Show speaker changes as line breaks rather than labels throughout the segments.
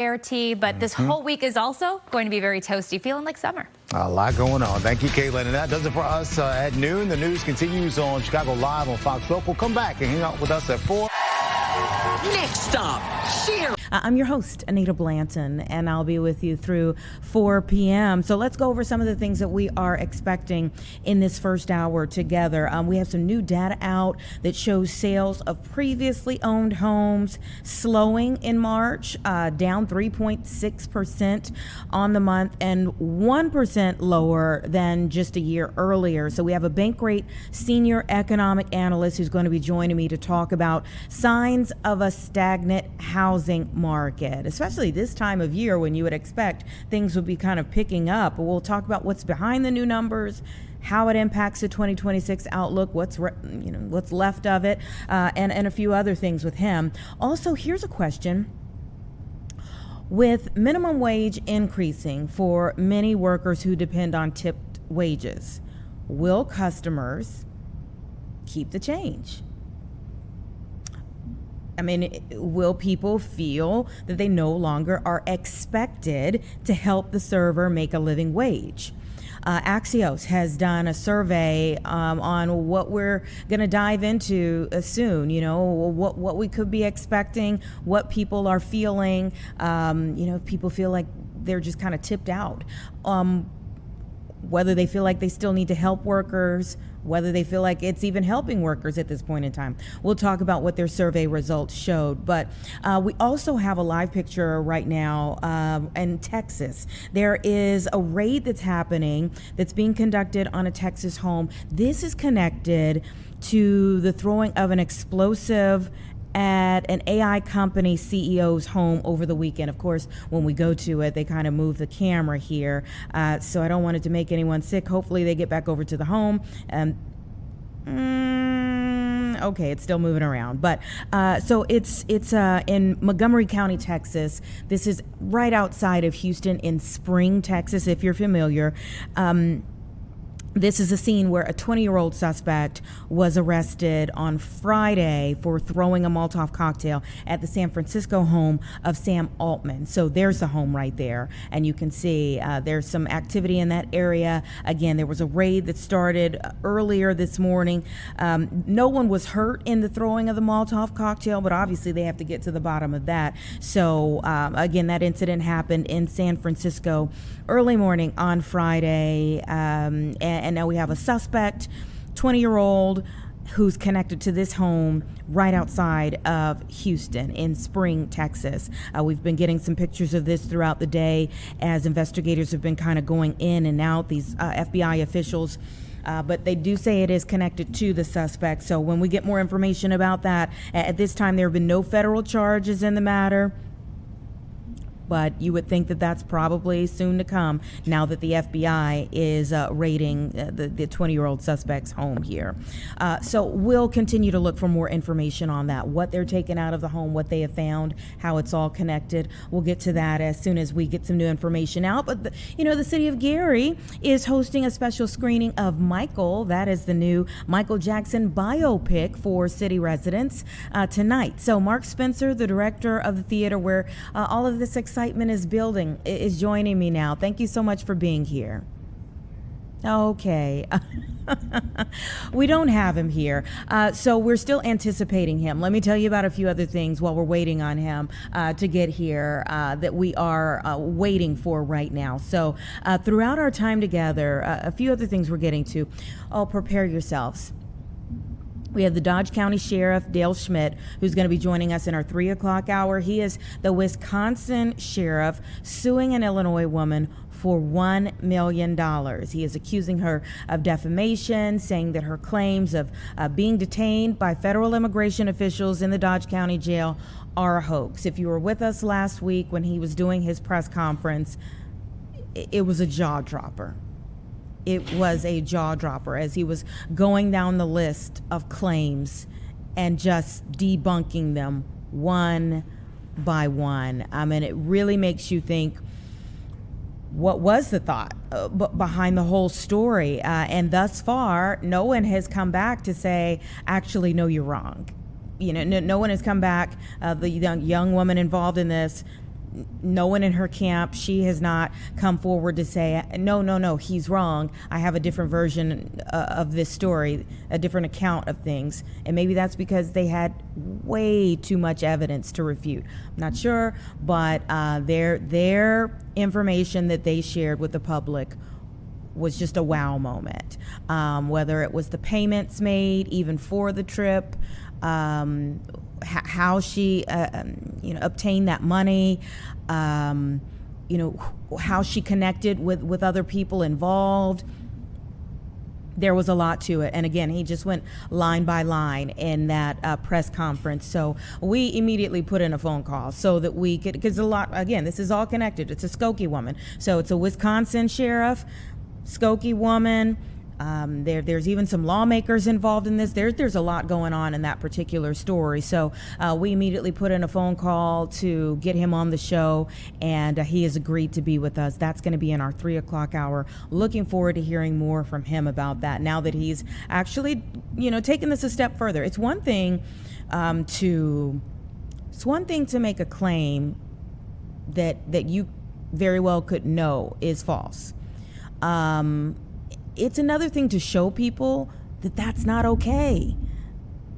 tea, but this whole week is also going to be very toasty, feeling like summer.
A lot going on. Thank you, Caitlin. And that does it for us at noon. The news continues on Chicago Live on Fox 12. We'll come back and hang out with us at 4.
Next stop, share.
I'm your host, Anita Blanton, and I'll be with you through 4 p.m. So let's go over some of the things that we are expecting in this first hour together. We have some new data out that shows sales of previously owned homes slowing in March, down 3.6% on the month and 1% lower than just a year earlier. So we have a Bankrate senior economic analyst who's going to be joining me to talk about signs of a stagnant housing market, especially this time of year when you would expect things would be kind of picking up. We'll talk about what's behind the new numbers, how it impacts the 2026 outlook, what's left of it, and a few other things with him. Also, here's a question. With minimum wage increasing for many workers who depend on tipped wages, will customers keep the change? I mean, will people feel that they no longer are expected to help the server make a living wage? Axios has done a survey on what we're going to dive into soon, what we could be expecting, what people are feeling, if people feel like they're just kind of tipped out, whether they feel like they still need to help workers, whether they feel like it's even helping workers at this point in time. We'll talk about what their survey results showed. But we also have a live picture right now in Texas. There is a raid that's happening that's being conducted on a Texas home. This is connected to the throwing of an explosive at an AI company CEO's home over the weekend. Of course, when we go to it, they kind of move the camera here. So I don't want it to make anyone sick. Hopefully they get back over to the home. Okay, it's still moving around. But so it's in Montgomery County, Texas. This is right outside of Houston in Spring, Texas, if you're familiar. This is a scene where a 20-year-old suspect was arrested on Friday for throwing a Molotov cocktail at the San Francisco home of Sam Altman. So there's the home right there. And you can see there's some activity in that area. Again, there was a raid that started earlier this morning. No one was hurt in the throwing of the Molotov cocktail, but obviously they have to get to the bottom of that. So again, that incident happened in San Francisco early morning on Friday. And now we have a suspect, 20-year-old, who's connected to this home right outside of Houston in Spring, Texas. We've been getting some pictures of this throughout the day as investigators have been kind of going in and out, these FBI officials. But they do say it is connected to the suspect. So when we get more information about that, at this time there have been no federal charges in the matter. But you would think that that's probably soon to come now that the FBI is raiding the 20-year-old suspect's home here. So we'll continue to look for more information on that, what they're taking out of the home, what they have found, how it's all connected. We'll get to that as soon as we get some new information out. But, the city of Gary is hosting a special screening of Michael. That is the new Michael Jackson biopic for city residents tonight. So Mark Spencer, the director of the theater where all of this excitement is building, is joining me now. Thank you so much for being here. Okay. We don't have him here. So we're still anticipating him. Let me tell you about a few other things while we're waiting on him to get here that we are waiting for right now. So throughout our time together, a few other things we're getting to. Oh, prepare yourselves. We have the Dodge County Sheriff, Dale Schmidt, who's going to be joining us in our 3 o'clock hour. He is the Wisconsin sheriff suing an Illinois woman for $1 million. He is accusing her of defamation, saying that her claims of being detained by federal immigration officials in the Dodge County jail are a hoax. If you were with us last week when he was doing his press conference, it was a jaw dropper. It was a jaw dropper as he was going down the list of claims and just debunking them one by one. I mean, it really makes you think, what was the thought behind the whole story? And thus far, no one has come back to say, actually, no, you're wrong. No one has come back. The young woman involved in this no one in her camp, she has not come forward to say, no, he's wrong. I have a different version of this story, a different account of things. And maybe that's because they had way too much evidence to refute. I'm not sure, but their information that they shared with the public was just a wow moment. Whether it was the payments made even for the trip, how she obtained that money, how she connected with other people involved. There was a lot to it. And again, he just went line by line in that press conference. So we immediately put in a phone call so that we could, because again, this is all connected. It's a Skokie woman. So it's a Wisconsin sheriff, Skokie woman. There's even some lawmakers involved in this. There's a lot going on in that particular story. So we immediately put in a phone call to get him on the show, and he has agreed to be with us. That's going to be in our 3 o'clock hour. Looking forward to hearing more from him about that now that he's actually, taken this a step further. It's one thing to make a claim that you very well could know is false. It's another thing to show people that that's not okay.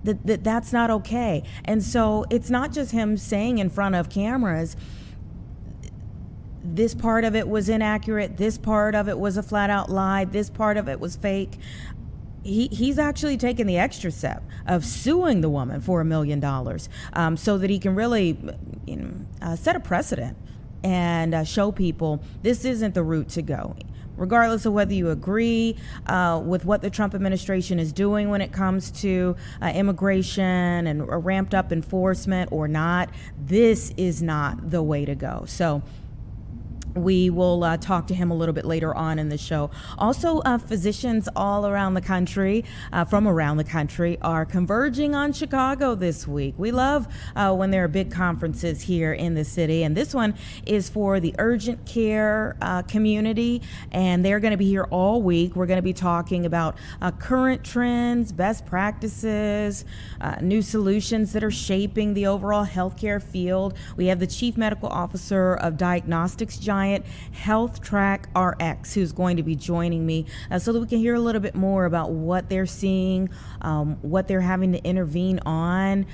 That's not okay. And so it's not just him saying in front of cameras, this part of it was inaccurate, this part of it was a flat out lie, this part of it was fake. He's actually taken the extra step of suing the woman for $1 million so that he can really set a precedent and show people this isn't the route to go. Regardless of whether you agree with what the Trump administration is doing when it comes to immigration and ramped up enforcement or not, this is not the way to go. So we will talk to him a little bit later on in the show. Also, physicians all around the country, from around the country, are converging on Chicago this week. We love when there are big conferences here in the city, and this one is for the urgent care community, and they're going to be here all week. We're going to be talking about current trends, best practices, new solutions that are shaping the overall healthcare field. We have the Chief Medical Officer of diagnostics giant Health Track RX, who's going to be joining me so that we can hear a little bit more about what they're seeing, what they're having to intervene on,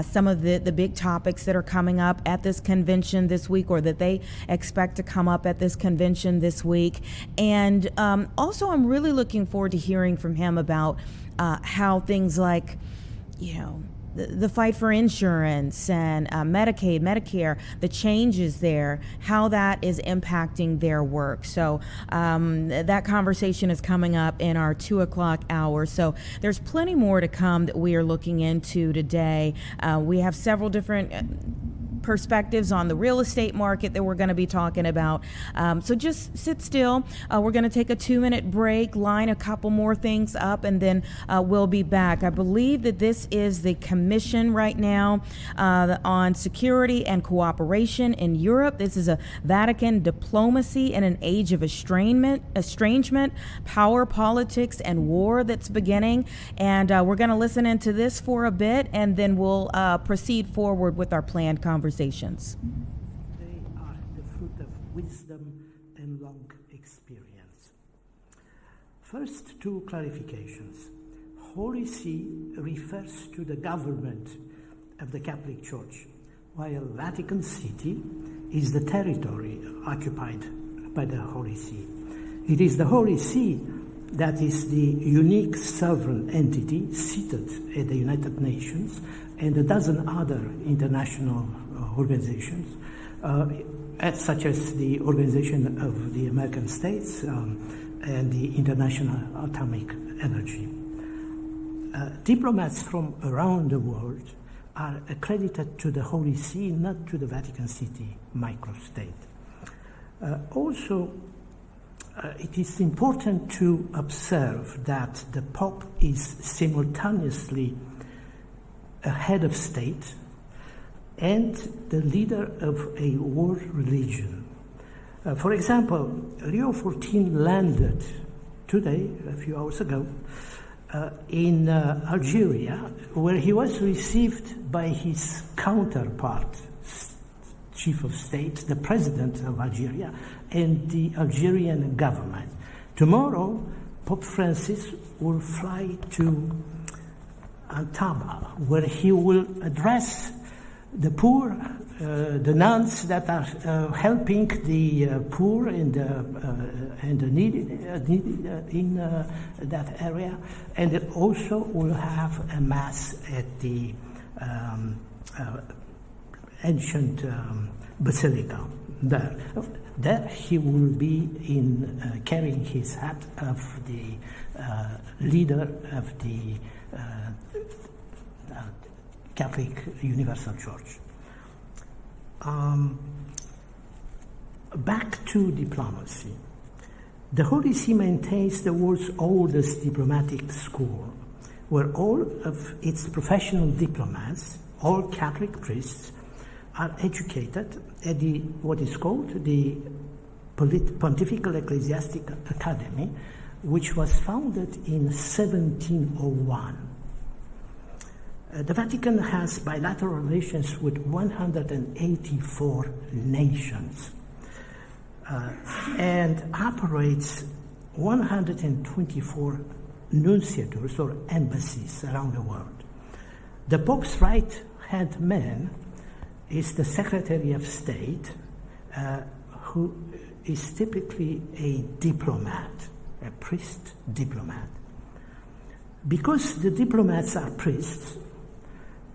some of the big topics that are coming up at this convention this week, or that they expect to come up at this convention this week. And also, I'm really looking forward to hearing from him about how things like, the fight for insurance and Medicaid, Medicare, the changes there, how that is impacting their work. So that conversation is coming up in our 2 o'clock hour. So there's plenty more to come that we are looking into today. We have several different perspectives on the real estate market that we're going to be talking about. So just sit still. We're going to take a 2-minute break, line a couple more things up, and then we'll be back. I believe that this is the commission right now on security and cooperation in Europe. This is a Vatican diplomacy in an age of estrangement, power politics, and war that's beginning. And we're going to listen into this for a bit, and then we'll proceed forward with our planned conversations.
They are the fruit of wisdom and long experience. First, 2 clarifications. Holy See refers to the government of the Catholic Church, while Vatican City is the territory occupied by the Holy See. It is the Holy See that is the unique sovereign entity seated at the United Nations and a dozen other international organizations, such as the Organization of the American States and the International Atomic Energy. Diplomats from around the world are accredited to the Holy See, not to the Vatican City microstate. Also, it is important to observe that the Pope is simultaneously a head of state and the leader of a world religion. For example, Leo XIV landed today, a few hours ago, in Algeria, where he was received by his counterpart, chief of state, the president of Algeria, and the Algerian government. Tomorrow, Pope Francis will fly to Antaba, where he will address the poor, the nuns that are helping the poor and the needy in that area, and it also will have a mass at the ancient basilica there. There he will be in carrying his hat of the leader of the Catholic Universal Church. Back to diplomacy. The Holy See maintains the world's oldest diplomatic school, where all of its professional diplomats, all Catholic priests, are educated at what is called the Pontifical Ecclesiastic Academy, which was founded in 1701. The Vatican has bilateral relations with 184 nations and operates 124 nunciatures or embassies around the world. The Pope's right-hand man is the Secretary of State, who is typically a diplomat, a priest diplomat. Because the diplomats are priests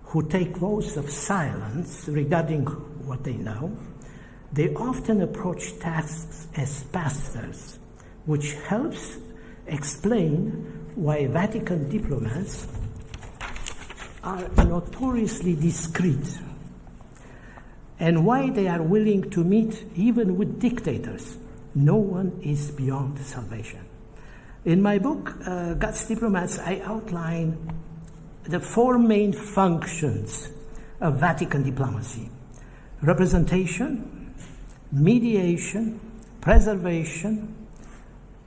who take vows of silence regarding what they know, they often approach tasks as pastors, which helps explain why Vatican diplomats are notoriously discreet and why they are willing to meet even with dictators. No one is beyond salvation. In my book, God's Diplomats, I outline the four main functions of Vatican diplomacy: representation, mediation, preservation,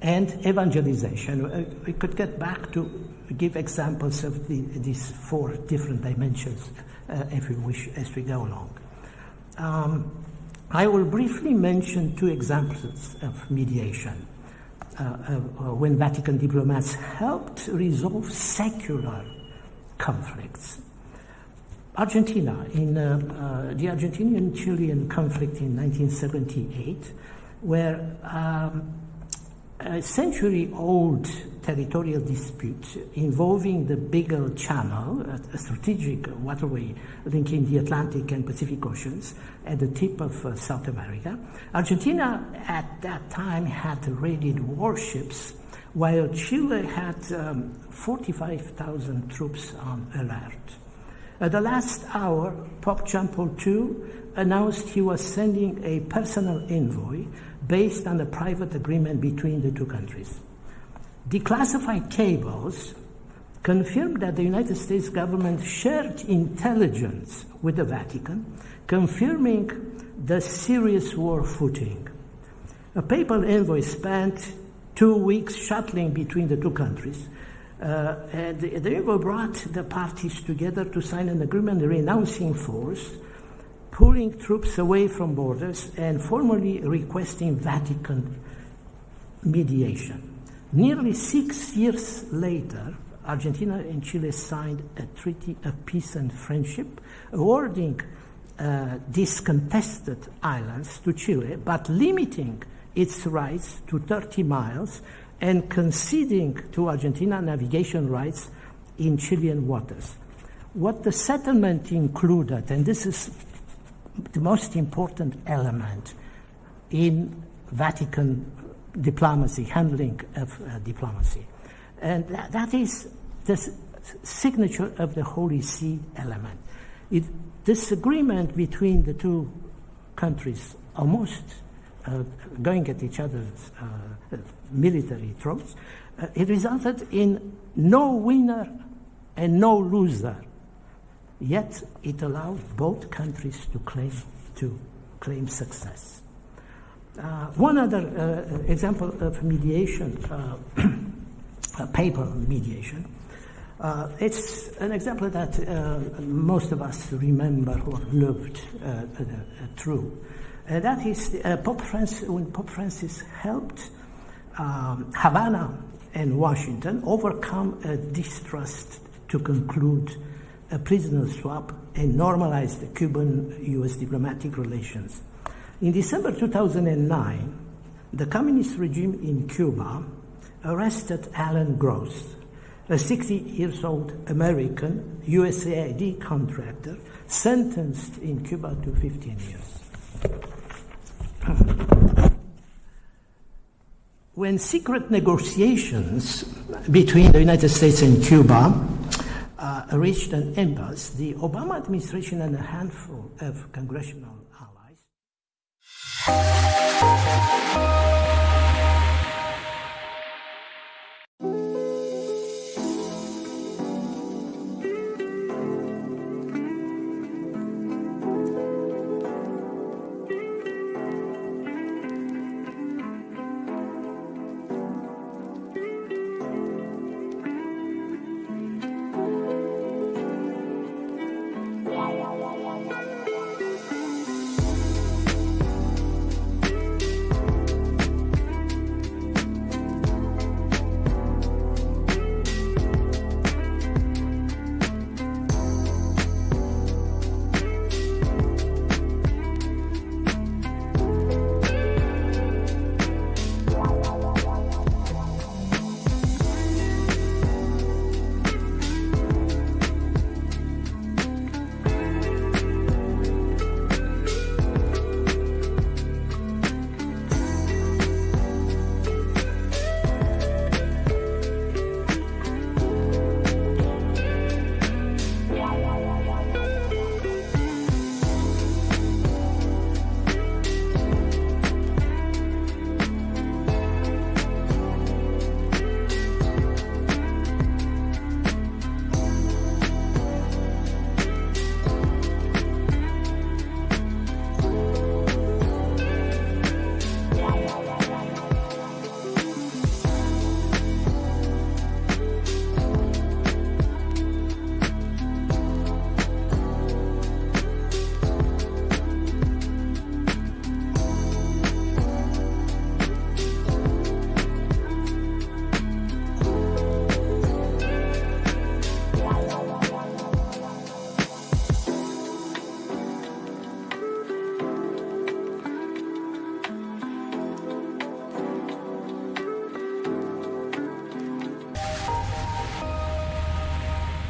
and evangelization. We could get back to give examples of these four different dimensions if we wish as we go along. I will briefly mention two examples of mediation when Vatican diplomats helped resolve secular conflicts. Argentina, in the Argentinian-Chilean conflict in 1978, where a century-old territorial dispute involving the Beagle Channel, a strategic waterway linking the Atlantic and Pacific Oceans at the tip of South America. Argentina at that time had raided warships, while Chile had 45,000 troops on alert. At the last hour, Pope John Paul II announced he was sending a personal envoy based on a private agreement between the two countries. Declassified cables confirmed that the United States government shared intelligence with the Vatican, confirming the serious war footing. A papal envoy spent 2 weeks shuttling between the two countries. And the envoy brought the parties together to sign an agreement renouncing force, pulling troops away from borders, and formally requesting Vatican mediation. Nearly 6 years later, Argentina and Chile signed a treaty of peace and friendship, awarding these contested islands to Chile, but limiting its rights to 30 miles and conceding to Argentina navigation rights in Chilean waters. What the settlement included, and this is the most important element in Vatican diplomacy, handling of diplomacy, and that is the signature of the Holy See element. This agreement between the two countries, almost going at each other's military throats, it resulted in no winner and no loser. Yet it allowed both countries to claim success. One other example of mediation, papal mediation, It's an example that most of us remember who have lived through. That is when Pope Francis helped Havana and Washington overcome a distrust to conclude a prisoner swap and normalize the Cuban-U.S. diplomatic relations. In December 2009, the communist regime in Cuba arrested Alan Gross, a 60-year-old American USAID contractor sentenced in Cuba to 15 years. When secret negotiations between the United States and Cuba reached an impasse, the Obama administration and a handful of congressional allies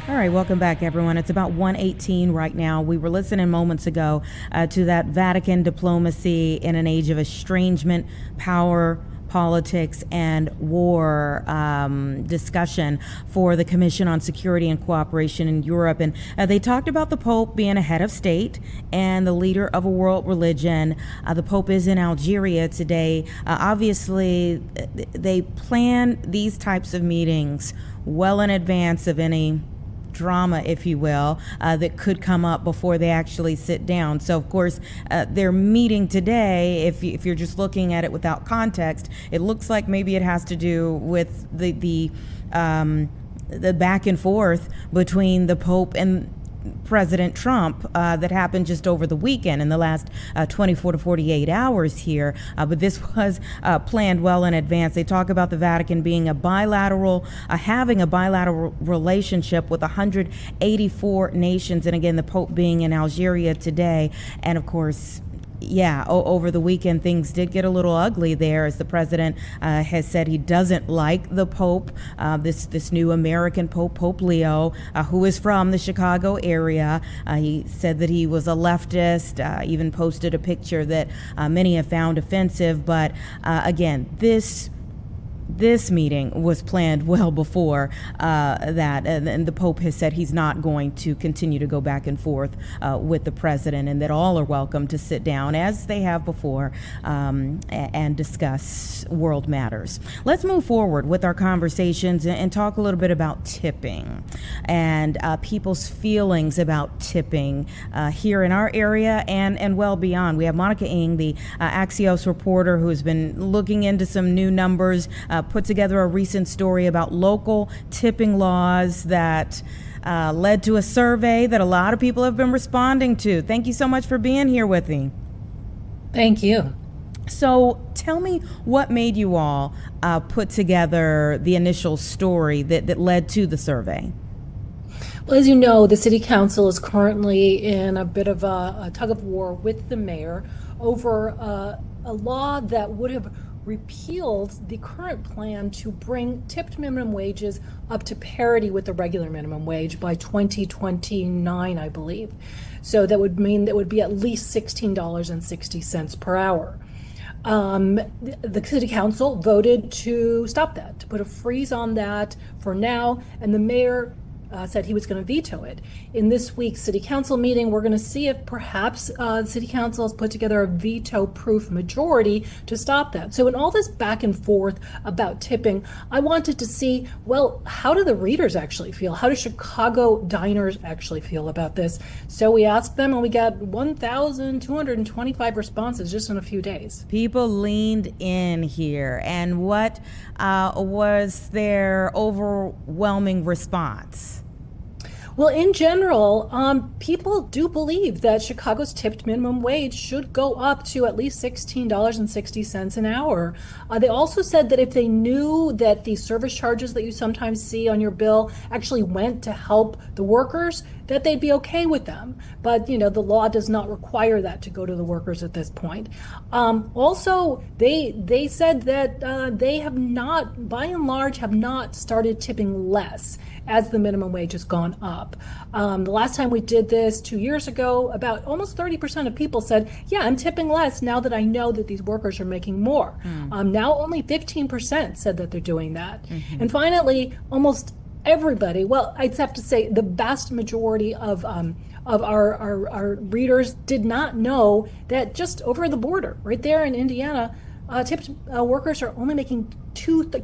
All right, welcome back, everyone. It's about 1:18 right now. We were listening moments ago to that Vatican diplomacy in an age of estrangement, power, politics, and war discussion for the Commission on Security and Cooperation in Europe. And they talked about the Pope being a head of state and the leader of a world religion. The Pope is in Algeria today. Obviously, they plan these types of meetings well in advance of any drama, if you will, that could come up before they actually sit down. So, of course, their meeting today, if you're just looking at it without context, it looks like maybe it has to do with the back and forth between the Pope and President Trump that happened just over the weekend in the last 24 to 48 hours here. But this was planned well in advance. They talk about the Vatican being having a bilateral relationship with 184 nations. And again, the Pope being in Algeria today. And of course, over the weekend, things did get a little ugly there, as the president has said he doesn't like the Pope, this new American Pope, Pope Leo, who is from the Chicago area. He said that he was a leftist, even posted a picture that many have found offensive. But again, this meeting was planned well before that, and the Pope has said he's not going to continue to go back and forth with the president, and that all are welcome to sit down, as they have before, and discuss world matters. Let's move forward with our conversations and talk a little bit about tipping and people's feelings about tipping here in our area and well beyond. We have Monica Ng, the Axios reporter, who has been looking into some new numbers put together a recent story about local tipping laws that led to a survey that a lot of people have been responding to. Thank you so much for being here with me.
Thank you.
So tell me what made you all put together the initial story that led to the survey.
Well, as you know, the city council is currently in a bit of a tug of war with the mayor over a law that would have repealed the current plan to bring tipped minimum wages up to parity with the regular minimum wage by 2029, I believe. So that would mean that would be at least $16.60 per hour. The city council voted to stop that, to put a freeze on that for now, and the mayor said he was going to veto it. In this week's city council meeting, we're going to see if perhaps the city council has put together a veto-proof majority to stop that. So in all this back and forth about tipping, I wanted to see, well, how do the readers actually feel? How do Chicago diners actually feel about this? So we asked them, and we got 1,225 responses just in a few days.
People leaned in here, and what was their overwhelming response?
Well, in general, people do believe that Chicago's tipped minimum wage should go up to at least $16.60 an hour. They also said that if they knew that the service charges that you sometimes see on your bill actually went to help the workers, that they'd be okay with them. But, the law does not require that to go to the workers at this point. Also, they said that they have not, by and large, have not started tipping less as the minimum wage has gone up. The last time we did this 2 years ago, about almost 30% of people said, yeah, I'm tipping less now that I know that these workers are making more. Now only 15% said that they're doing that. And finally, almost everybody, well, I'd have to say the vast majority of our readers did not know that just over the border, right there in Indiana, tipped workers are only making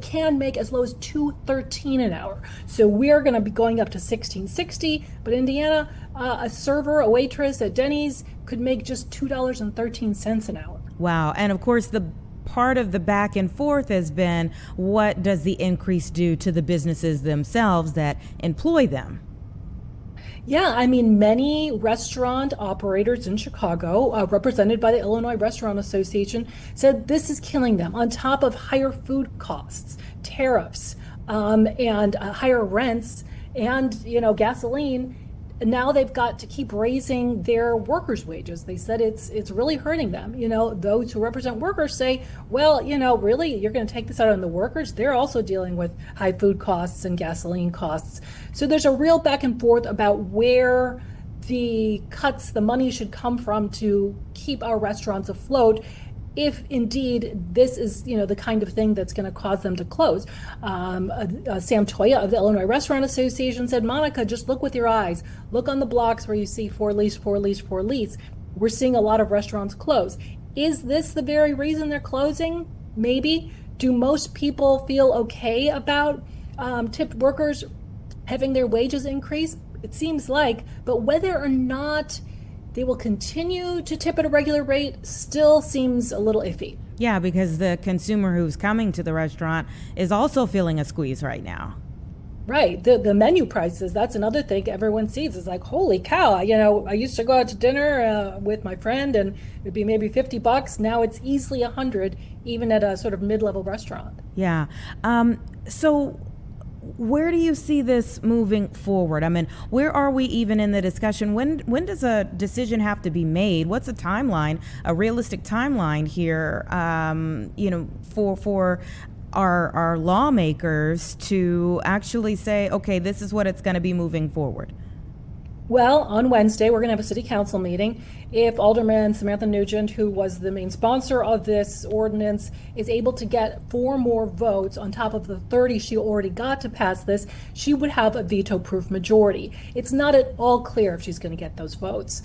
can make as low as $2.13 an hour. So we're going to be going up to $16.60, but Indiana, a server, a waitress at Denny's could make just $2.13 an hour.
Wow. And of course, the part of the back and forth has been, what does the increase do to the businesses themselves that employ them?
Yeah, I mean, many restaurant operators in Chicago, represented by the Illinois Restaurant Association, said this is killing them, on top of higher food costs, tariffs, and higher rents, and gasoline. Now they've got to keep raising their workers' wages. They said it's really hurting them. Those who represent workers say, well, really, you're going to take this out on the workers? They're also dealing with high food costs and gasoline costs. So there's a real back and forth about where the money should come from to keep our restaurants afloat, if indeed this is, the kind of thing that's going to cause them to close. Sam Toya of the Illinois Restaurant Association said, Monica, just look with your eyes. Look on the blocks where you see for lease, for lease, for lease. We're seeing a lot of restaurants close. Is this the very reason they're closing? Maybe. Do most people feel okay about tipped workers having their wages increase? It seems like, but whether or not they will continue to tip at a regular rate still seems a little iffy.
Yeah, because the consumer who's coming to the restaurant is also feeling a squeeze right now.
Right. The menu prices, that's another thing everyone sees. It's like, holy cow, I used to go out to dinner with my friend and it'd be maybe $50. Now it's easily $100, even at a sort of mid-level restaurant.
Yeah. So where do you see this moving forward? I mean, where are we even in the discussion? When does a decision have to be made? What's a timeline, a realistic timeline here, for our lawmakers to actually say, okay, this is what it's going to be moving forward?
Well, on Wednesday, we're going to have a city council meeting. If Alderman Samantha Nugent, who was the main sponsor of this ordinance, is able to get 4 more votes on top of the 30 she already got to pass this, she would have a veto-proof majority. It's not at all clear if she's going to get those votes.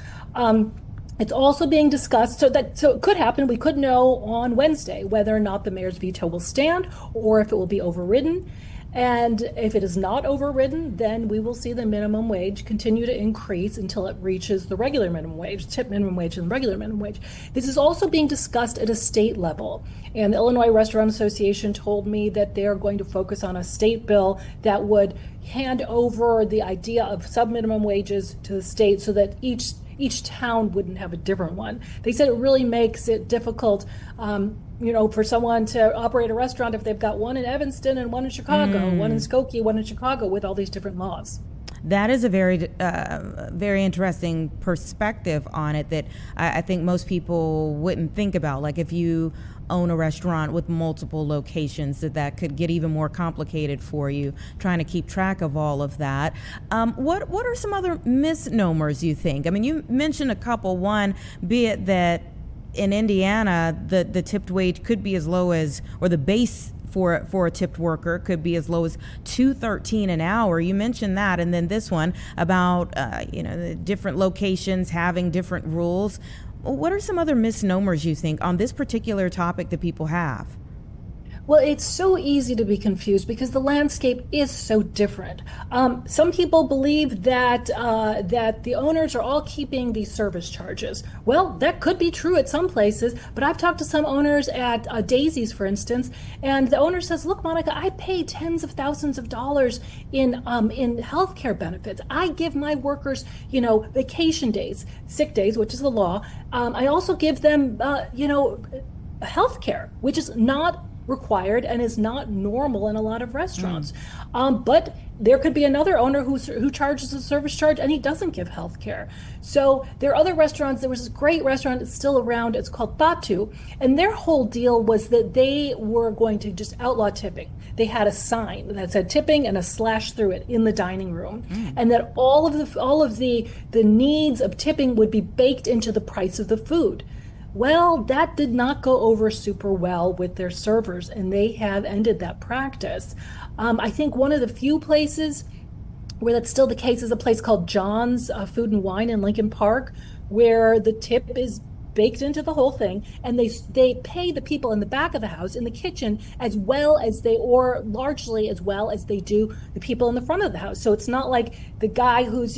It's also being discussed, so it could happen. We could know on Wednesday whether or not the mayor's veto will stand or if it will be overridden. And if it is not overridden, then we will see the minimum wage continue to increase until it reaches the regular minimum wage, tip minimum wage, and regular minimum wage. This is also being discussed at a state level. And the Illinois Restaurant Association told me that they are going to focus on a state bill that would hand over the idea of sub-minimum wages to the state so that each town wouldn't have a different one. They said it really makes it difficult, for someone to operate a restaurant if they've got one in Evanston and one in Chicago, one in Skokie, one in Chicago, with all these different laws.
That is a very interesting perspective on it that I think most people wouldn't think about. Like if you own a restaurant with multiple locations, that could get even more complicated for you trying to keep track of all of that. What are some other misnomers you think? I mean, you mentioned a couple. One, be it that in Indiana, the tipped wage could be as low as, or the base for a tipped worker could be as low as $2.13 an hour. You mentioned that, and then this one about the different locations having different rules. What are some other misnomers you think on this particular topic that people have?
Well, it's so easy to be confused because the landscape is so different. Some people believe that the owners are all keeping these service charges. Well, that could be true at some places, but I've talked to some owners at Daisy's, for instance, and the owner says, "Look, Monica, I pay tens of thousands of dollars in healthcare benefits. I give my workers, vacation days, sick days, which is the law. I also give them, healthcare, which is not required and is not normal in a lot of restaurants. But there could be another owner who charges a service charge and he doesn't give health care. So there are other restaurants. There was this great restaurant that's still around. It's called Batu. And their whole deal was that they were going to just outlaw tipping. They had a sign that said tipping and a slash through it in the dining room. And that all of the needs of tipping would be baked into the price of the food. Well, that did not go over super well with their servers, and they have ended that practice. I think one of the few places where that's still the case is a place called John's Food and Wine in Lincoln Park, where the tip is baked into the whole thing, and they pay the people in the back of the house in the kitchen largely as well as they do the people in the front of the house. So it's not like the guy who's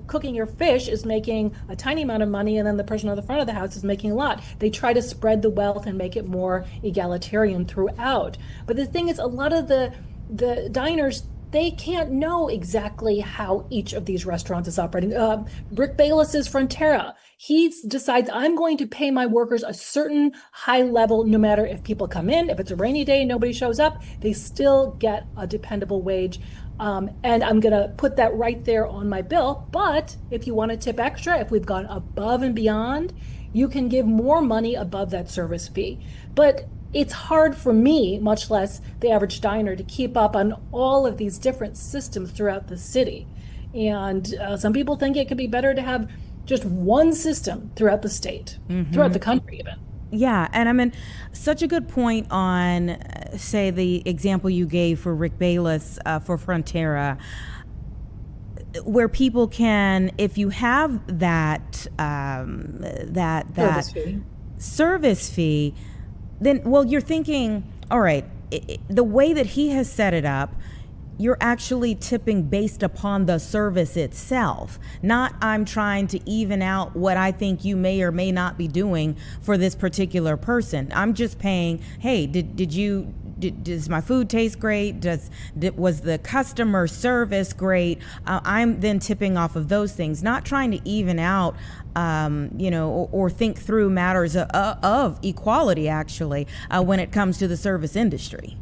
cooking your fish is making a tiny amount of money and then the person on the front of the house is making a lot. They try to spread the wealth and make it more egalitarian throughout. But the thing is, a lot of the diners, they can't know exactly how each of these restaurants is operating. Rick Bayless's Frontera, he decides, I'm going to pay my workers a certain high level, no matter if people come in, if it's a rainy day, nobody shows up, they still get a dependable wage. And I'm going to put that right there on my bill. But if you want to tip extra, if we've gone above and beyond, you can give more money above that service fee. But it's hard for me, much less the average diner, to keep up on all of these different systems throughout the city. And some people think it could be better to have just one system throughout the state, throughout the country even.
Yeah, and I mean, such a good point on, say, the example you gave for Rick Bayless for Frontera, where people can, if you have that service fee, then, well, you're thinking, all right, the way that he has set it up, you're actually tipping based upon the service itself, not I'm trying to even out what I think you may or may not be doing for this particular person. I'm just paying, hey, does my food taste great? Was the customer service great? I'm then tipping off of those things, not trying to even out, or think through matters of equality, actually, when it comes to the service industry.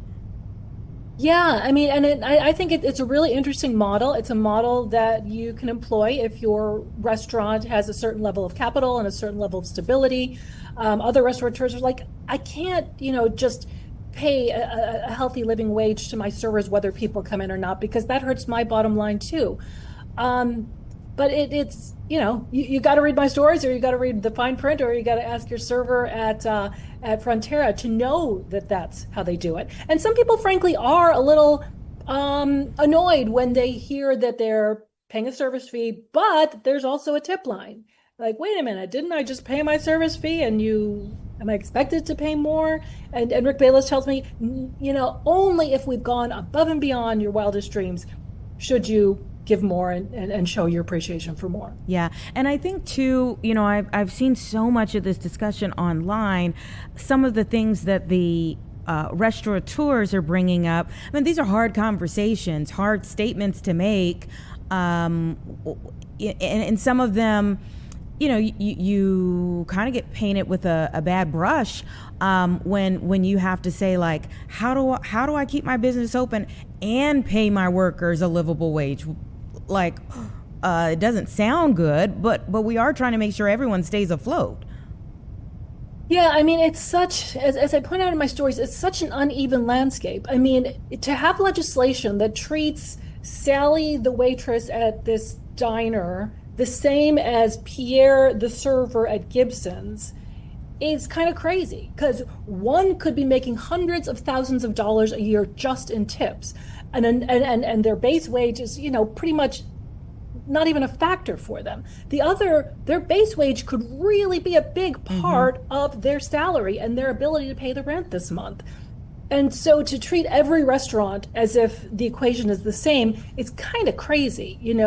Yeah, I mean, and I think it's a really interesting model. It's a model that you can employ if your restaurant has a certain level of capital and a certain level of stability. Other restaurateurs are like, I can't, just pay a healthy living wage to my servers whether people come in or not, because that hurts my bottom line too. But it's you got to read my stories, or you got to read the fine print, or you got to ask your server at Frontera to know that that's how they do it. And some people, frankly, are a little annoyed when they hear that they're paying a service fee, but there's also a tip line. Like, wait a minute, didn't I just pay my service fee and you Am I expected to pay more? And Rick Bayless tells me, only if we've gone above and beyond your wildest dreams should you give more and show your appreciation for more.
Yeah. And I think too, I've seen so much of this discussion online, some of the things that the restaurateurs are bringing up. I mean, these are hard conversations, hard statements to make. And some of them, you kind of get painted with a bad brush when you have to say, like, how do I keep my business open and pay my workers a livable wage? Like, it doesn't sound good, but we are trying to make sure everyone stays afloat.
Yeah, I mean, it's such, as I point out in my stories, it's such an uneven landscape. I mean, to have legislation that treats Sally, the waitress at this diner, the same as Pierre, the server at Gibson's, is kind of crazy, because one could be making hundreds of thousands of dollars a year just in tips, and their base wage is, pretty much not even a factor for them. The other, their base wage could really be a big part of their salary and their ability to pay the rent this month. And so to treat every restaurant as if the equation is the same, it's kind of crazy, and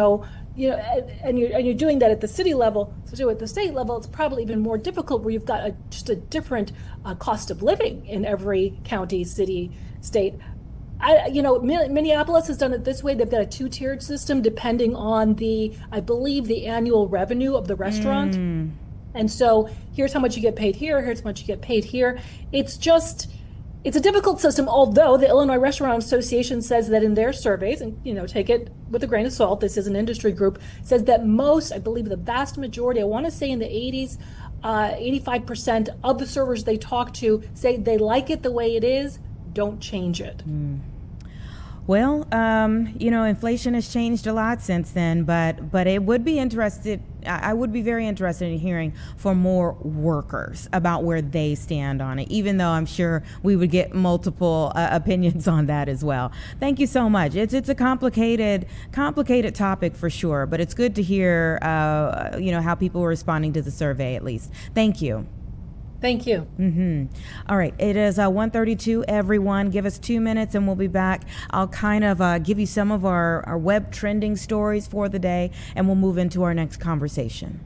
you're doing that at the city level. So at the state level, it's probably even more difficult, where you've got just a different cost of living in every county, city, state. Minneapolis has done it this way. They've got a 2-tiered system depending on I believe, the annual revenue of the restaurant. And so here's how much you get paid here. Here's how much you get paid here. It's a difficult system, although the Illinois Restaurant Association says that in their surveys, and take it with a grain of salt, this is an industry group, says that most, I believe the vast majority, I want to say in the 80s, 85% of the servers they talk to say they like it the way it is, don't change it.
Well, inflation has changed a lot since then, but it would be I would be very interested in hearing from more workers about where they stand on it, even though I'm sure we would get multiple opinions on that as well. Thank you so much. It's a complicated topic for sure, but it's good to hear, how people are responding to the survey, at least. Thank you.
Thank you.
All right. It is 1:32, everyone. Give us 2 minutes and we'll be back. I'll kind of give you some of our web trending stories for the day, and we'll move into our next conversation.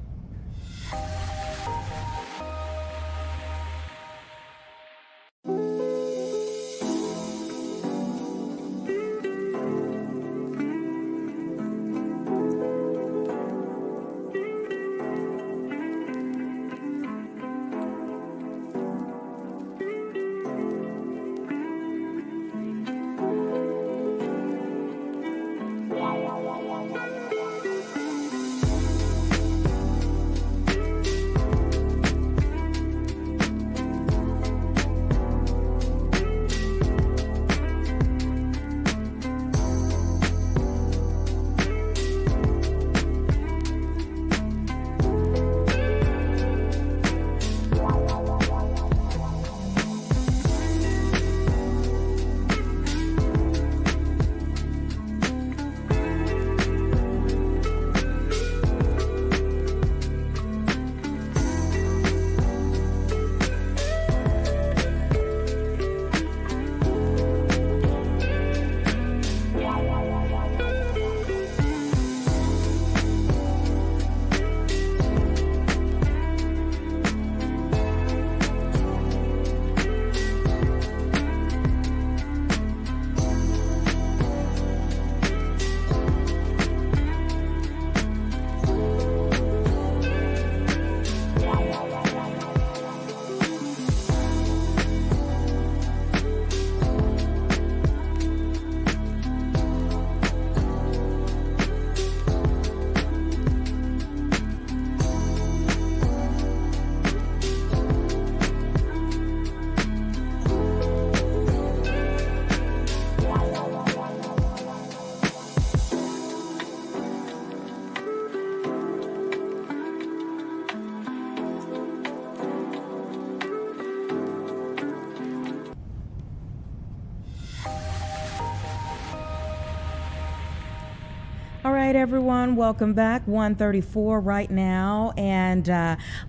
right, everyone, welcome back. 1:34 right now, and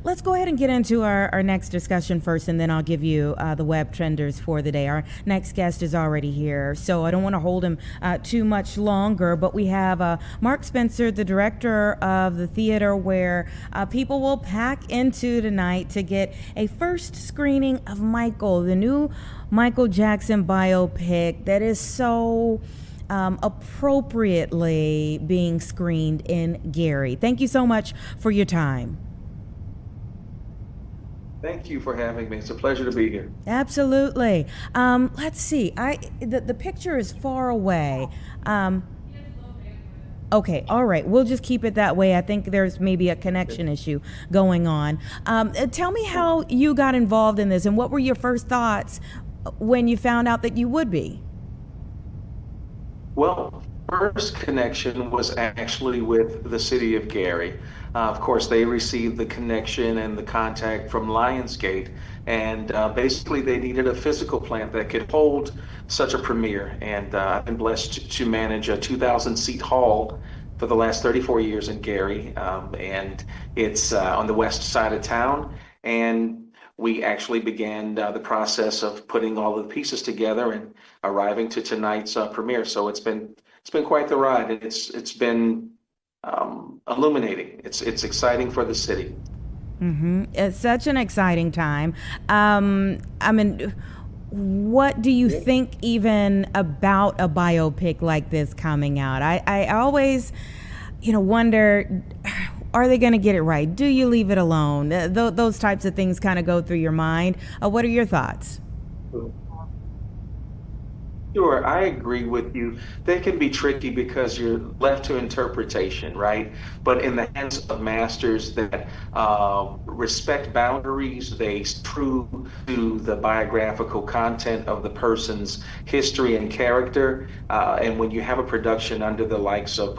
let's go ahead and get into our next discussion first, and then I'll give you the web trenders for the day. Our next guest is already here, so I don't want to hold him too much longer, but we have Mark Spencer, the director of the theater where people will pack into tonight to get a first screening of Michael, the new Michael Jackson biopic that is so appropriately being screened in Gary. Thank you so much for your time.
Thank you for having me. It's a pleasure to be here.
Absolutely. Let's see. The picture is far away. Okay, all right. We'll just keep it that way. I think there's maybe a connection issue going on. Tell me how you got involved in this, and what were your first thoughts when you found out that you would be?
Well, first connection was actually with the city of Gary. Of course, they received the connection and the contact from Lionsgate, and basically they needed a physical plant that could hold such a premiere. And I've been blessed to manage a 2,000-seat hall for the last 34 years in Gary, and it's on the west side of town. And we actually began the process of putting all of the pieces together and arriving to tonight's premiere. So it's been quite the ride. It's been illuminating. It's exciting for the city.
Mm-hmm. It's such an exciting time. I mean, what do you think even about a biopic like this coming out? I always, wonder, are they going to get it right? Do you leave it alone? Those types of things kind of go through your mind. What are your thoughts?
Sure, I agree with you. They can be tricky because you're left to interpretation, right? But in the hands of masters that respect boundaries, they true to the biographical content of the person's history and character. And when you have a production under the likes of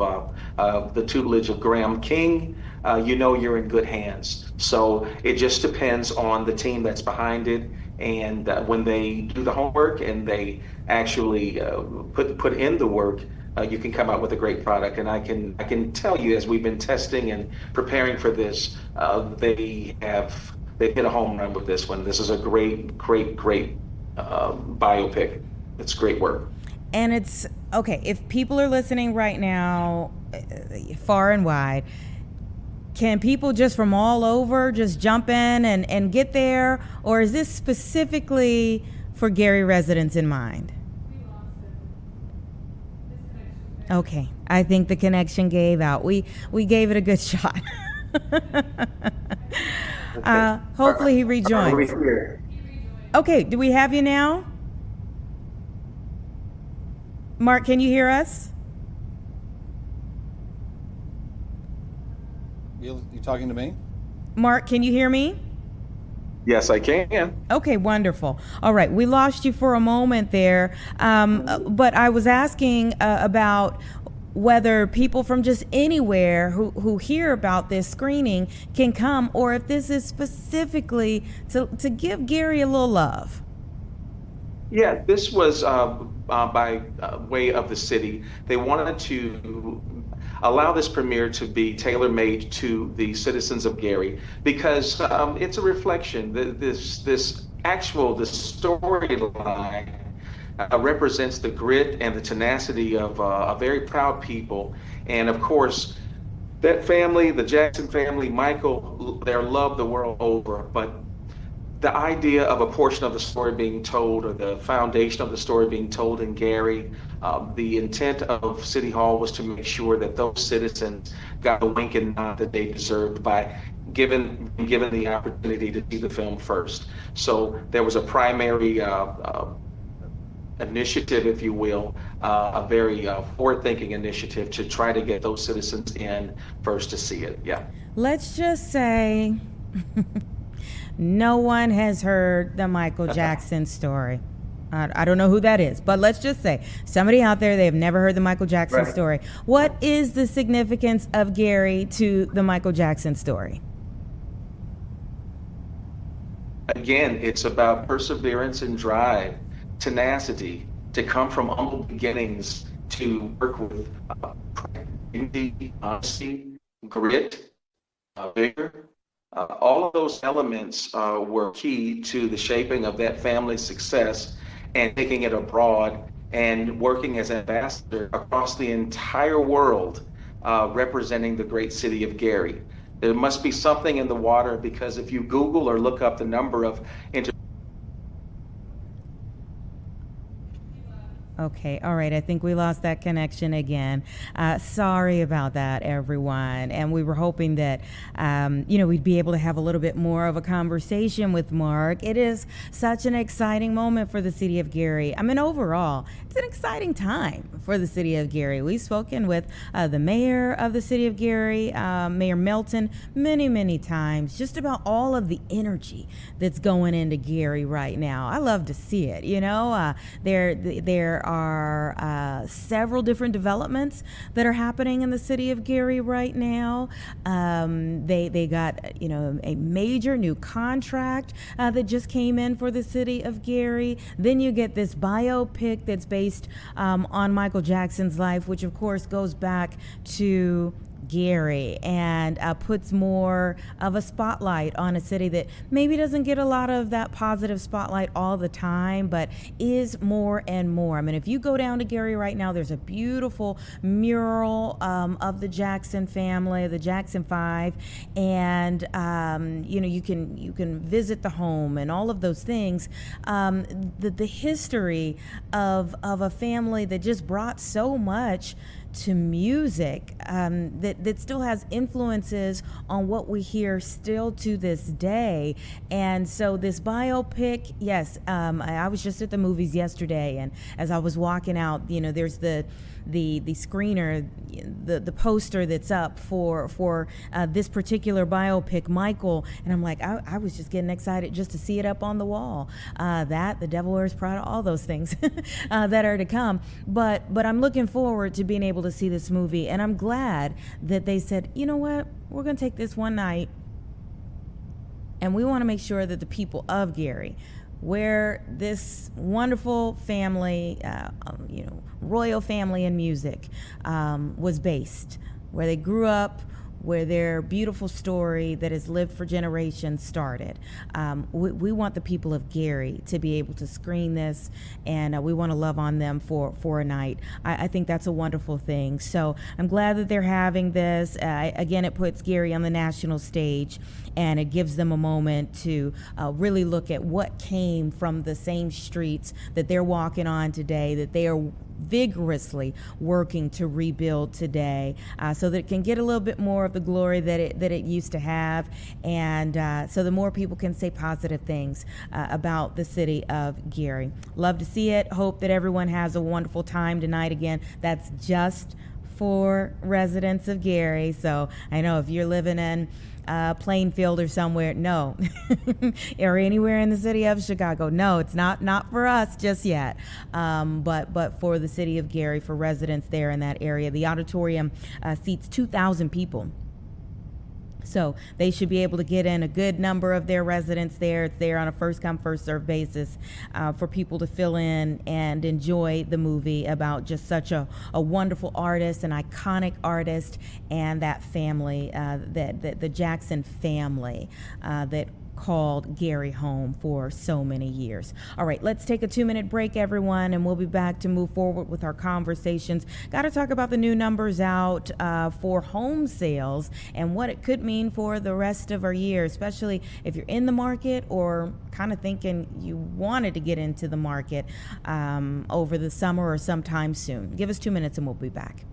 the tutelage of Graham King, you're in good hands. So it just depends on the team that's behind it. And when they do the homework and they actually put in the work, you can come out with a great product. And I can tell you, as we've been testing and preparing for this, they've hit a home run with this one. This is a great biopic. It's great work.
And it's okay if people are listening right now, far and wide. Can people just from all over just jump in and get there? Or is this specifically for Gary residents in mind? Okay, I think the connection gave out. We gave it a good shot. Hopefully he rejoins. Okay, do we have you now? Mark, can you hear us?
You talking to me?
Mark, can you hear me?
Yes, I can.
Okay, wonderful. All right, we lost you for a moment there, but I was asking about whether people from just anywhere who hear about this screening can come, or if this is specifically to give Gary a little love.
Yeah, this was by way of the city. They wanted to allow this premiere to be tailor-made to the citizens of Gary because it's a reflection. The storyline represents the grit and the tenacity of a very proud people. And of course, that family, the Jackson family, Michael, they're loved the world over. But the idea of a portion of the story being told, or the foundation of the story being told in Gary, the intent of City Hall was to make sure that those citizens got the wink and nod that they deserved by given the opportunity to see the film first. So there was a primary initiative, if you will, a very forward-thinking initiative to try to get those citizens in first to see it. Yeah.
Let's just say no one has heard the Michael Jackson story. I don't know who that is, but let's just say somebody out there, they have never heard the Michael Jackson story. What is the significance of Gary to the Michael Jackson story?
Again, it's about perseverance and drive, tenacity, to come from humble beginnings to work with dignity, honesty, grit, vigor. All of those elements were key to the shaping of that family's success and taking it abroad and working as an ambassador across the entire world, representing the great city of Gary. There must be something in the water, because if you Google or look up the number of
Okay, all right. I think we lost that connection again. Sorry about that, everyone. And we were hoping that, we'd be able to have a little bit more of a conversation with Mark. It is such an exciting moment for the city of Gary. I mean, overall, it's an exciting time for the city of Gary. We've spoken with the mayor of the city of Gary, Mayor Melton, many, many times, just about all of the energy that's going into Gary right now. I love to see it. There are several different developments that are happening in the city of Gary right now. They got a major new contract that just came in for the city of Gary. Then you get this biopic that's based on Michael Jackson's life, which of course goes back to Gary and puts more of a spotlight on a city that maybe doesn't get a lot of that positive spotlight all the time, but is more and more. I mean, if you go down to Gary right now, there's a beautiful mural of the Jackson family, the Jackson Five, and you can visit the home and all of those things. The history of a family that just brought so much to music that still has influences on what we hear still to this day. And so this biopic, yes, I was just at the movies yesterday, and as I was walking out, there's the screener, the poster that's up for this particular biopic, Michael, and I'm like, I was just getting excited just to see it up on the wall. The Devil Wears Prada, all those things that are to come. But I'm looking forward to being able to see this movie, and I'm glad that they said, you know what, we're going to take this one night, and we want to make sure that the people of Gary, where this wonderful family, royal family in music, was based, where they grew up, where their beautiful story that has lived for generations started. We want the people of Gary to be able to screen this, and we want to love on them for a night. I think that's a wonderful thing. So I'm glad that they're having this. Again, it puts Gary on the national stage, and it gives them a moment to really look at what came from the same streets that they're walking on today, that they are vigorously working to rebuild today, so that it can get a little bit more of the glory that it used to have, and so the more people can say positive things about the city of Gary. Love to see it. Hope that everyone has a wonderful time tonight. Again, that's just for residents of Gary. So I know if you're living in Plainfield or somewhere, no, or anywhere in the city of Chicago, no, it's not for us just yet, but for the city of Gary, for residents there in that area. The auditorium seats 2,000 people. So they should be able to get in a good number of their residents there. It's there on a first come, first served basis for people to fill in and enjoy the movie about just such a wonderful artist, an iconic artist, and that family, the Jackson family that called Gary home for so many years. All right, let's take a 2-minute break, everyone, and we'll be back to move forward with our conversations. Got to talk about the new numbers out for home sales and what it could mean for the rest of our year, especially if you're in the market or kind of thinking you wanted to get into the market over the summer or sometime soon. Give us 2 minutes and we'll be back.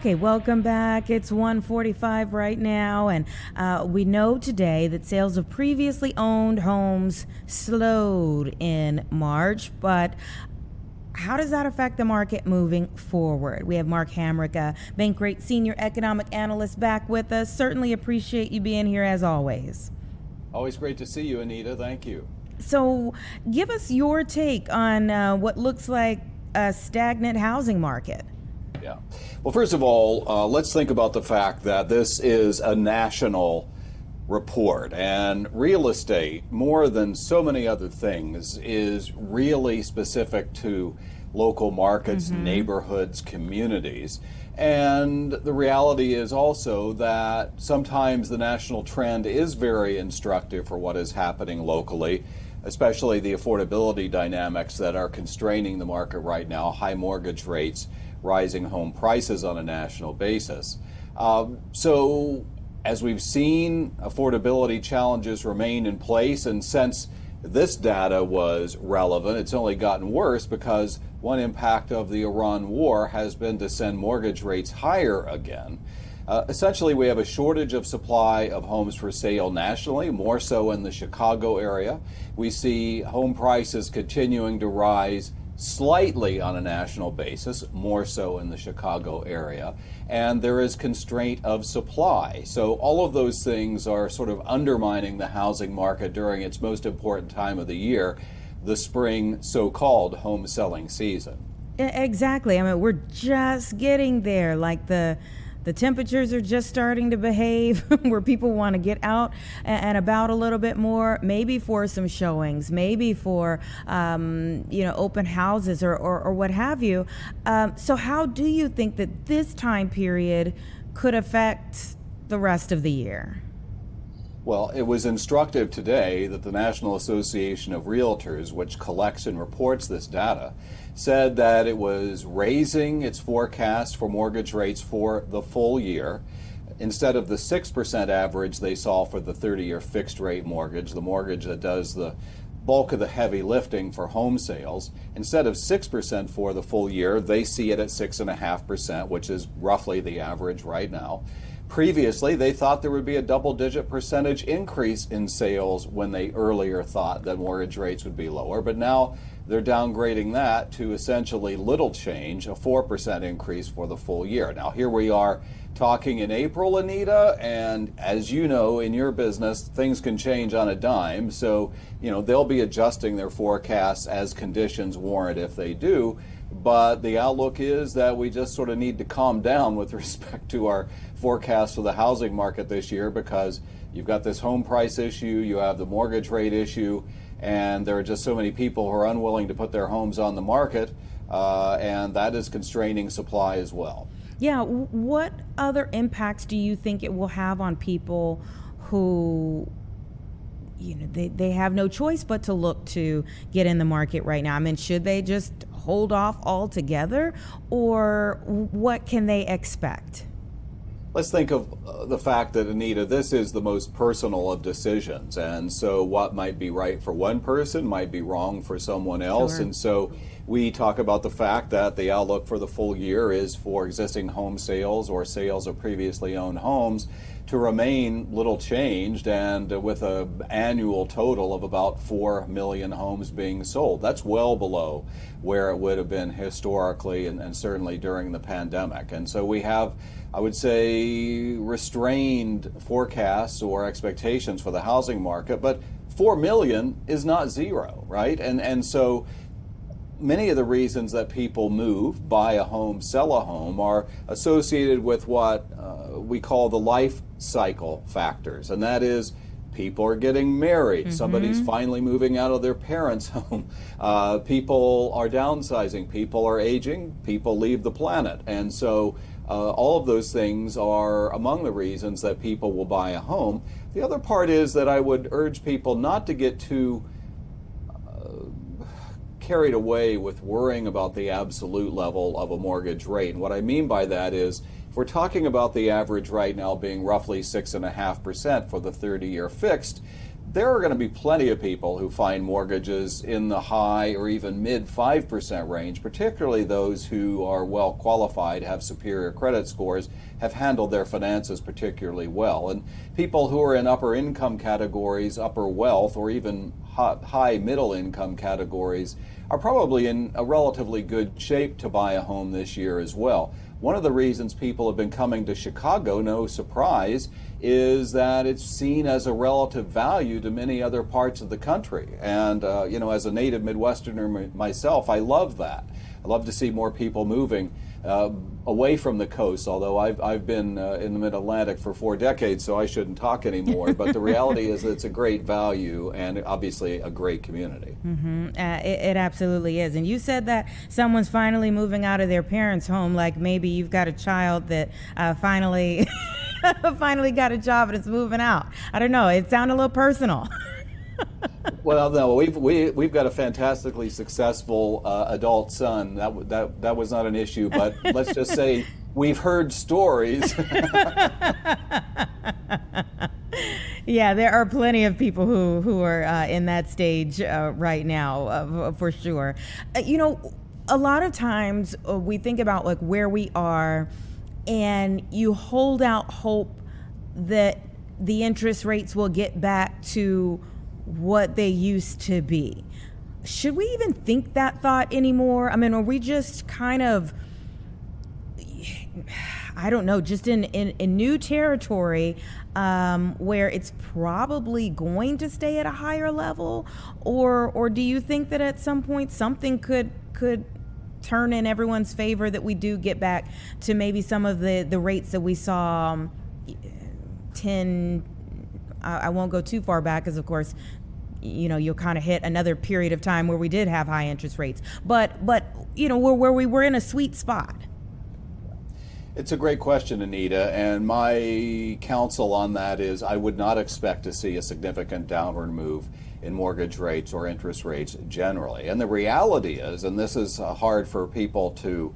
Okay, welcome back. It's 1:45 right now, and we know today that sales of previously owned homes slowed in March, but how does that affect the market moving forward? We have Mark Hamrick, Bankrate Senior Economic Analyst, back with us. Certainly appreciate you being here as always.
Always great to see you, Anita. Thank you.
So give us your take on what looks like a stagnant housing market.
Yeah. Well, first of all, let's think about the fact that this is a national report, and real estate, more than so many other things, is really specific to local markets, neighborhoods, communities. And the reality is also that sometimes the national trend is very instructive for what is happening locally, especially the affordability dynamics that are constraining the market right now, high mortgage rates, rising home prices on a national basis. So as we've seen, affordability challenges remain in place, and since this data was relevant, it's only gotten worse because one impact of the Iran war has been to send mortgage rates higher again. Essentially, we have a shortage of supply of homes for sale nationally, more so in the Chicago area. We see home prices continuing to rise slightly on a national basis, more so in the Chicago area, and there is constraint of supply. So all of those things are sort of undermining the housing market during its most important time of the year, the spring so-called home selling season.
Exactly. I mean, we're just getting there, like the temperatures are just starting to behave where people want to get out and about a little bit more, maybe for some showings, maybe for, open houses or what have you. So how do you think that this time period could affect the rest of the year?
Well, it was instructive today that the National Association of Realtors, which collects and reports this data, said that it was raising its forecast for mortgage rates for the full year. Instead of the 6% average they saw for the 30-year fixed rate mortgage, the mortgage that does the bulk of the heavy lifting for home sales, instead of 6% for the full year, they see it at 6.5%, which is roughly the average right now. Previously, they thought there would be a double-digit percentage increase in sales when they earlier thought that mortgage rates would be lower, but now they're downgrading that to essentially little change, a 4% increase for the full year. Now, here we are talking in April, Anita, and as you know, in your business, things can change on a dime, so they'll be adjusting their forecasts as conditions warrant if they do. But the outlook is that we just sort of need to calm down with respect to our forecast for the housing market this year, because you've got this home price issue, you have the mortgage rate issue, and there are just so many people who are unwilling to put their homes on the market, and that is constraining supply as well.
Yeah, what other impacts do you think it will have on people who they have no choice but to look to get in the market right now? I mean, should they just hold off altogether, or what can they expect?
Let's think of the fact that, Anita, this is the most personal of decisions, and so what might be right for one person might be wrong for someone else.
Sure.
And so we talk about the fact that the outlook for the full year is for existing home sales or sales of previously owned homes to remain little changed, and with an annual total of about 4 million homes being sold. That's well below where it would have been historically and certainly during the pandemic. And so we have, I would say, restrained forecasts or expectations for the housing market, but 4 million is not zero, right? And so many of the reasons that people move, buy a home, sell a home, are associated with what we call the life cycle factors, and that is people are getting married, somebody's finally moving out of their parents' home, people are downsizing, people are aging, people leave the planet. And so all of those things are among the reasons that people will buy a home. The other part is that I would urge people not to get too carried away with worrying about the absolute level of a mortgage rate. And what I mean by that is, if we're talking about the average right now being roughly 6.5% for the 30-year fixed, there are going to be plenty of people who find mortgages in the high or even mid 5% range, particularly those who are well qualified, have superior credit scores, have handled their finances particularly well. And people who are in upper income categories, upper wealth, or even high middle income categories are probably in a relatively good shape to buy a home this year as well. One of the reasons people have been coming to Chicago, no surprise, is that it's seen as a relative value to many other parts of the country. And, as a native Midwesterner myself, I love that. I love to see more people moving away from the coast, although I've been in the Mid-Atlantic for 4 decades, so I shouldn't talk anymore. But the reality is that it's a great value and obviously a great community.
Mm-hmm. It absolutely is. And you said that someone's finally moving out of their parents' home, like maybe you've got a child that finally got a job and it's moving out. I don't know. It sounded a little personal.
Well, no, we've got a fantastically successful adult son. That was not an issue, but let's just say we've heard stories.
Yeah, there are plenty of people who are in that stage right now, for sure. A lot of times we think about like where we are, and you hold out hope that the interest rates will get back to what they used to be. Should we even think that thought anymore? I mean, are we just kind of, I don't know, just in new territory where it's probably going to stay at a higher level? Or do you think that at some point something could turn in everyone's favor, that we do get back to maybe some of the rates that we saw 10, I won't go too far back because of course, you'll kind of hit another period of time where we did have high interest rates, but where we were in a sweet spot?
It's a great question, Anita, and my counsel on that is I would not expect to see a significant downward move in mortgage rates or interest rates generally. And the reality is, and this is hard for people to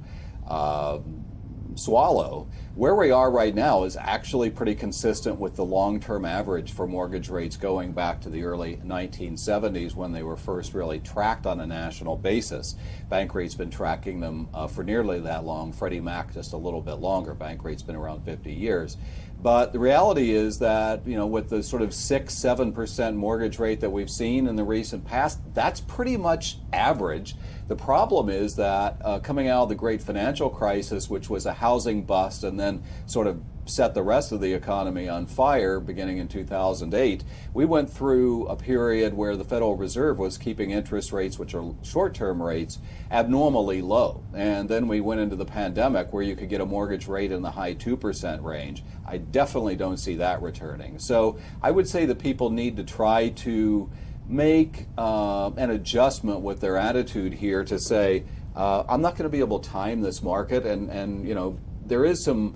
swallow, where we are right now is actually pretty consistent with the long-term average for mortgage rates going back to the early 1970s when they were first really tracked on a national basis. Bank rate's been tracking them for nearly that long. Freddie Mac just a little bit longer. Bank rate's been around 50 years. But the reality is that, with the sort of 6-7% mortgage rate that we've seen in the recent past, that's pretty much average. The problem is that coming out of the great financial crisis, which was a housing bust and then sort of set the rest of the economy on fire beginning in 2008, we went through a period where the Federal Reserve was keeping interest rates, which are short-term rates, abnormally low. And then we went into the pandemic where you could get a mortgage rate in the high 2% range. I definitely don't see that returning. So I would say that people need to try to make an adjustment with their attitude here to say, I'm not going to be able to time this market, and there is some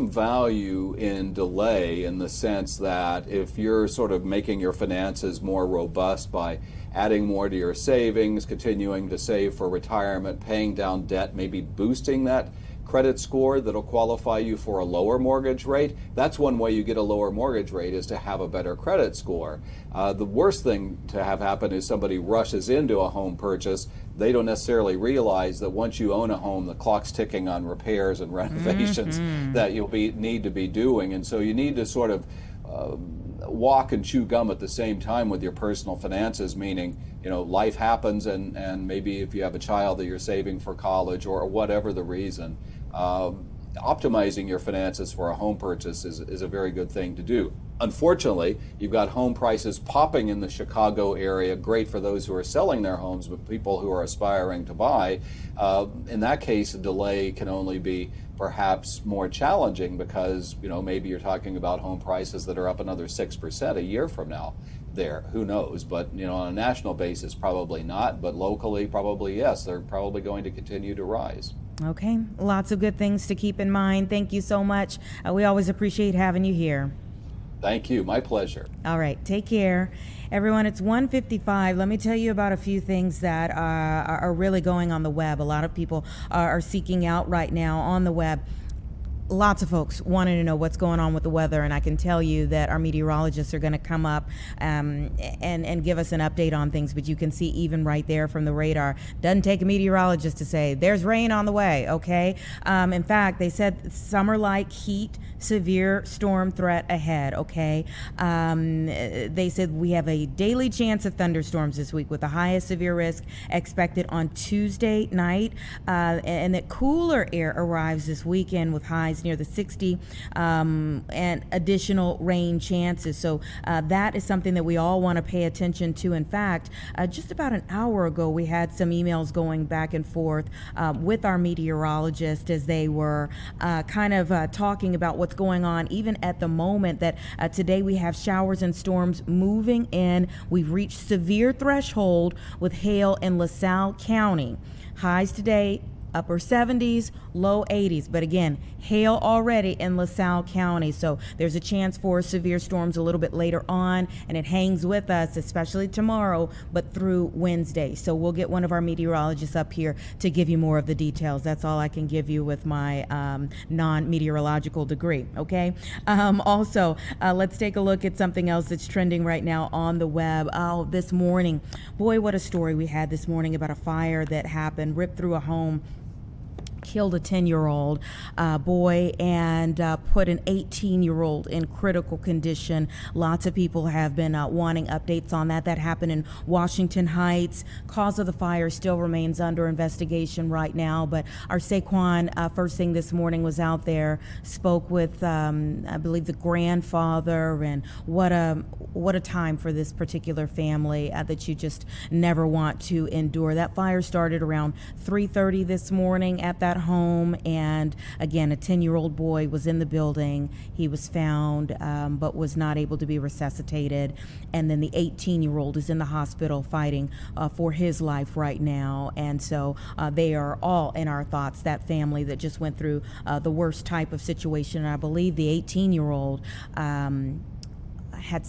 value in delay, in the sense that if you're sort of making your finances more robust by adding more to your savings, continuing to save for retirement, paying down debt, maybe boosting that credit score that'll qualify you for a lower mortgage rate. That's one way you get a lower mortgage rate, is to have a better credit score. The worst thing to have happen is somebody rushes into a home purchase. They don't necessarily realize that once you own a home, the clock's ticking on repairs and renovations that you'll need to be doing. And so you need to sort of walk and chew gum at the same time with your personal finances, meaning, life happens, and maybe if you have a child that you're saving for college or whatever the reason, optimizing your finances for a home purchase is a very good thing to do. Unfortunately, you've got home prices popping in the Chicago area, great for those who are selling their homes, but people who are aspiring to buy, in that case, a delay can only be perhaps more challenging, because maybe you're talking about home prices that are up another 6% a year from now. There, who knows? But on a national basis, probably not. But locally, probably yes. They're probably going to continue to rise.
Okay, lots of good things to keep in mind. Thank you so much. We always appreciate having you here.
Thank you. My pleasure.
All right, take care. Everyone, it's 1:55. Let me tell you about a few things that are really going on the web. A lot of people are seeking out right now on the web. lots of folks wanting to know what's going on with the weather, and I can tell you that our meteorologists are going to come up and give us an update on things. But you can see even right there from the radar, doesn't take a meteorologist to say there's rain on the way. Okay, in fact, they said summer-like heat, severe storm threat ahead. Okay, they said we have a daily chance of thunderstorms this week with the highest severe risk expected on Tuesday night, and that cooler air arrives this weekend with highs near the 60 and additional rain chances. So that is something that we all want to pay attention to. In fact, just about an hour ago, we had some emails going back and forth with our meteorologist as they were kind of talking about what's going on even at the moment, that today we have showers and storms moving in. We've reached severe threshold with hail in LaSalle County. Highs today, upper 70s, low 80s. But again, hail already in LaSalle County. So there's a chance for severe storms a little bit later on, and it hangs with us, especially tomorrow, but through Wednesday. So we'll get one of our meteorologists up here to give you more of the details. That's all I can give you with my non-meteorological degree, okay? Also, let's take a look at something else that's trending right now on the web. Oh, this morning, boy, what a story we had this morning about a fire that happened, ripped through a home, killed a 10-year-old boy and put an 18-year-old in critical condition. Lots of people have been wanting updates on that. That happened in Washington Heights. Cause of the fire still remains under investigation right now, but our Saquon first thing this morning was out there, spoke with I believe the grandfather, and what a time for this particular family that you just never want to endure. That fire started around 3:30 this morning at that home, and again, a 10-year-old boy was in the building. He was found but was not able to be resuscitated, and then the 18-year-old is in the hospital fighting for his life right now. And so they are all in our thoughts, that family that just went through the worst type of situation. And I believe the 18-year-old has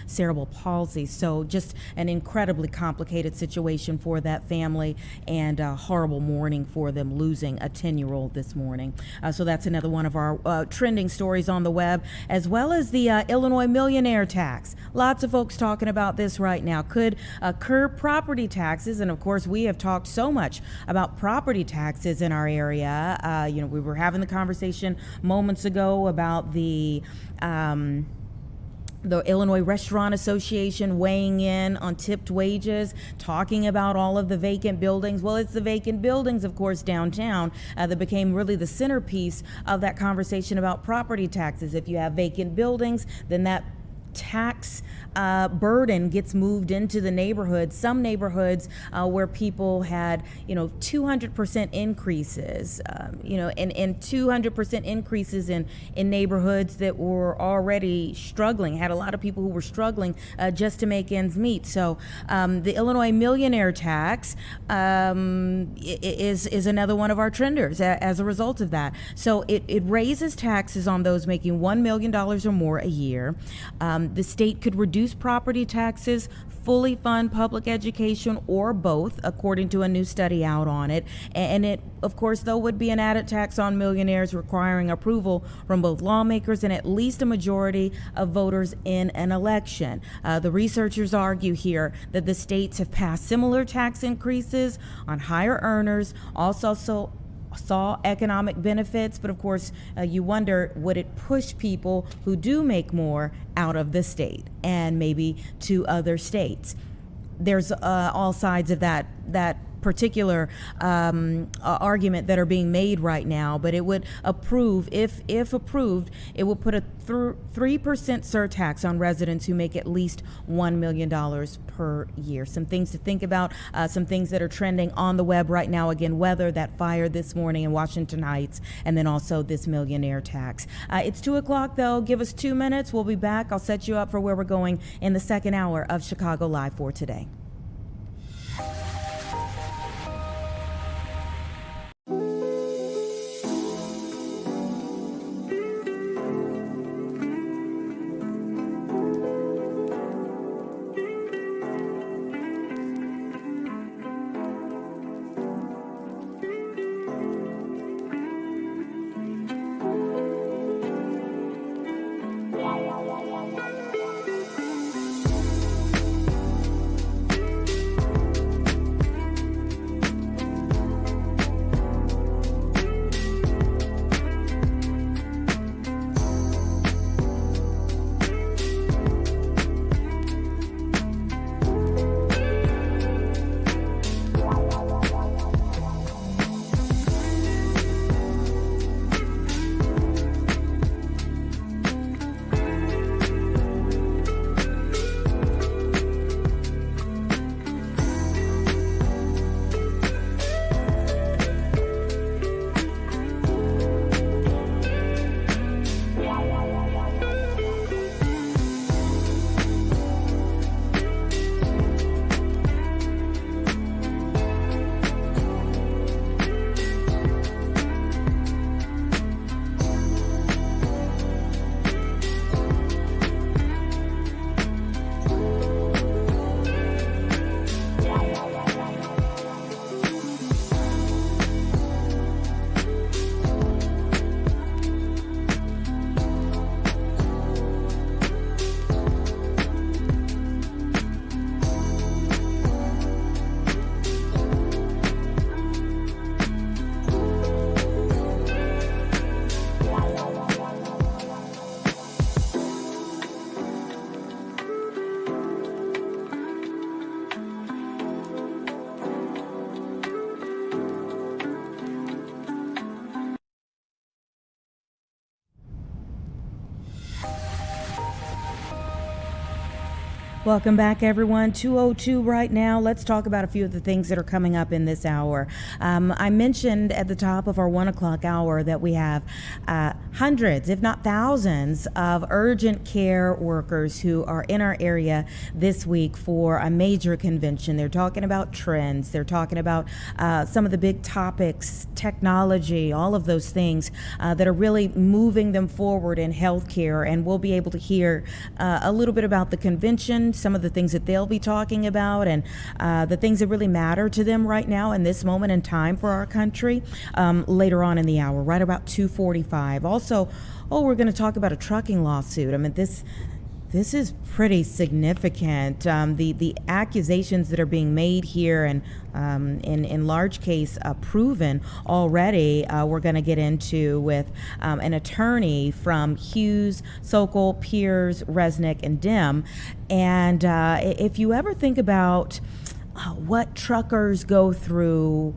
cerebral palsy. So just an incredibly complicated situation for that family, and a horrible morning for them losing a 10-year-old this morning. So that's another one of our trending stories on the web, as well as the Illinois millionaire tax. Lots of folks talking about this right now. Could curb property taxes, and of course we have talked so much about property taxes in our area. We were having the conversation moments ago about the Illinois Restaurant Association weighing in on tipped wages, talking about all of the vacant buildings. Well, it's the vacant buildings, of course, downtown that became really the centerpiece of that conversation about property taxes. If you have vacant buildings, then that tax burden gets moved into the neighborhoods. Some neighborhoods where people had 200% increases, and 200% increases in neighborhoods that were already struggling, had a lot of people who were struggling just to make ends meet. So the Illinois millionaire tax is another one of our trenders as a result of that. So it raises taxes on those making $1 million or more a year. The state could reduce property taxes, fully fund public education, or both, according to a new study out on it. And it, of course, though, would be an added tax on millionaires, requiring approval from both lawmakers and at least a majority of voters in an election. The researchers argue here that the states have passed similar tax increases on higher earners, also saw economic benefits, but of course you wonder, would it push people who do make more out of the state and maybe to other states? There's all sides of that particular argument that are being made right now, but it would approve, if approved, it would put a 3% surtax on residents who make at least $1 million per year. Some things to think about, some things that are trending on the web right now. Again, weather, that fire this morning in Washington Heights, and then also this millionaire tax. It's 2 o'clock though. Give us 2 minutes. We'll be back. I'll set you up for where we're going in the second hour of Chicago Live for today. Welcome back, everyone. 2:02 right now. Let's talk about a few of the things that are coming up in this hour. I mentioned at the top of our 1 o'clock hour that we have hundreds, if not thousands, of urgent care workers who are in our area this week for a major convention. They're talking about trends. They're talking about some of the big topics, technology, all of those things that are really moving them forward in healthcare. And we'll be able to hear a little bit about the convention, some of the things that they'll be talking about, and the things that really matter to them right now in this moment in time for our country later on in the hour, right about 2:45. Also, we're going to talk about a trucking lawsuit. I mean, this is pretty significant. The accusations that are being made here and in large case proven already, we're going to get into with an attorney from Hughes, Sokol, Piers, Resnick, and Dim. And if you ever think about what truckers go through,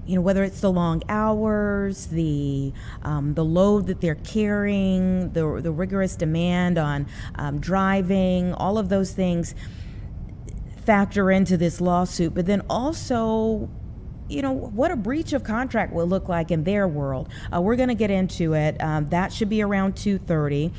you know, whether it's the long hours, the load that they're carrying, the rigorous demand on driving, all of those things factor into this lawsuit. But then also, you know, what a breach of contract will look like in their world. We're going to get into it. That should be around 2:30.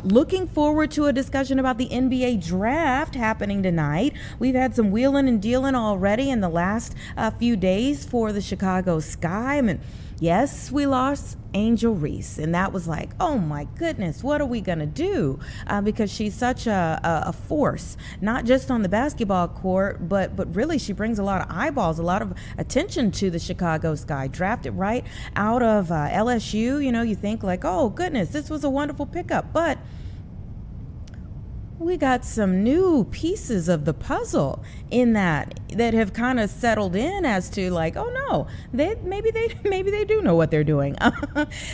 Looking forward to a discussion about the NBA draft happening tonight. We've had some wheeling and dealing already in the last few days for the Chicago Sky. I mean, yes, we lost Angel Reese, and that was like, oh my goodness, what are we gonna do? Because she's such a force, not just on the basketball court, but really she brings a lot of eyeballs, a lot of attention to the Chicago Sky. Drafted right out of LSU, you know, you think like, oh goodness, this was a wonderful pickup, but we got some new pieces of the puzzle in that have kind of settled in as to like, oh no, maybe they do know what they're doing.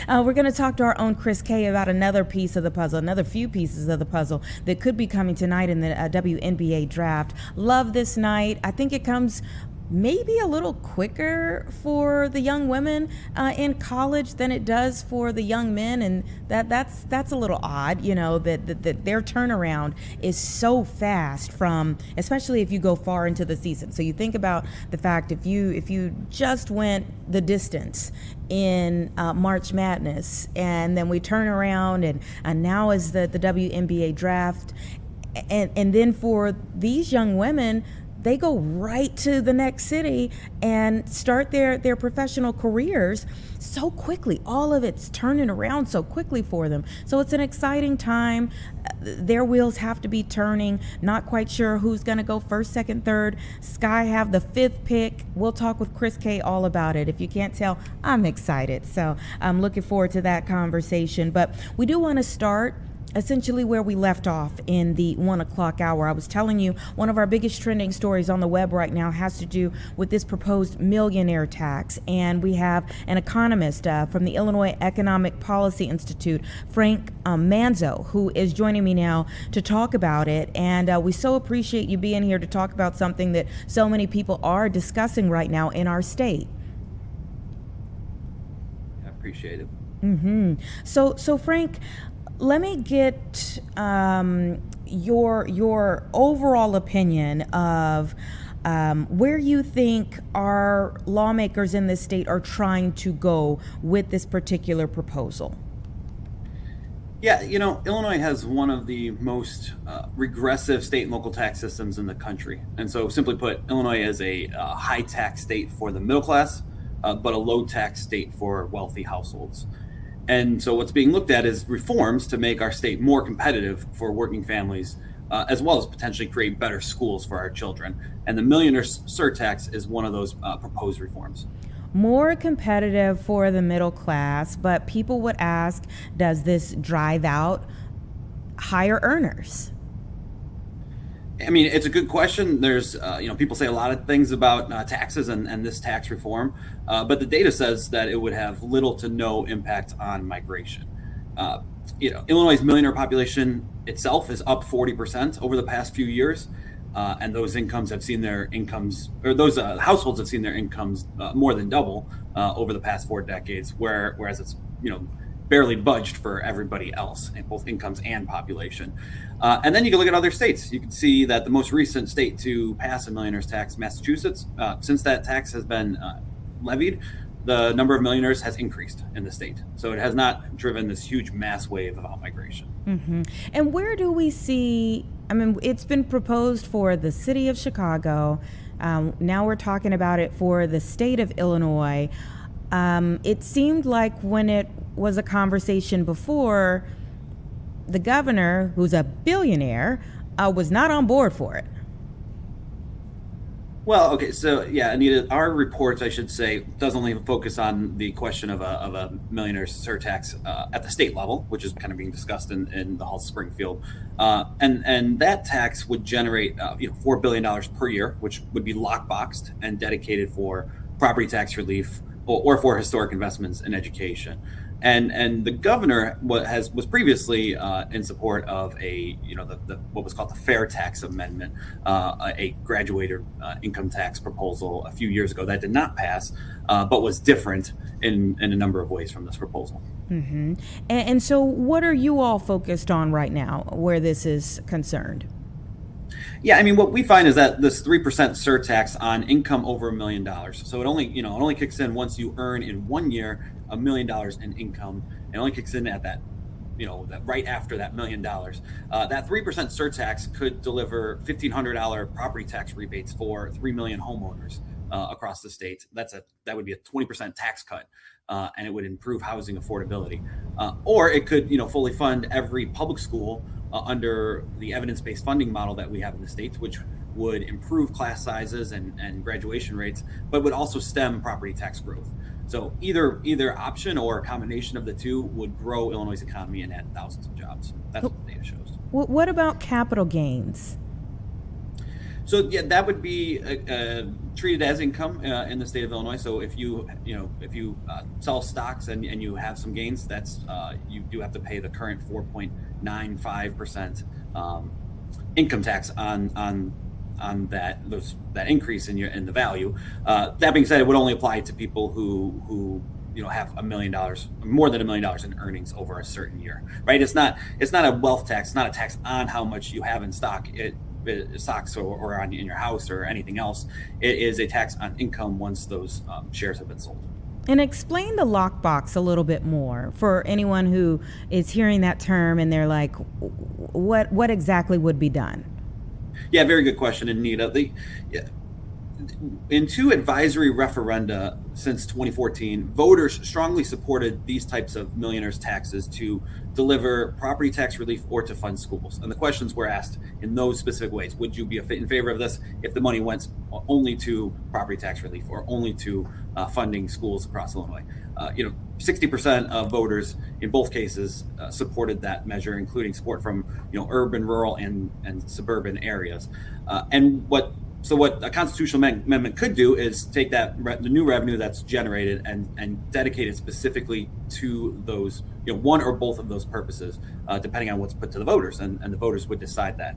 We're going to talk to our own Chris Kay about another piece of the puzzle, another few pieces of the puzzle that could be coming tonight in the WNBA draft. Love this night. I think it comes maybe a little quicker for the young women in college than it does for the young men, and that's a little odd, you know, that their turnaround is so fast from, especially if you go far into the season. So you think about the fact if you just went the distance in March Madness, and then we turn around and now is the WNBA draft, and then for these young women, they go right to the next city and start their professional careers so quickly. All of it's turning around so quickly for them. So it's an exciting time. Their wheels have to be turning. Not quite sure who's going to go first, second, third. Sky have the 5th pick. We'll talk with Chris Kay all about it. If you can't tell, I'm excited. So I'm looking forward to that conversation. But we do want to start essentially where we left off in the 1 o'clock hour. I was telling you one of our biggest trending stories on the web right now has to do with this proposed millionaire tax. And we have an economist from the Illinois Economic Policy Institute, Frank Manzo, who is joining me now to talk about it. And we so appreciate you being here to talk about something that so many people are discussing right now in our state.
I appreciate it.
Mm-hmm. So Frank, let me get your overall opinion of where you think our lawmakers in this state are trying to go with this particular proposal.
Yeah, you know, Illinois has one of the most regressive state and local tax systems in the country. And so simply put, Illinois is a high tax state for the middle class, but a low tax state for wealthy households. And so what's being looked at is reforms to make our state more competitive for working families, as well as potentially create better schools for our children. And the millionaire surtax is one of those proposed reforms.
More competitive for the middle class, but people would ask, does this drive out higher earners?
I mean, it's a good question. There's, people say a lot of things about taxes and this tax reform, but the data says that it would have little to no impact on migration. Illinois' millionaire population itself is up 40% over the past few years, and those households have seen their incomes more than double over the past 4 decades. Whereas it's barely budged for everybody else, in both incomes and population. And then you can look at other states. You can see that the most recent state to pass a millionaire's tax, Massachusetts, since that tax has been levied, the number of millionaires has increased in the state. So it has not driven this huge mass wave of out-migration.
Mm-hmm. And where do we see, I mean, it's been proposed for the city of Chicago. Now we're talking about it for the state of Illinois. It seemed like when it was a conversation before, the governor, who's a billionaire, was not on board for it.
Well, okay, so yeah, Anita, our report, I should say, does only focus on the question of a millionaire surtax at the state level, which is kind of being discussed in the Hall Springfield, and that tax would generate $4 billion per year, which would be lockboxed and dedicated for property tax relief or for historic investments in education. And the governor was previously in support of what was called the Fair Tax Amendment, a graduated income tax proposal a few years ago that did not pass, but was different in a number of ways from this proposal.
Mm-hmm. And so what are you all focused on right now where this is concerned?
Yeah, I mean, what we find is that this 3% surtax on income over $1 million. So it only kicks in once you earn in 1 year $1 million in income. It only kicks in at that right after that $1 million. That 3% surtax could deliver $1,500 property tax rebates for 3 million homeowners across the state. That would be a 20% tax cut, and it would improve housing affordability. Or it could fully fund every public school under the evidence-based funding model that we have in the state, which would improve class sizes and graduation rates, but would also stem property tax growth. So either option or a combination of the two would grow Illinois' economy and add thousands of jobs. That's what the data shows.
What about capital gains?
So yeah, that would be treated as income in the state of Illinois. So if you sell stocks and you have some gains, that's you do have to pay the current 4.95% income tax on that increase in the value. That being said, it would only apply to people who have $1 million, more than $1 million in earnings over a certain year, right? It's not a wealth tax. It's not a tax on how much you have in stocks or in your house or anything else. It is a tax on income once those shares have been sold.
And explain the lockbox a little bit more for anyone who is hearing that term and they're like, what exactly would be done?
Yeah, very good question, Anita. In two advisory referenda since 2014, voters strongly supported these types of millionaires' taxes to deliver property tax relief or to fund schools. And the questions were asked in those specific ways. Would you be in favor of this if the money went only to property tax relief or only to funding schools across Illinois? 60% of voters in both cases supported that measure, including support from urban, rural, and suburban areas. So what a constitutional amendment could do is take the new revenue that's generated and dedicate it specifically to those, one or both of those purposes, depending on what's put to the voters, and the voters would decide that.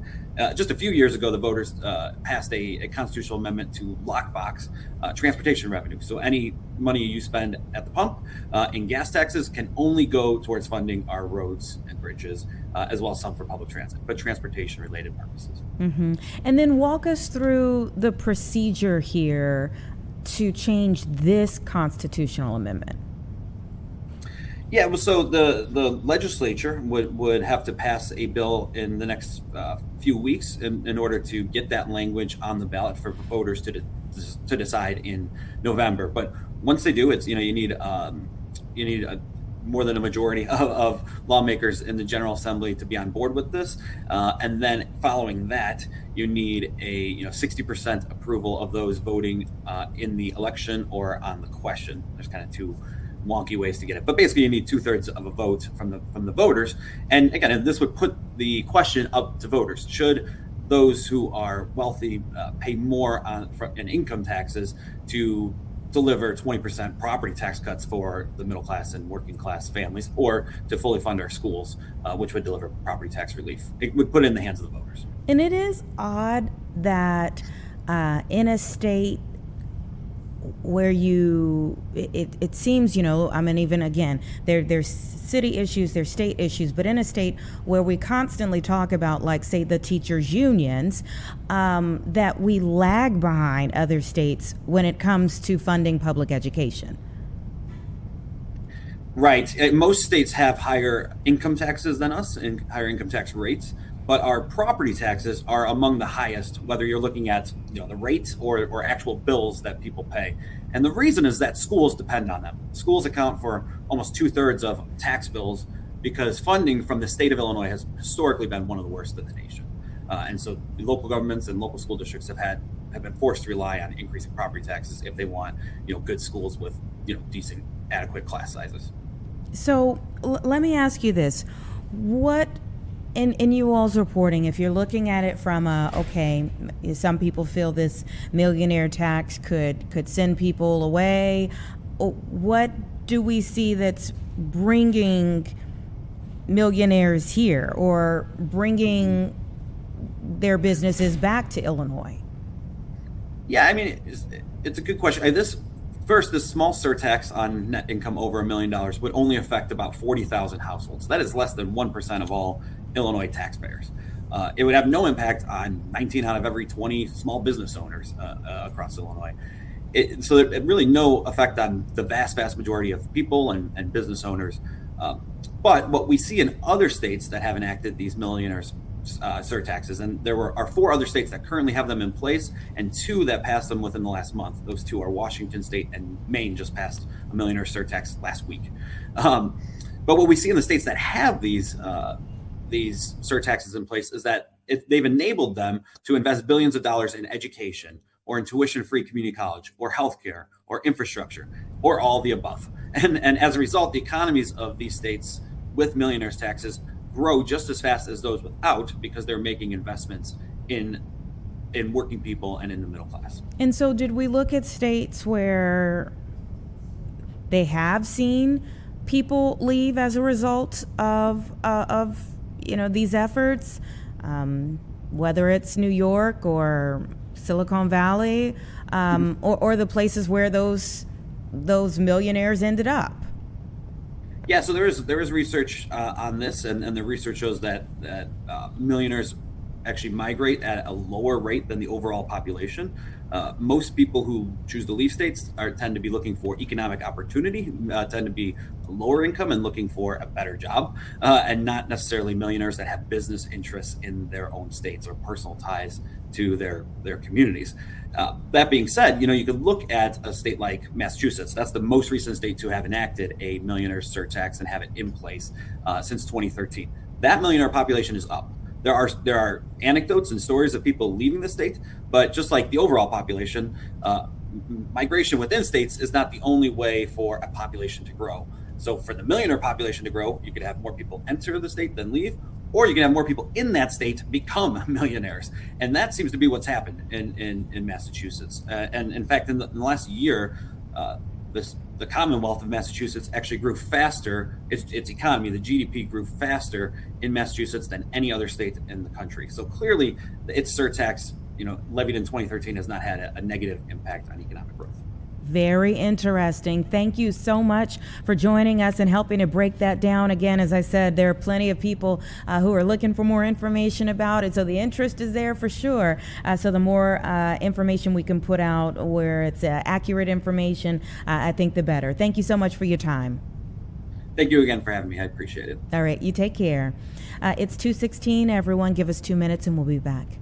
Just a few years ago, the voters passed a constitutional amendment to lockbox transportation revenue. So any money you spend at the pump in gas taxes can only go towards funding our roads and bridges, as well as some for public transit, but transportation-related purposes.
Mm-hmm. And then walk us through the procedure here to change this constitutional amendment.
Yeah, well, so the legislature would have to pass a bill in the next few weeks in order to get that language on the ballot for voters to decide in November. But once they do, it's you need more than a majority of lawmakers in the General Assembly to be on board with this, and then following that, you need a 60% approval of those voting in the election or on the question. There's kind of two wonky ways to get it, but basically you need 2/3 of a vote from the voters. And again, this would put the question up to voters: should those who are wealthy pay more in income taxes to deliver 20% property tax cuts for the middle class and working class families, or to fully fund our schools, which would deliver property tax relief? It would put it in the hands of the voters.
And it is odd that in a state where it seems, I mean, even again, there's city issues, there's state issues, but in a state where we constantly talk about, like, say, the teachers' unions, that we lag behind other states when it comes to funding public education.
Right. Most states have higher income taxes than us and higher income tax rates, but our property taxes are among the highest, whether you're looking at the rate or actual bills that people pay. And the reason is that schools depend on them. Schools account for almost 2/3 of tax bills because funding from the state of Illinois has historically been one of the worst in the nation. And so the local governments and local school districts have been forced to rely on increasing property taxes if they want good schools with decent, adequate class sizes.
So let me ask you this: what in you all's reporting, if you're looking at it from some people feel this millionaire tax could send people away, what do we see that's bringing millionaires here or bringing their businesses back to Illinois?
Yeah, I mean, it's a good question. This small surtax on net income over $1 million would only affect about 40,000 households. That is less than 1% of all Illinois taxpayers. It would have no impact on 19 out of every 20 small business owners across Illinois. So it really no effect on the vast majority of people and business owners. But what we see in other states that have enacted these millionaires surtaxes, and there are 4 other states that currently have them in place and 2 that passed them within the last month. Those 2 are Washington State and Maine. Just passed a millionaire surtax last week. But what we see in the states that have these surtaxes in place is that they've enabled them to invest billions of dollars in education or in tuition-free community college or healthcare or infrastructure or all the above. And as a result, the economies of these states with millionaires taxes grow just as fast as those without, because they're making investments in working people and in the middle class.
And so did we look at states where they have seen people leave as a result of these efforts, whether it's New York or Silicon Valley, or the places where those millionaires ended up?
Yeah, so there is research on this, and the research shows that millionaires actually migrate at a lower rate than the overall population. Most people who choose to leave states tend to be looking for economic opportunity, tend to be lower income and looking for a better job, and not necessarily millionaires that have business interests in their own states or personal ties to their communities. That being said, you could look at a state like Massachusetts. That's the most recent state to have enacted a millionaire surtax and have it in place since 2013. That millionaire population is up. There are anecdotes and stories of people leaving the state, but just like the overall population, migration within states is not the only way for a population to grow. So for the millionaire population to grow, you could have more people enter the state than leave, or you can have more people in that state become millionaires. And that seems to be what's happened in Massachusetts. And in fact, in the last year, the Commonwealth of Massachusetts actually grew faster. Its economy, the GDP, grew faster in Massachusetts than any other state in the country. So clearly, its surtax, levied in 2013, has not had a negative impact on economic growth.
Very interesting. Thank you so much for joining us and helping to break that down. Again, as I said, there are plenty of people who are looking for more information about it. So the interest is there for sure. So the more information we can put out where it's accurate information, I think the better. Thank you so much for your time.
Thank you again for having me. I appreciate it.
All right. You take care. It's 2:16. Everyone, give us 2 minutes and we'll be back.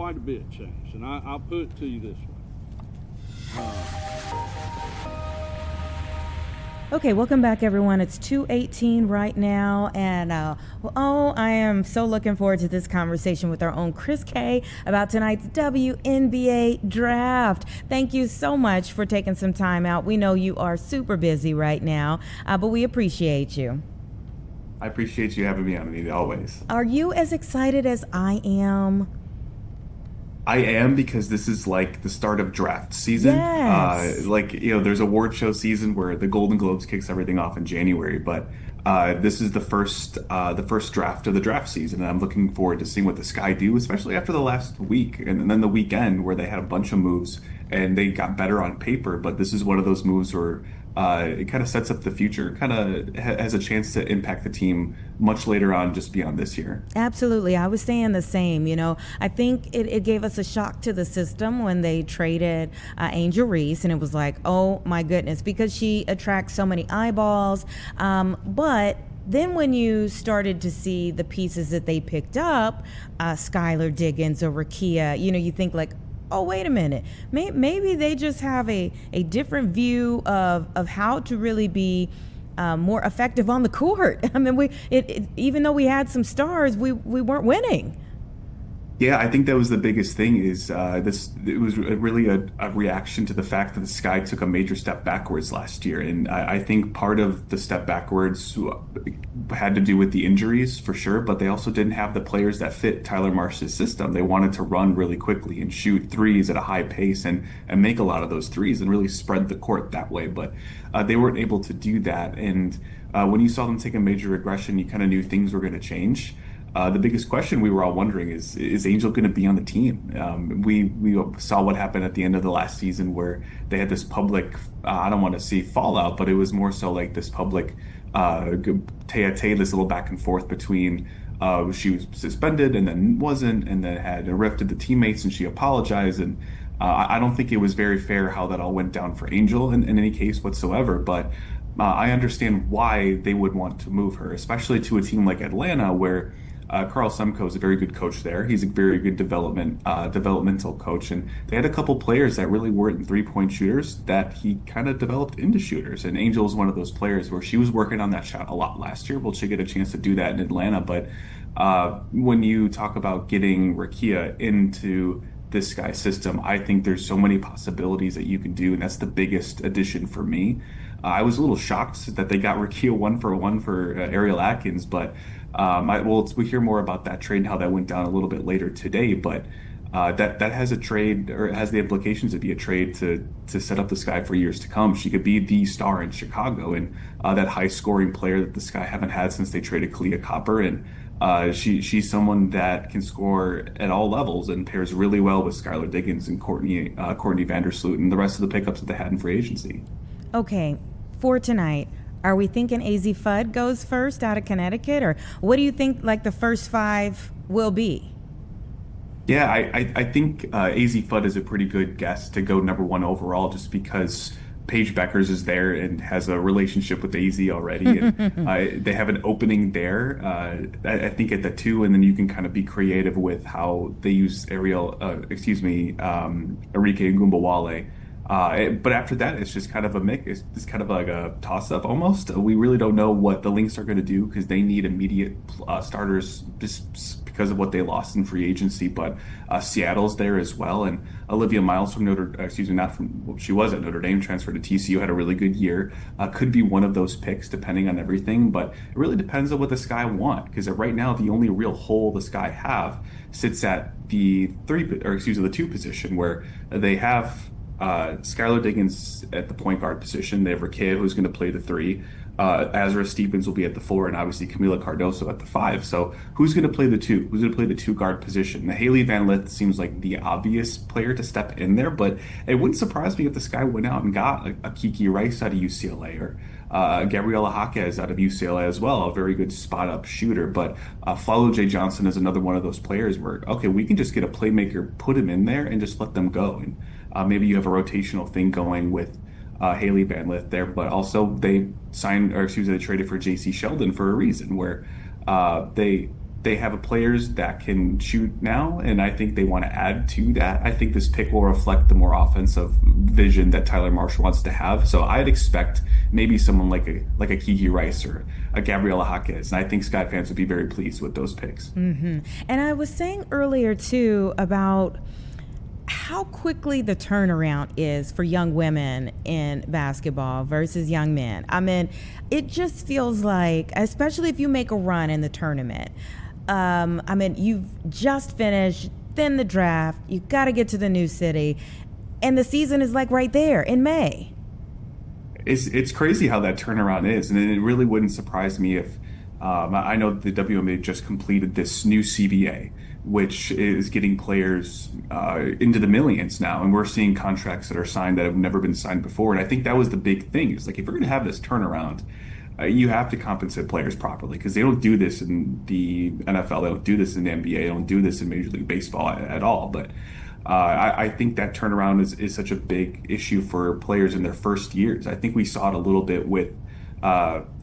quite a bit changed, and I'll put it to you this way.
Okay, welcome back, everyone. It's 2:18 right now, and I am so looking forward to this conversation with our own Chris K about tonight's WNBA draft. Thank you so much for taking some time out. We know you are super busy right now, but we appreciate you.
I appreciate you having me on, Anita, always.
Are you as excited as I am?
I am, because this is like the start of draft season.
Yes.
There's award show season where the Golden Globes kicks everything off in January, but this is the first draft of the draft season, and I'm looking forward to seeing what the Sky do, especially after the last week and then the weekend where they had a bunch of moves and they got better on paper. But this is one of those moves where it kind of sets up the future, kind of has a chance to impact the team much later on, just beyond this year.
Absolutely. I was saying the same. I think it gave us a shock to the system when they traded Angel Reese, and it was like, oh my goodness, because she attracts so many eyeballs. But then when you started to see the pieces that they picked up, Skylar Diggins or Rakia, you think like, oh, wait a minute. Maybe they just have a different view of how to really be more effective on the court. I mean, even though we had some stars, we weren't winning.
Yeah, I think that was the biggest thing is it was really a reaction to the fact that the Sky took a major step backwards last year. And I think part of the step backwards had to do with the injuries for sure, but they also didn't have the players that fit Tyler Marsh's system. They wanted to run really quickly and shoot threes at a high pace and make a lot of those threes and really spread the court that way. But they weren't able to do that. And when you saw them take a major regression, you kind of knew things were going to change. The biggest question we were all wondering is Angel going to be on the team? We saw what happened at the end of the last season where they had this public, I don't want to say fallout, but it was more so like this public tete-a-tete, this little back and forth between she was suspended and then wasn't, and then had a rift to the teammates and she apologized. And I don't think it was very fair how that all went down for Angel in any case whatsoever, but I understand why they would want to move her, especially to a team like Atlanta where Carl Semko is a very good coach there. He's a very good developmental coach, and they had a couple players that really weren't three-point shooters that he kind of developed into shooters. And Angel is one of those players where she was working on that shot a lot last year. Will she get a chance to do that in Atlanta? But when you talk about getting Rakia into this Sky system, I think there's so many possibilities that you can do, and that's the biggest addition for me. I was a little shocked that they got Rakia 1-for-1 for Ariel Atkins, but we'll hear more about that trade and how that went down a little bit later today. But that has a trade, or has the implications to be a trade to set up the Sky for years to come. She could be the star in Chicago and that high-scoring player that the Sky haven't had since they traded Kalia Copper. And she's someone that can score at all levels and pairs really well with Skylar Diggins and Courtney Vandersloot and the rest of the pickups that they had in free agency.
Okay, for tonight, are we thinking AZ Fudd goes first out of Connecticut, or what do you think like the first five will be?
Yeah, I think AZ Fudd is a pretty good guess to go number one overall, just because Paige Beckers is there and has a relationship with AZ already, and they have an opening there. I think at the 2, and then you can kind of be creative with how they use Arike Ngumbawale. But after that, it's just kind of a mix. It's kind of like a toss-up almost. We really don't know what the Lynx are going to do because they need immediate starters just because of what they lost in free agency. But Seattle's there as well, and Olivia Miles from she was at Notre Dame, transferred to TCU, had a really good year. Could be one of those picks depending on everything, but it really depends on what the Sky want, because right now the only real hole the Sky have sits at the 2 position, where they have Skylar Diggins at the point guard position. They have Rakia, who's going to play the 3. Azra Stevens will be at the 4, and obviously Camila Cardoso at the 5. So who's going to play the 2? Who's going to play the 2 guard position? The Haley Van Lith seems like the obvious player to step in there, but it wouldn't surprise me if the Sky went out and got a Kiki Rice out of UCLA, or Gabriela Jaquez out of UCLA as well, a very good spot-up shooter. But Follow J. Johnson is another one of those players where, okay, we can just get a playmaker, put him in there, and just let them go. And maybe you have a rotational thing going with Haley Van Lith there, but also they traded for J.C. Sheldon for a reason, where they they have players that can shoot now, and I think they want to add to that. I think this pick will reflect the more offensive vision that Tyler Marshall wants to have. So I'd expect maybe someone like a Kiki Rice or a Gabriela Jaquez, and I think Sky fans would be very pleased with those picks.
And I was saying earlier too about how quickly the turnaround is for young women in basketball versus young men. I mean, it just feels like, especially if you make a run in the tournament, I mean, you've just finished, then the draft, you got to get to the new city, and the season is like right there in May.
It's crazy how that turnaround is, and it really wouldn't surprise me if I know the WNBA just completed this new CBA, which is getting players into the millions now, and we're seeing contracts that are signed that have never been signed before. And I think that was the big thing, is like, if we're going to have this turnaround, you have to compensate players properly, because they don't do this in the NFL, they don't do this in the NBA, they don't do this in Major League Baseball at all. But I think that turnaround is such a big issue for players in their first years. I think we saw it a little bit with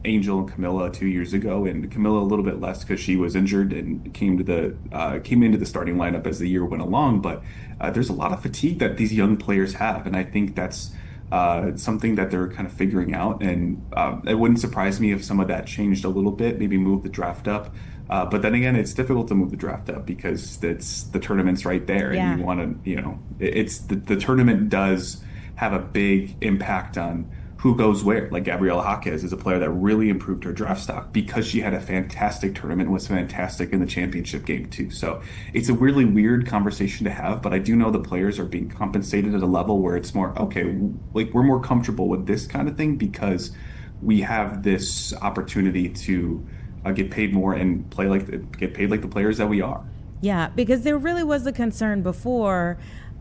Angel and Camilla 2 years ago, and Camilla a little bit less because she was injured and came into the starting lineup as the year went along. But there's a lot of fatigue that these young players have, and I think that's something that they're kind of figuring out. And it wouldn't surprise me if some of that changed a little bit, maybe move the draft up. But then again, it's difficult to move the draft up because the tournament's right there, and you want to, it's the tournament does have a big impact on who goes where. Like Gabriela Jaquez is a player that really improved her draft stock because she had a fantastic tournament, was fantastic in the championship game too. So it's a really weird conversation to have, but I do know the players are being compensated at a level where it's more, okay, like we're more comfortable with this kind of thing because we have this opportunity to get paid more and get paid like the players that we are.
Yeah, because there really was a concern before,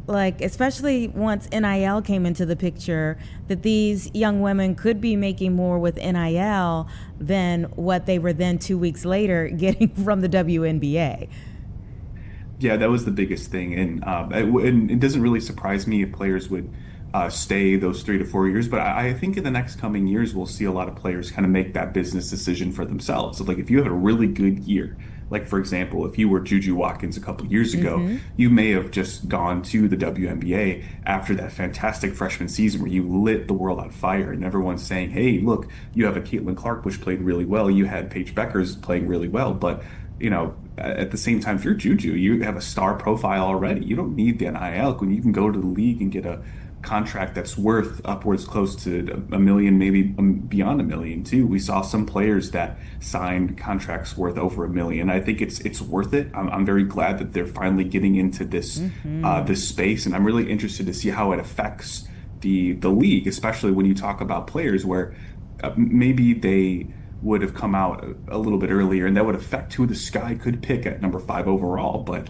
like especially once NIL came into the picture, that these young women could be making more with NIL than what they were then 2 weeks later getting from the WNBA.
Yeah, that was the biggest thing, and it doesn't really surprise me if players would stay those 3 to 4 years. But I think in the next coming years, we'll see a lot of players kind of make that business decision for themselves. So like if you have a really good year, like for example, if you were Juju Watkins a couple years ago, you may have just gone to the WNBA after that fantastic freshman season where you lit the world on fire and everyone's saying, hey, look, you have a Caitlin Clark, which played really well. You had Paige Beckers playing really well. But at the same time, if you're Juju, you have a star profile already. You don't need the NIL when you can go to the league and get a contract that's worth upwards close to $1 million, maybe beyond $1 million too. We saw some players that signed contracts worth over $1 million. I think it's worth it. I'm very glad that they're finally getting into this this space, and I'm really interested to see how it affects the league, especially when you talk about players where maybe they would have come out a little bit earlier, and that would affect who the Sky could pick at number 5 overall. But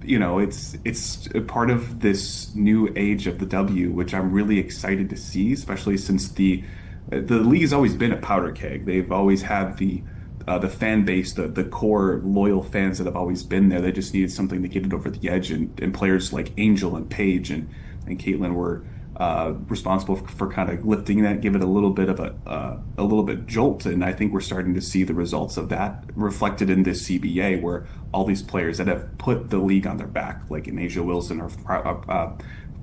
it's a part of this new age of the W, which I'm really excited to see, especially since the league has always been a powder keg. They've always had the fan base, the core loyal fans that have always been there. They just needed something to get it over the edge, and players like Angel and Paige and Caitlin were responsible for kind of lifting that, give it a little bit of a jolt. And I think we're starting to see the results of that reflected in this CBA, where all these players that have put the league on their back, like in Asia Wilson, are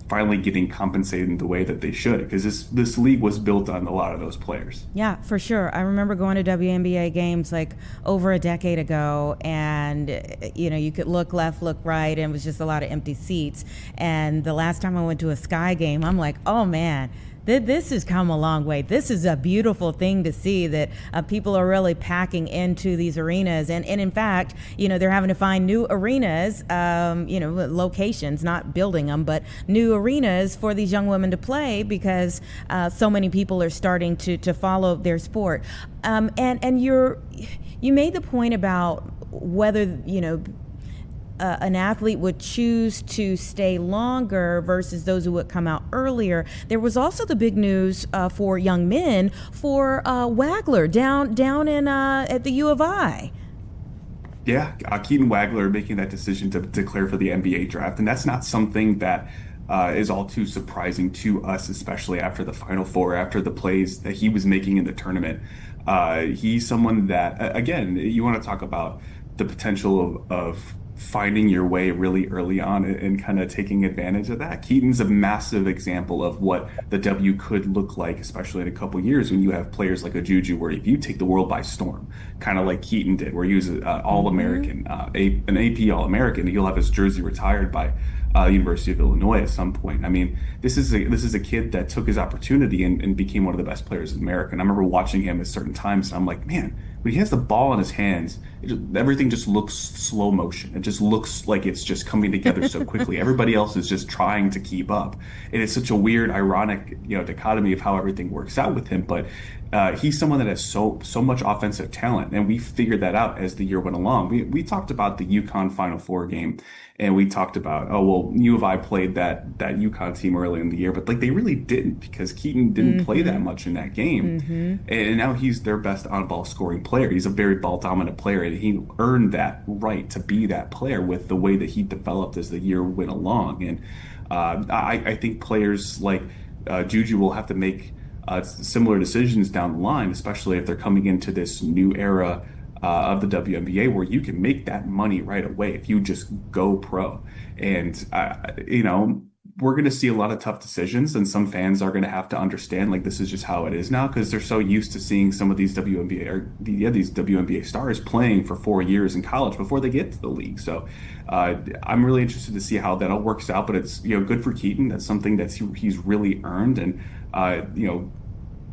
finally getting compensated in the way that they should, because this league was built on a lot of those players.
Yeah, for sure. I remember going to WNBA games like over a decade ago, and you could look left, look right, and it was just a lot of empty seats. And the last time I went to a Sky game, I'm like, oh man, this has come a long way. This is a beautiful thing to see, that people are really packing into these arenas. And in fact, they're having to find new arenas, locations, not building them, but new arenas for these young women to play, because so many people are starting to follow their sport. And you made the point about whether, an athlete would choose to stay longer versus those who would come out earlier. There was also the big news for young men for Wagler down in at the U of I.
Yeah, Keaton Wagler making that decision to declare for the NBA draft, and that's not something that is all too surprising to us, especially after the Final Four, after the plays that he was making in the tournament. He's someone that, again, you want to talk about the potential of finding your way really early on and kind of taking advantage of that. Keaton's a massive example of what the W could look like, especially in a couple years when you have players like a Juju, where if you take the world by storm, kind of like Keaton did, where he was an All-American, an AP All-American, he'll have his jersey retired by University of Illinois at some point. I mean, this is a kid that took his opportunity and became one of the best players in America. And I remember watching him at certain times, and I'm like, man, when he has the ball in his hands, everything just looks slow motion. It just looks like it's just coming together so quickly. Everybody else is just trying to keep up. And it's such a weird, ironic, dichotomy of how everything works out with him. But he's someone that has so much offensive talent, and we figured that out as the year went along. We talked about the UConn Final Four game, and we talked about, U of I played that UConn team early in the year, but like they really didn't, because Keaton didn't play that much in that game, and now he's their best on-ball scoring player. He's a very ball-dominant player, and he earned that right to be that player with the way that he developed as the year went along. And I think players like Juju will have to make similar decisions down the line, especially if they're coming into this new era of the WNBA, where you can make that money right away if you just go pro. And we're going to see a lot of tough decisions, and some fans are going to have to understand, like, this is just how it is now, because they're so used to seeing some of these these WNBA stars playing for 4 years in college before they get to the league. So I'm really interested to see how that all works out. But it's good for Keaton. That's something that he's really earned, and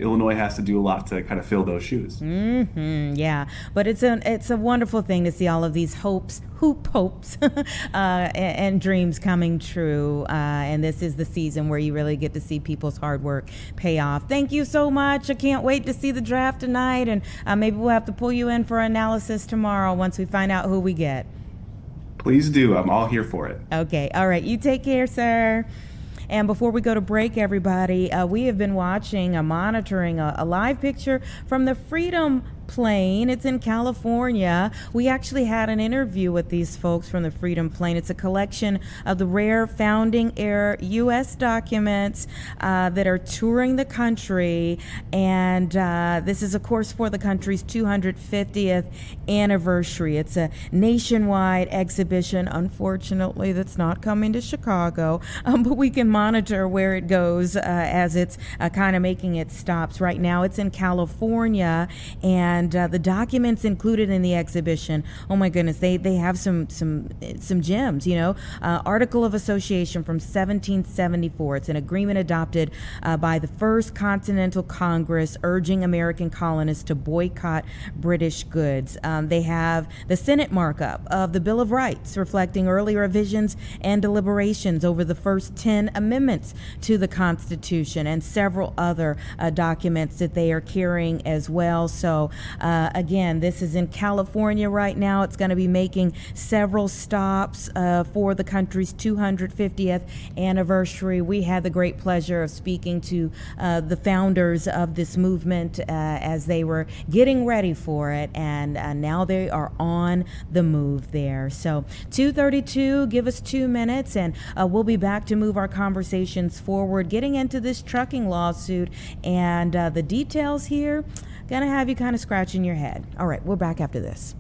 Illinois has to do a lot to kind of fill those shoes.
Yeah, but it's a wonderful thing to see all of these hoop hopes and dreams coming true. And this is the season where you really get to see people's hard work pay off. Thank you so much. I can't wait to see the draft tonight, and maybe we'll have to pull you in for analysis tomorrow once we find out who we get.
Please do. I'm all here for it.
Okay. All right. You take care, sir. And before we go to break, everybody, we have been monitoring a live picture from the Freedom Plane. It's in California. We actually had an interview with these folks from the Freedom Plane. It's a collection of the rare founding era U.S. documents that are touring the country. And this is, of course, for the country's 250th anniversary. It's a nationwide exhibition. Unfortunately, that's not coming to Chicago, but we can monitor where it goes as it's kind of making its stops. Right now, it's in California, and the documents included in the exhibition, oh my goodness, they have some gems, Article of Association from 1774. It's an agreement adopted by the First Continental Congress urging American colonists to boycott British goods. They have the Senate markup of the Bill of Rights, reflecting early revisions and deliberations over the first 10 amendments to the Constitution, and several other documents that they are carrying as well. So again, this is in California right now. It's going to be making several stops for the country's 250th anniversary. We had the great pleasure of speaking to the founders of this movement as they were getting ready for it, and now they are on the move there. So 2:32, give us 2 minutes, and we'll be back to move our conversations forward, getting into this trucking lawsuit, and the details here gonna have you kind of scratching your head. All right, we're back after this.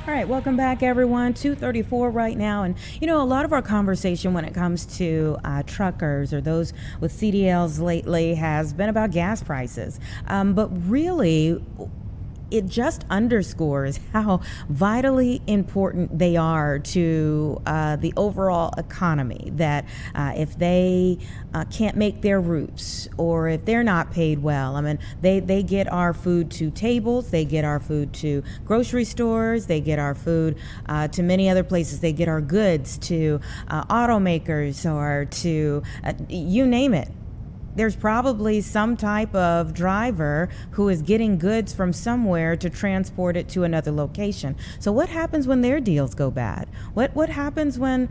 All right, welcome back, everyone. 2:34 right now. And, you know, a lot of our conversation when it comes to truckers or those with CDLs lately has been about gas prices. But really, it just underscores how vitally important they are to the overall economy. That if they can't make their routes or if they're not paid well, I mean, they get our food to tables, they get our food to grocery stores, they get our food to many other places, they get our goods to automakers or to you name it. There's probably some type of driver who is getting goods from somewhere to transport it to another location. So what happens when their deals go bad? What happens when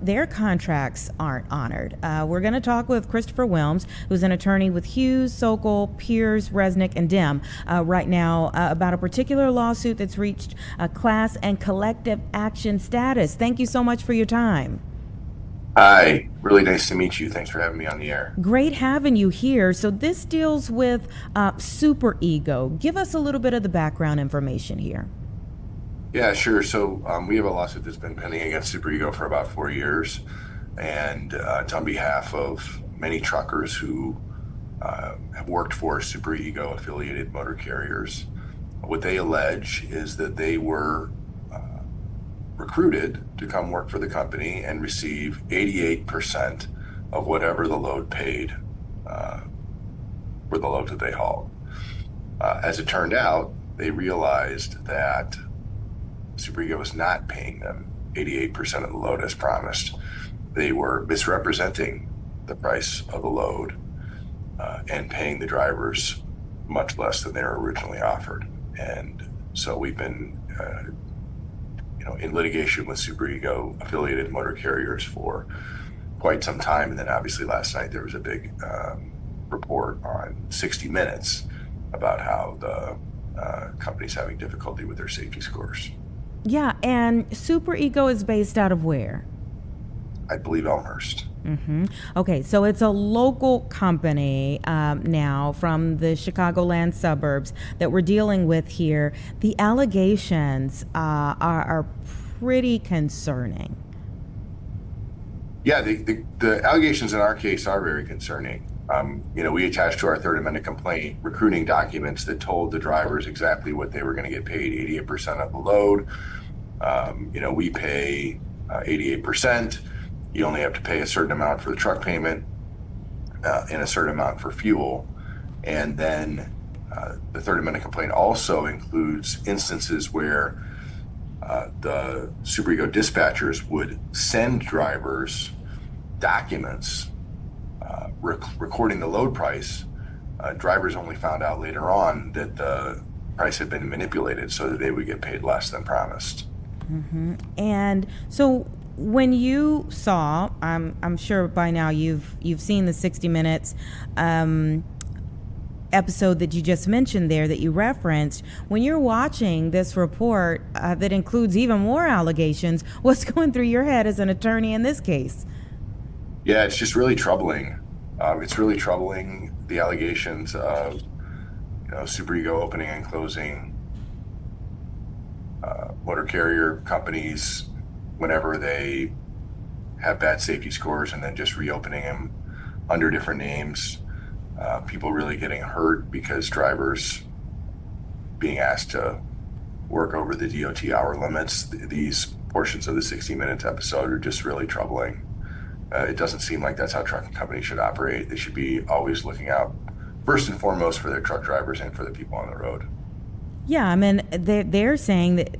their contracts aren't honored? We're going to talk with Christopher Wilms, who's an attorney with Hughes, Sokol, Piers, Resnick, and Dem right now about a particular lawsuit that's reached class and collective action status. Thank you so much for your time.
Hi, really nice to meet you. Thanks for having me on the air.
Great having you here. So this deals with super ego. Give us a little bit of the background information here.
Yeah, sure. So we have a lawsuit that's been pending against Super Ego for about 4 years, and it's on behalf of many truckers who have worked for Super Ego affiliated motor carriers. What they allege is that they were recruited to come work for the company and receive 88% of whatever the load paid for the load that they hauled. As it turned out, they realized that Super Ego was not paying them 88% of the load as promised. They were misrepresenting the price of the load and paying the drivers much less than they were originally offered. And so we've been in litigation with Super Ego affiliated motor carriers for quite some time. And then obviously last night there was a big report on 60 Minutes about how the company's having difficulty with their safety scores.
Yeah, and Super Ego is based out of where?
I believe Elmhurst.
Mm-hmm. Okay, so it's a local company now from the Chicagoland suburbs that we're dealing with here. The allegations are pretty concerning.
Yeah, the allegations in our case are very concerning. We attached to our Third Amendment complaint recruiting documents that told the drivers exactly what they were going to get paid, 88% of the load. We pay 88%. You only have to pay a certain amount for the truck payment and a certain amount for fuel. And then the Third Amendment complaint also includes instances where the Super Ego dispatchers would send drivers documents recording the load price. Drivers only found out later on that the price had been manipulated so that they would get paid less than promised.
Mm-hmm. And so when you saw, I'm sure by now you've seen the 60 Minutes episode that you just mentioned there that you referenced. When you're watching this report that includes even more allegations, what's going through your head as an attorney in this case?
Yeah, it's just really troubling. It's really troubling, the allegations of Super Ego opening and closing motor carrier companies whenever they have bad safety scores and then just reopening them under different names. People really getting hurt because drivers being asked to work over the DOT hour limits. These portions of the 60 Minutes episode are just really troubling. It doesn't seem like that's how trucking companies should operate. They should be always looking out first and foremost for their truck drivers and for the people on the road.
Yeah, I mean, they're saying that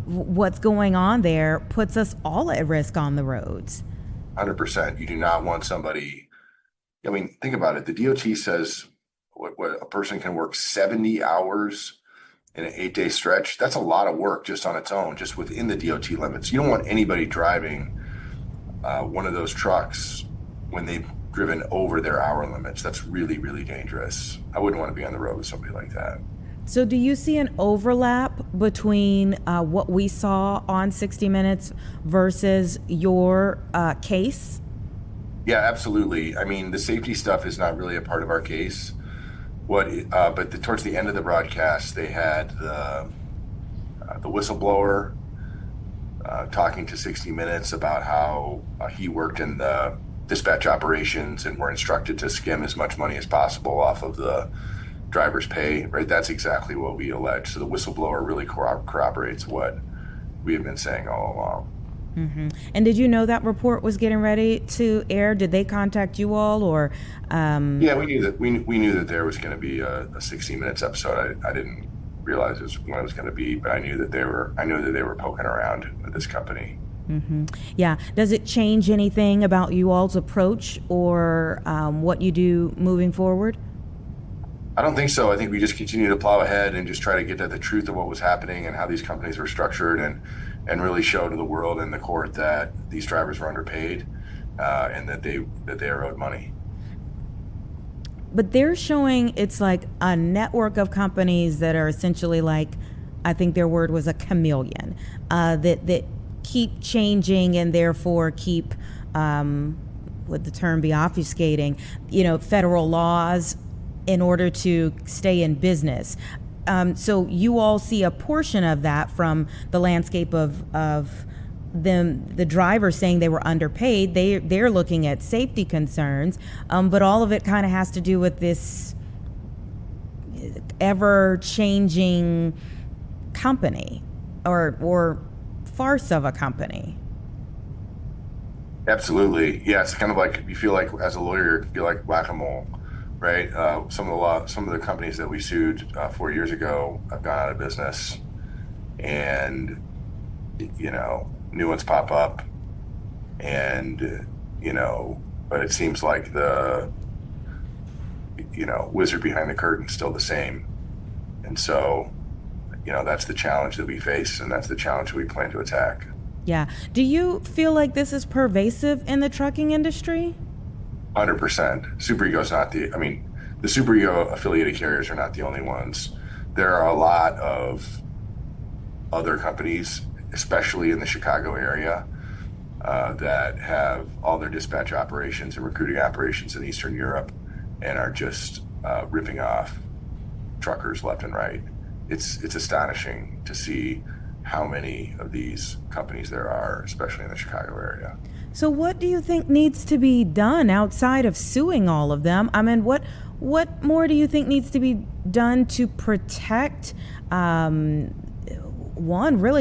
what's going on there puts us all at risk on the roads.
100%. You do not want somebody, think about it. The DOT says what a person can work 70 hours in an 8-day stretch. That's a lot of work just on its own, just within the DOT limits. You don't want anybody driving one of those trucks when they've driven over their hour limits. That's really, really dangerous. I wouldn't want to be on the road with somebody like that.
So do you see an overlap between what we saw on 60 Minutes versus your case?
Yeah, absolutely. I mean, the safety stuff is not really a part of our case. Towards the end of the broadcast, they had the the whistleblower talking to 60 Minutes about how he worked in the dispatch operations and were instructed to skim as much money as possible off of the driver's pay, right? That's exactly what we allege. So the whistleblower really corroborates what we have been saying all along.
Mm-hmm. And did you know that report was getting ready to air? Did they contact you all, or?
Yeah, we knew that. We knew that there was going to be a 60 Minutes episode. I didn't realize when it was going to be, but I knew that they were poking around with this company.
Mm-hmm. Yeah. Does it change anything about you all's approach or what you do moving forward?
I don't think so. I think we just continue to plow ahead and just try to get at the truth of what was happening and how these companies were structured, and really show to the world and the court that these drivers were underpaid and that they are owed money.
But they're showing it's like a network of companies that are essentially like, I think their word was a chameleon, that keep changing and therefore keep, would the term be obfuscating, federal laws in order to stay in business. So you all see a portion of that from the landscape of them, the driver saying they were underpaid. They're looking at safety concerns, but all of it kind of has to do with this ever-changing company or farce of a company.
Absolutely, yeah. It's kind of like you feel like as a lawyer, you feel like whack-a-mole. Right. Some of the companies that we sued 4 years ago have gone out of business, and new ones pop up, and but it seems like the wizard behind the curtain is still the same, and so that's the challenge that we face, and that's the challenge we plan to attack.
Yeah. Do you feel like this is pervasive in the trucking industry?
100%. Super Ego's not the Super Ego affiliated carriers are not the only ones. There are a lot of other companies, especially in the Chicago area, that have all their dispatch operations and recruiting operations in Eastern Europe and are just ripping off truckers left and right. It's astonishing to see how many of these companies there are, especially in the Chicago area.
So what do you think needs to be done outside of suing all of them? I mean, what more do you think needs to be done to protect, really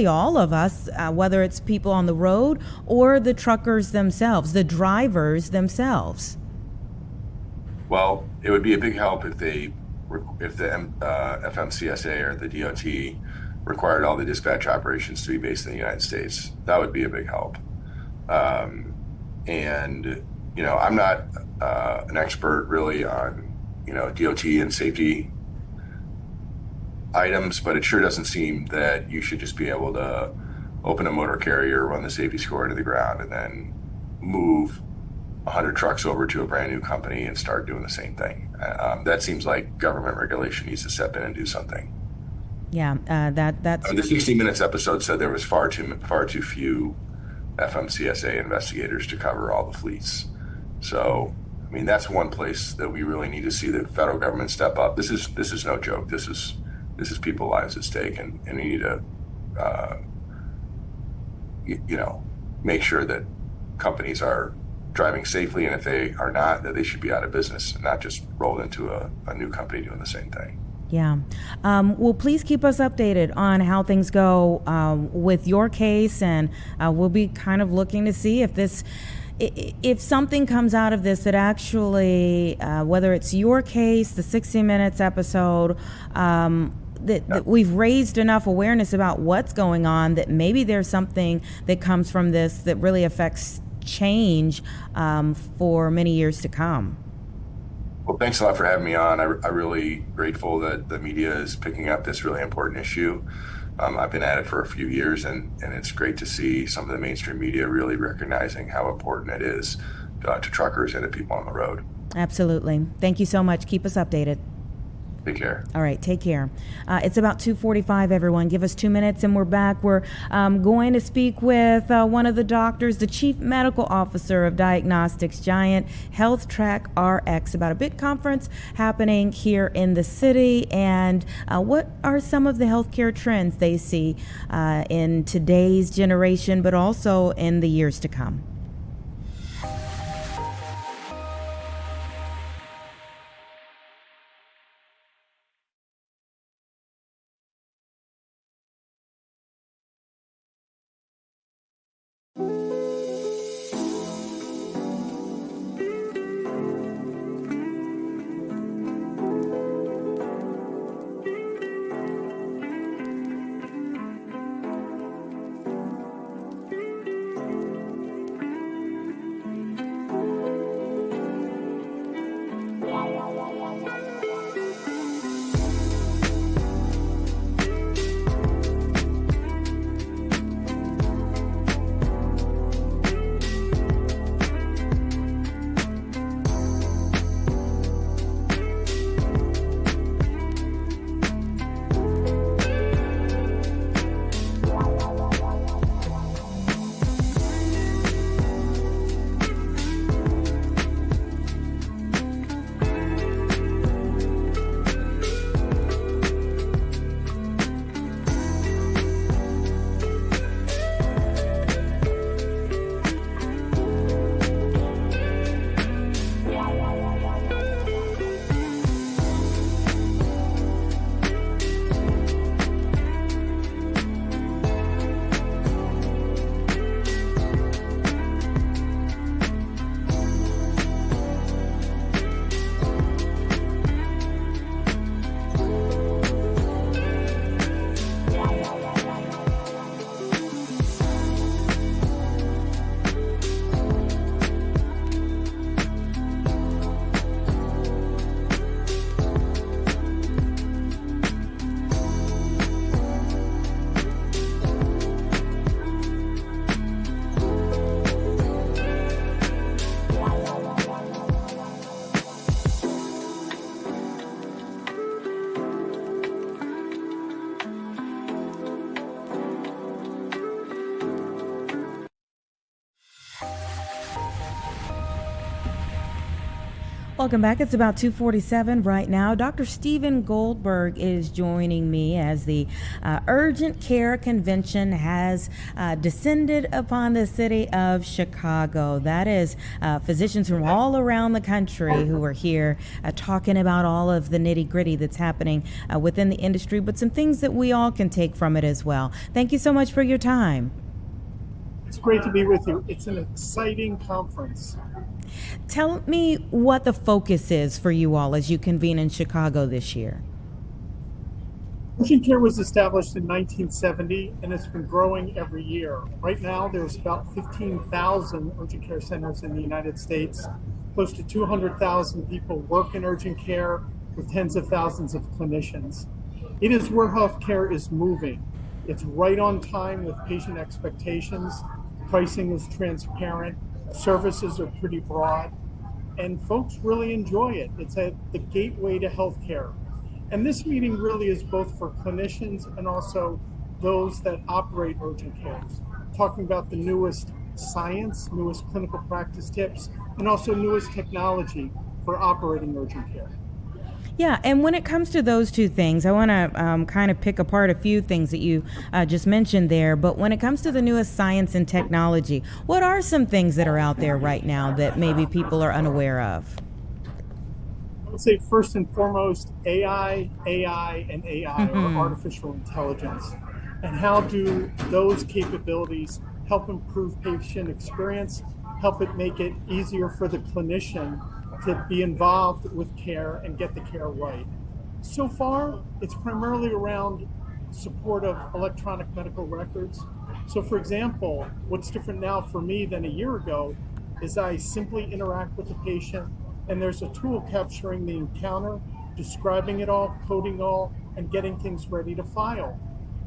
all of us, whether it's people on the road or the truckers themselves, the drivers themselves?
Well, it would be a big help if the FMCSA or the DOT required all the dispatch operations to be based in the United States. That would be a big help. I'm not an expert really on DOT and safety items, but it sure doesn't seem that you should just be able to open a motor carrier, run the safety score into the ground, and then move 100 trucks over to a brand new company and start doing the same thing. That seems like government regulation needs to step in and do something.
Yeah, that's.
The 60 Minutes episode said there was far too few FMCSA investigators to cover all the fleets. So, that's one place that we really need to see the federal government step up. This is no joke. This is people's lives at stake, and we need to, make sure that companies are driving safely, and if they are not, that they should be out of business and not just roll into a new company doing the same thing.
Yeah. Well, please keep us updated on how things go with your case, and we'll be kind of looking to see if something comes out of this that actually, whether it's your case, the 60 Minutes episode, that we've raised enough awareness about what's going on, that maybe there's something that comes from this that really affects change for many years to come.
Well, thanks a lot for having me on. I'm really grateful that the media is picking up this really important issue. I've been at it for a few years, and it's great to see some of the mainstream media really recognizing how important it is to truckers and to people on the road.
Absolutely. Thank you so much. Keep us updated.
Take care.
All right, take care. It's about 2:45, everyone. Give us 2 minutes and we're back. We're going to speak with one of the doctors, the chief medical officer of diagnostics giant HealthTrack RX, about a big conference happening here in the city and what are some of the healthcare trends they see in today's generation, but also in the years to come. Welcome back. It's about 2:47 right now. Dr. Stephen Goldberg is joining me as the Urgent Care Convention has descended upon the city of Chicago. That is physicians from all around the country who are here talking about all of the nitty-gritty that's happening within the industry, but some things that we all can take from it as well. Thank you so much for your time.
It's great to be with you. It's an exciting conference.
Tell me what the focus is for you all as you convene in Chicago this year.
Urgent care was established in 1970 and it's been growing every year. Right now, there's about 15,000 urgent care centers in the United States. Close to 200,000 people work in urgent care with tens of thousands of clinicians. It is where healthcare is moving. It's right on time with patient expectations. Pricing is transparent. Services are pretty broad, and folks really enjoy it. It's the gateway to healthcare. And this meeting really is both for clinicians and also those that operate urgent cares, talking about the newest science, newest clinical practice tips, and also newest technology for operating urgent care.
Yeah, and when it comes to those two things, I want to kind of pick apart a few things that you just mentioned there. But when it comes to the newest science and technology, what are some things that are out there right now that maybe people are unaware of?
I would say first and foremost, AI, or artificial intelligence. And how do those capabilities help improve patient experience, help it make it easier for the clinician to be involved with care and get the care right. So far, it's primarily around support of electronic medical records. So for example, what's different now for me than a year ago is I simply interact with the patient and there's a tool capturing the encounter, describing it all, coding all, and getting things ready to file.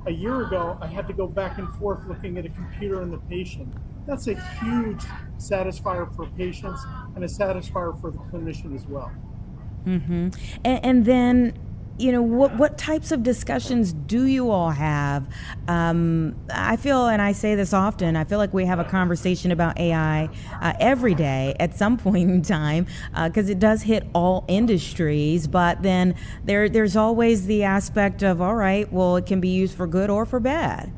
A year ago, I had to go back and forth looking at a computer and the patient. That's a huge satisfier for patients and a satisfier for the clinician as well.
And then what types of discussions do you all have? I feel, and I say this often, I feel like we have a conversation about AI every day at some point in time, because it does hit all industries, but then there's always the aspect of, all right, well, it can be used for good or for bad.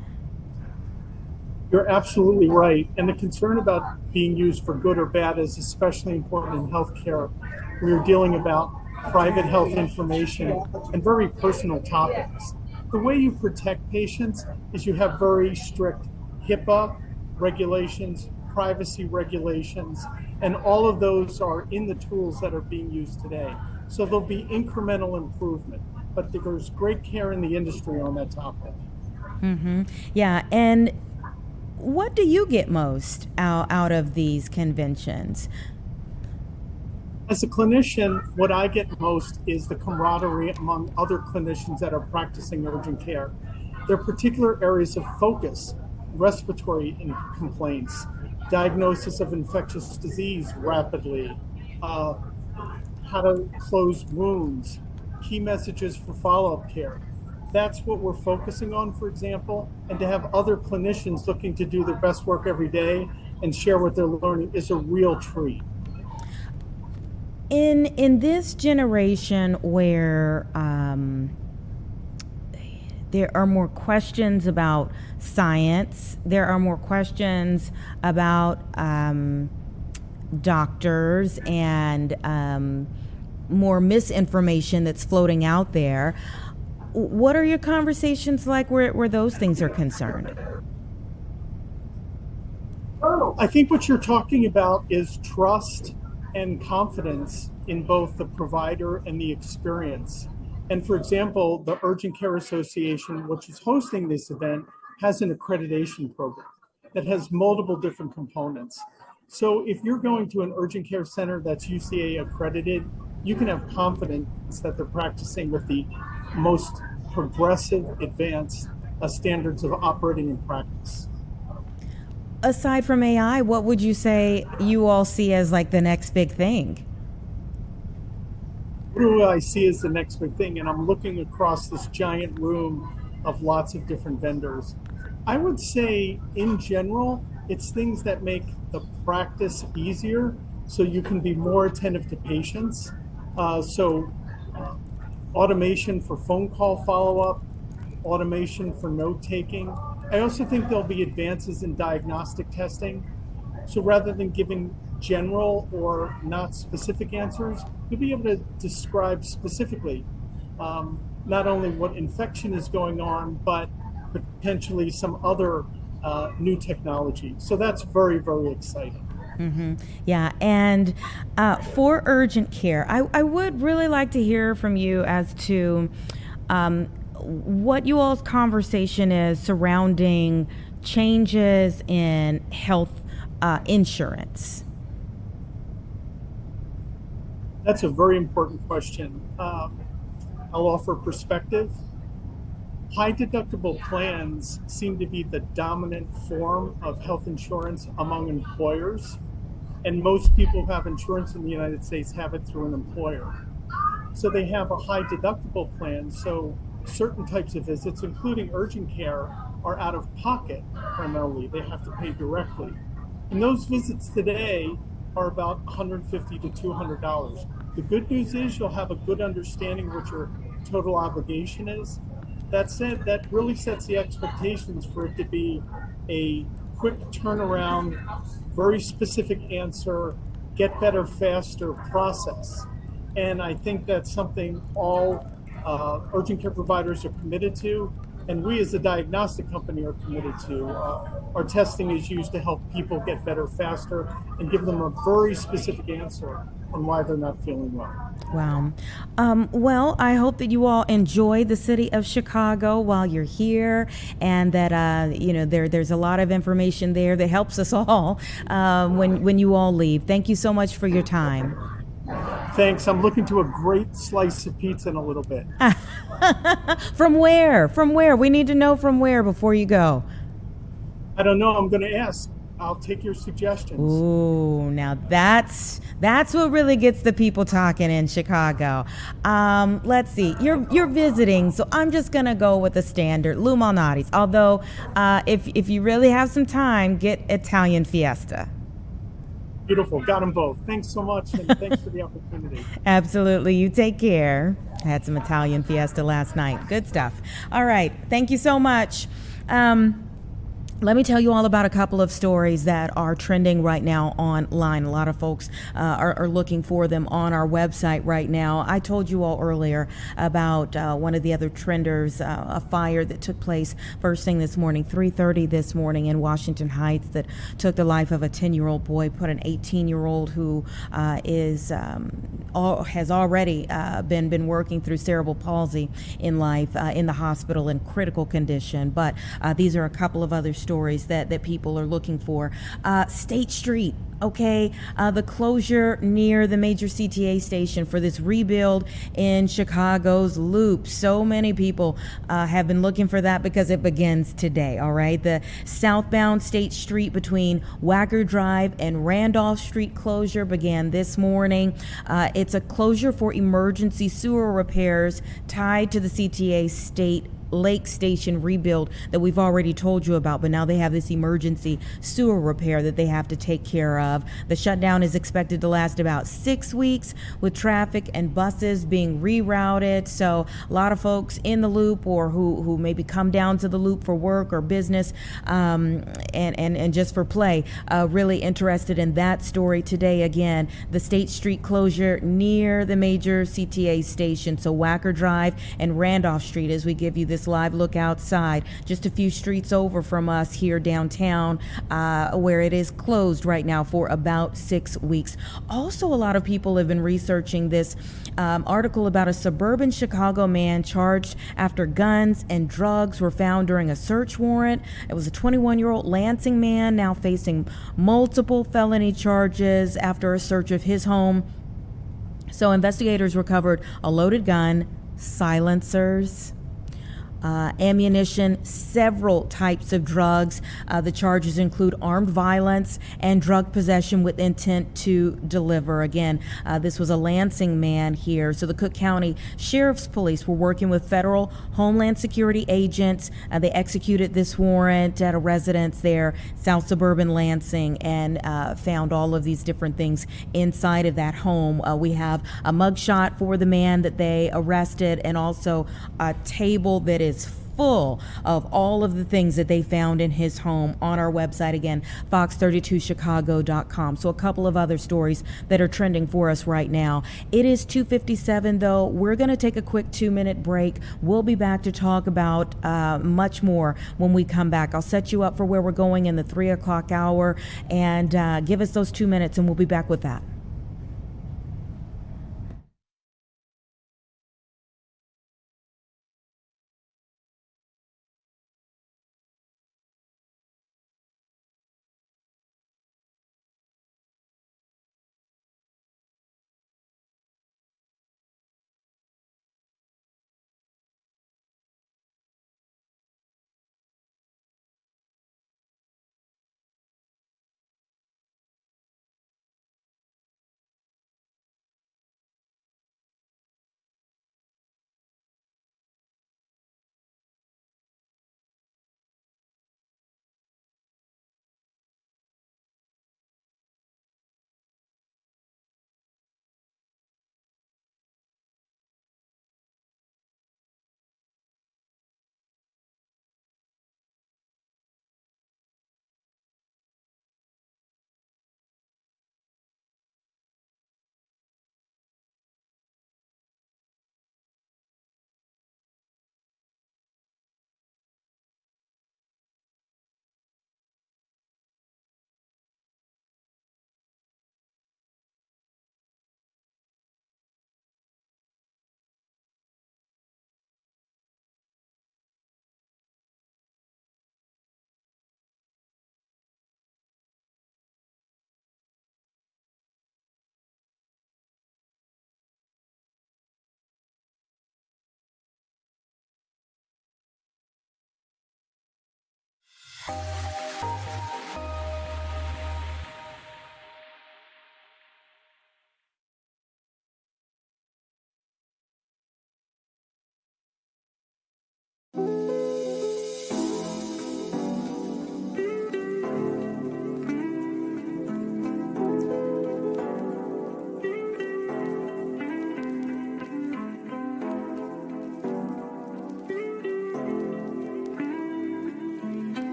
You're absolutely right. And the concern about being used for good or bad is especially important in healthcare. We're dealing about private health information and very personal topics. The way you protect patients is you have very strict HIPAA regulations, privacy regulations, and all of those are in the tools that are being used today. So there'll be incremental improvement, but there's great care in the industry on that topic.
Mm-hmm. Yeah, and what do you get most out of these conventions?
As a clinician, what I get most is the camaraderie among other clinicians that are practicing urgent care. There are particular areas of focus: respiratory complaints, diagnosis of infectious disease rapidly, how to close wounds, key messages for follow-up care. That's what we're focusing on, for example, and to have other clinicians looking to do their best work every day and share what they're learning is a real treat.
In this generation where there are more questions about science, there are more questions about doctors, and more misinformation that's floating out there, what are your conversations like where those things are concerned?
I think what you're talking about is trust and confidence in both the provider and the experience. And for example, the Urgent Care Association, which is hosting this event, has an accreditation program that has multiple different components. So if you're going to an urgent care center that's UCA accredited, you can have confidence that they're practicing with the most progressive, advanced standards of operating and practice.
Aside from AI, what would you say you all see as like the next big thing?
What do I see as the next big thing? And I'm looking across this giant room of lots of different vendors. I would say, in general, it's things that make the practice easier so you can be more attentive to patients. Automation for phone call follow-up, automation for note-taking. I also think there'll be advances in diagnostic testing. So rather than giving general or not specific answers, you'll be able to describe specifically not only what infection is going on, but potentially some other new technology. So that's very, very exciting.
Mm-hmm. Yeah, and for urgent care, I would really like to hear from you as to what you all's conversation is surrounding changes in health insurance.
That's a very important question. I'll offer perspective. High deductible plans seem to be the dominant form of health insurance among employers, and most people who have insurance in the United States have it through an employer. So they have a high deductible plan, so certain types of visits, including urgent care, are out of pocket primarily. They have to pay directly. And those visits today are about $150 to $200. The good news is you'll have a good understanding what your total obligation is. That said, that really sets the expectations for it to be a quick turnaround, very specific answer, get better faster process. And I think that's something all urgent care providers are committed to, and we as a diagnostic company are committed to. Our testing is used to help people get better faster and give them a very specific answer on why they're not feeling well.
Wow. Well, I hope that you all enjoy the city of Chicago while you're here, and that there's a lot of information there that helps us all when you all leave. Thank you so much for your time.
Thanks. I'm looking to a great slice of pizza in a little bit.
From where? From where? We need to know from where before you go.
I don't know. I'm going to ask. I'll take your suggestions.
Ooh, now that's what really gets the people talking in Chicago. Let's see, you're visiting, so I'm just gonna go with the standard Lou Malnati's. Although, if you really have some time, get Italian Fiesta.
Beautiful, got them both. Thanks so much, and thanks for the opportunity.
Absolutely, you take care. I had some Italian Fiesta last night. Good stuff. All right, thank you so much. Let me tell you all about a couple of stories that are trending right now online. A lot of folks are looking for them on our website right now. I told you all earlier about one of the other trenders, a fire that took place first thing this morning, 3:30 this morning in Washington Heights, that took the life of a 10-year-old boy, put an 18-year-old who has already been working through cerebral palsy in life in the hospital in critical condition. But these are a couple of other stories that people are looking for. State Street, okay, the closure near the major CTA station for this rebuild in Chicago's Loop. So many people have been looking for that because it begins today, all right? The southbound State Street between Wacker Drive and Randolph Street closure began this morning. It's a closure for emergency sewer repairs tied to the CTA State Lake Station rebuild that we've already told you about, but now they have this emergency sewer repair that they have to take care of. The shutdown is expected to last about 6 weeks, with traffic and buses being rerouted. So a lot of folks in the Loop, or who maybe come down to the Loop for work or business and just for play, really interested in that story today. Again, the State Street closure near the major CTA station, so Wacker Drive and Randolph Street, as we give you this live look outside, just a few streets over from us here downtown, where it is closed right now for about 6 weeks. Also, a lot of people have been researching this article about a suburban Chicago man charged after guns and drugs were found during a search warrant. It was a 21-year-old Lansing man now facing multiple felony charges after a search of his home. So investigators recovered a loaded gun, silencers, ammunition, several types of drugs. The charges include armed violence and drug possession with intent to deliver. Again, this was a Lansing man here. So the Cook County Sheriff's Police were working with federal Homeland Security agents. They executed this warrant at a residence there, South Suburban Lansing, and found all of these different things inside of that home. We have a mugshot for the man that they arrested, and also a table that is full of all of the things that they found in his home on our website, again, fox32chicago.com. So a couple of other stories that are trending for us right now. It is 2:57 though. We're going to take a quick 2-minute break. We'll be back to talk about much more when we come back. I'll set you up for where we're going in the 3 o'clock hour, and give us those 2 minutes and we'll be back with that.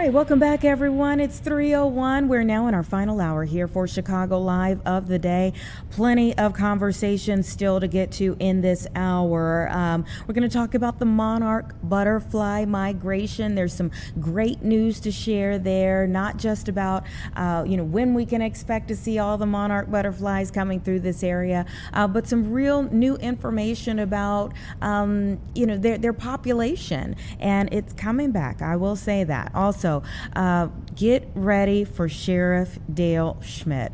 right, welcome back, everyone. It's 3:01. We're now in our final hour here for Chicago Live of the day. Plenty of conversation still to get to in this hour. We're going to talk about the Monarch butterfly migration. There's some great news to share there, not just about when we can expect to see all the Monarch butterflies coming through this area, but some real new information about their population, and it's coming back. I will say that. Also, get ready for Sheriff Dale Schmidt.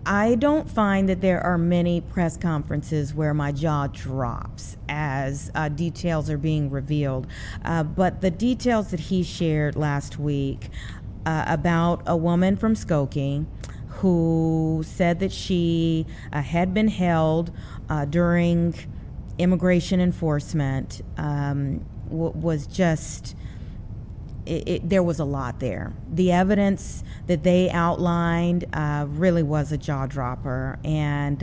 I don't find that there are many press conferences where my jaw drops as details are being revealed, but the details that he shared last week about a woman from Skokie who said that she had been held during immigration enforcement was just... there was a lot there. The evidence that they outlined really was a jaw dropper, and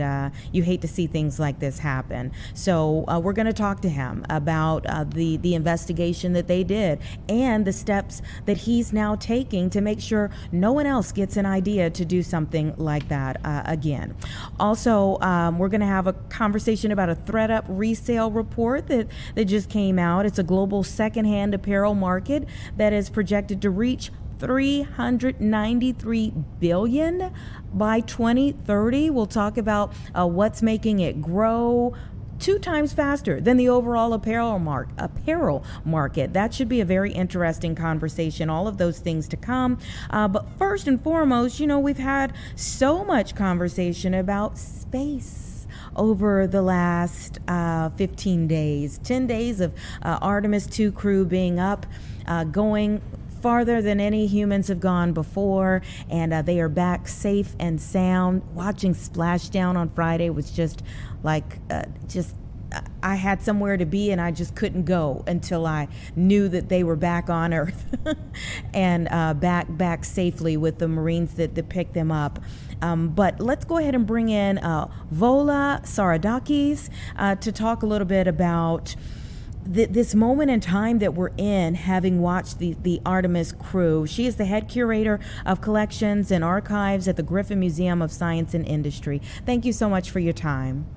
you hate to see things like this happen. So we're going to talk to him about the investigation that they did and the steps that he's now taking to make sure no one else gets an idea to do something like that again. Also, we're going to have a conversation about a ThreadUp resale report that just came out. It's a global secondhand apparel market that is projected to reach $393 billion by 2030. We'll talk about what's making it grow 2 times faster than the overall apparel market. That should be a very interesting conversation. All of those things to come. But first and foremost, we've had so much conversation about space over the last 15 days, 10 days of Artemis 2 crew being up, going farther than any humans have gone before, and they are back safe and sound. Watching splashdown on Friday was just like, I had somewhere to be and I just couldn't go until I knew that they were back on Earth and back safely with the Marines that picked them up. But let's go ahead and bring in Vola Saradakis to talk a little bit about this moment in time that we're in, having watched the Artemis crew. She is the head curator of collections and archives at the Griffin Museum of Science and Industry. Thank you so much for your time.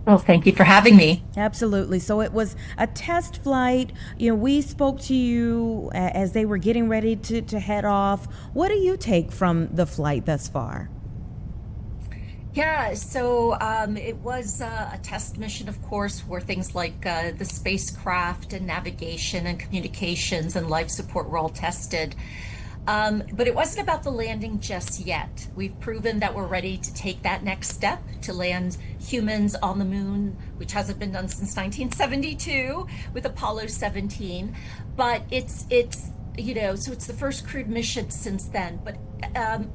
Well, thank you for having me.
Absolutely. So it was a test flight. We spoke to you as they were getting ready to head off. What do you take from the flight thus far?
Yeah, so it was a test mission, of course, where things like the spacecraft and navigation and communications and life support were all tested. But it wasn't about the landing just yet. We've proven that we're ready to take that next step to land humans on the moon, which hasn't been done since 1972 with Apollo 17. But it's so it's the first crewed mission since then, but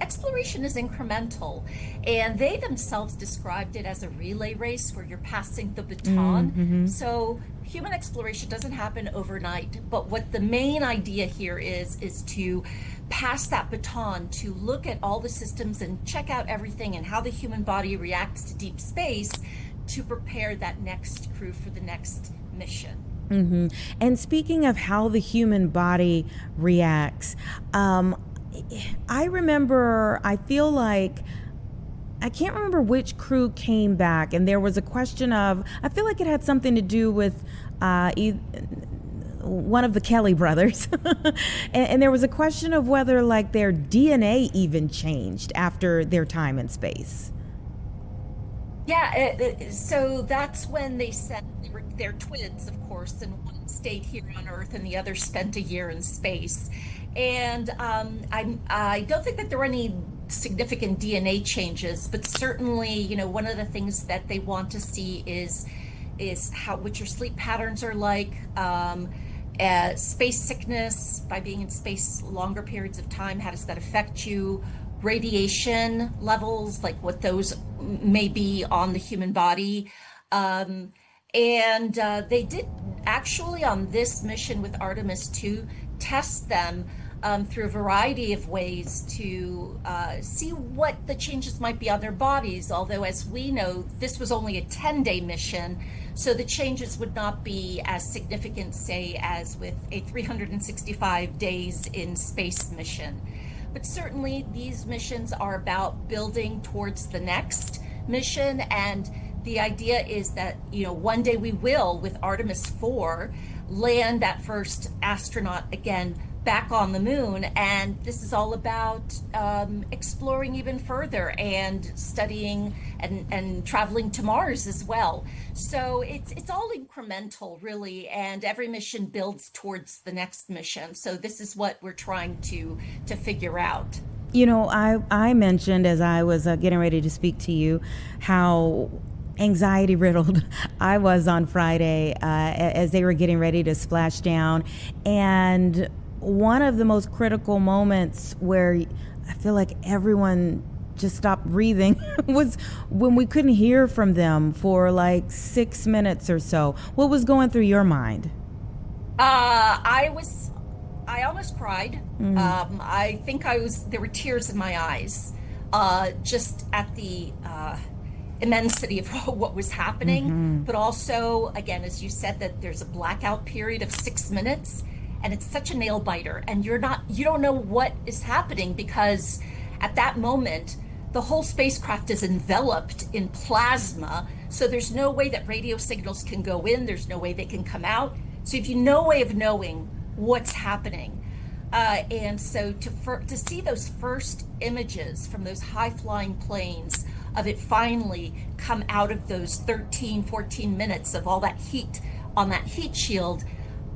exploration is incremental, and they themselves described it as a relay race where you're passing the baton.
Mm-hmm.
So human exploration doesn't happen overnight, but what the main idea here is to pass that baton, to look at all the systems and check out everything and how the human body reacts to deep space to prepare that next crew for the next mission.
Mm-hmm. And speaking of how the human body reacts, I feel like, I can't remember which crew came back, and there was a question of, I feel like it had something to do with one of the Kelly brothers. and there was a question of whether like their DNA even changed after their time in space.
Yeah, so that's when they said they're twins, of course, and one stayed here on Earth and the other spent a year in space. And I don't think that there were any significant DNA changes, but certainly, one of the things that they want to see is what your sleep patterns are like, space sickness, by being in space longer periods of time, how does that affect you? Radiation levels, like what those may be on the human body. And they did actually on this mission with Artemis 2 test them through a variety of ways to see what the changes might be on their bodies. Although, as we know, this was only a 10-day mission. So the changes would not be as significant, say, as with a 365 days in space mission. But certainly these missions are about building towards the next mission. And the idea is that, one day we will, with Artemis 4, land that first astronaut again back on the moon. And this is all about exploring even further and studying and traveling to Mars as well. So it's all incremental, really, and every mission builds towards the next mission. So this is what we're trying to figure out.
I mentioned as I was getting ready to speak to you how anxiety riddled I was on Friday as they were getting ready to splash down. And one of the most critical moments where I feel like everyone just stopped breathing was when we couldn't hear from them for like 6 minutes or so. What was going through your mind?
I almost cried. I think there were tears in my eyes, just at the immensity of what was happening. But also, again, as you said, that there's a blackout period of 6 minutes, and it's such a nail biter, and you don't know what is happening, because at that moment, the whole spacecraft is enveloped in plasma. So there's no way that radio signals can go in. There's no way they can come out. So if you no way of knowing what's happening. And so to see those first images from those high-flying planes of it finally come out of those 13, 14 minutes of all that heat on that heat shield,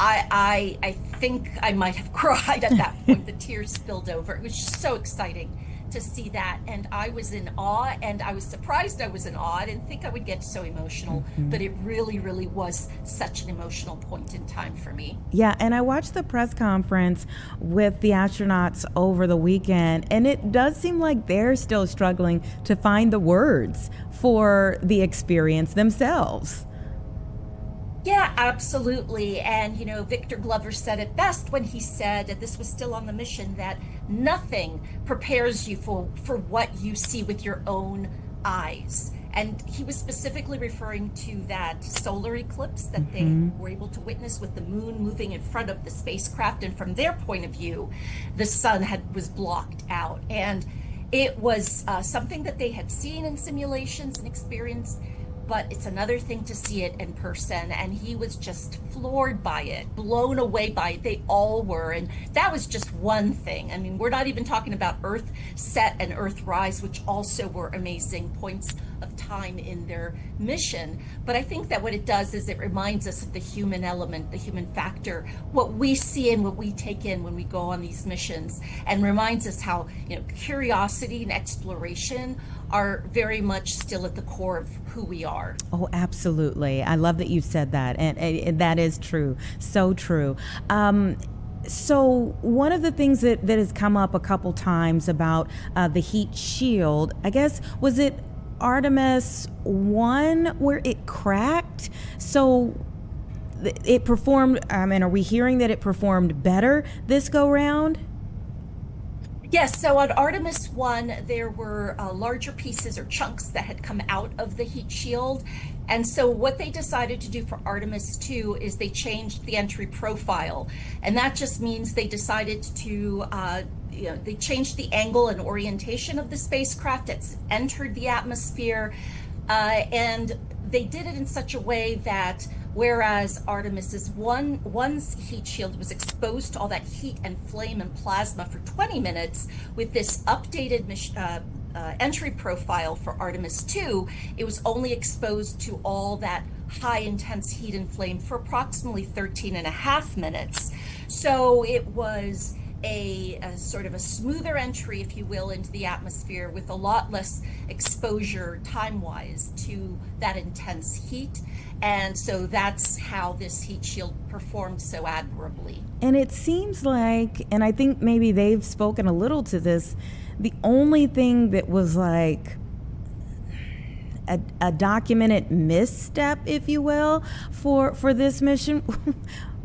I think I might have cried at that point. The tears spilled over. It was just so exciting to see that, and I was in awe, and I was surprised I was in awe. I didn't think I would get so emotional, but it really, really was such an emotional point in time for me.
Yeah, and I watched the press conference with the astronauts over the weekend, and it does seem like they're still struggling to find the words for the experience themselves.
Yeah, absolutely. And, Victor Glover said it best when he said, and this was still on the mission, that nothing prepares you for what you see with your own eyes. And he was specifically referring to that solar eclipse that they were able to witness with the moon moving in front of the spacecraft. And from their point of view, the sun was blocked out. And it was something that they had seen in simulations and experienced, but it's another thing to see it in person. And he was just floored by it, blown away by it. They all were. And that was just one thing. I mean, we're not even talking about Earth Set and Earth Rise, which also were amazing points of time in their mission. But I think that what it does is it reminds us of the human element, the human factor, what we see and what we take in when we go on these missions, and reminds us how, curiosity and exploration are very much still at the core of who we are.
Oh, absolutely. I love that you said that. And that is true. So true. So one of the things that has come up a couple times about the heat shield, I guess, was it Artemis 1 where it cracked? So it performed, are we hearing that it performed better this go round?
Yes, so on Artemis 1, there were larger pieces or chunks that had come out of the heat shield. And so what they decided to do for Artemis 2 is they changed the entry profile. And that just means they decided to, they changed the angle and orientation of the spacecraft that's entered the atmosphere. And they did it in such a way that whereas Artemis's one's heat shield was exposed to all that heat and flame and plasma for 20 minutes, with this updated entry profile for Artemis 2, it was only exposed to all that high intense heat and flame for approximately 13 and a half minutes. So it was a sort of a smoother entry, if you will, into the atmosphere with a lot less exposure time-wise to that intense heat. And so that's how this heat shield performed so admirably.
And it seems like, and I think maybe they've spoken a little to this, the only thing that was like a documented misstep, if you will, for this mission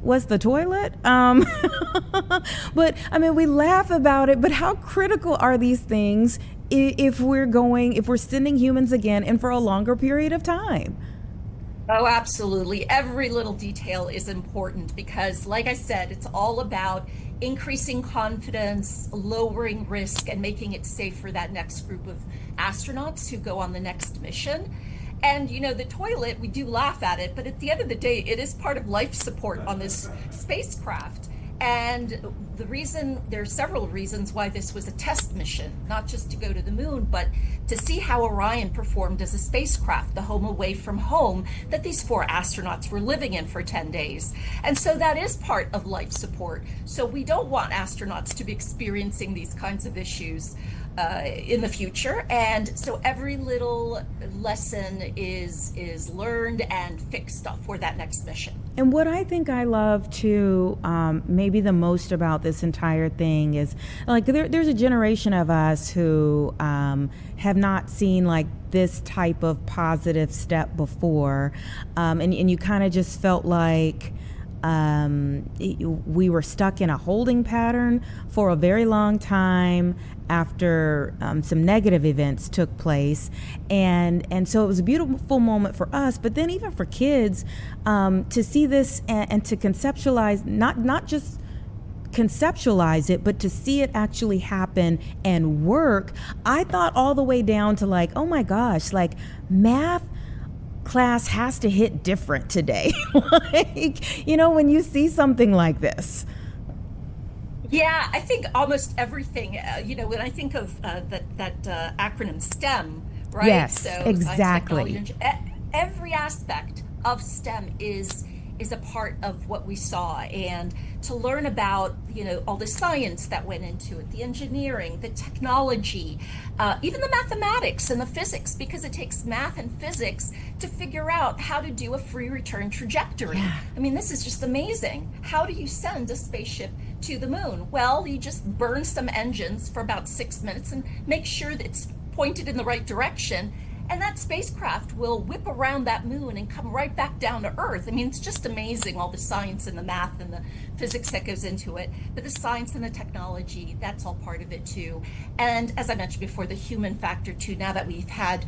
was the toilet. But we laugh about it, but how critical are these things if we're sending humans again and for a longer period of time?
Oh, absolutely. Every little detail is important because, like I said, it's all about increasing confidence, lowering risk, and making it safe for that next group of astronauts who go on the next mission. And, the toilet, we do laugh at it, but at the end of the day, it is part of life support on this spacecraft. And there are several reasons why this was a test mission, not just to go to the moon, but to see how Orion performed as a spacecraft, the home away from home that these 4 astronauts were living in for 10 days. And so that is part of life support. So we don't want astronauts to be experiencing these kinds of issues in the future. And so every little lesson is learned and fixed up for that next mission.
And what I think I love too, maybe the most about this entire thing is like there's a generation of us who have not seen like this type of positive step before, and you kind of just felt like we were stuck in a holding pattern for a very long time after some negative events took place, and so it was a beautiful moment for us, but then even for kids to see this and to conceptualize, not just conceptualize it, but to see it actually happen and work. I thought all the way down to like, oh my gosh, like math class has to hit different today. Like, when you see something like this.
Yeah, I think almost everything, when I think of that acronym STEM, right?
Yes,
so
exactly.
Science, technology, every aspect of STEM is a part of what we saw. And to learn about, all the science that went into it, the engineering, the technology, even the mathematics and the physics, because it takes math and physics to figure out how to do a free return trajectory. Yeah. I mean, this is just amazing. How do you send a spaceship to the moon? Well, you just burn some engines for about 6 minutes and make sure that it's pointed in the right direction. And that spacecraft will whip around that moon and come right back down to Earth. I mean, it's just amazing, all the science and the math and the physics that goes into it. But the science and the technology, that's all part of it too. And as I mentioned before, the human factor too, now that we've had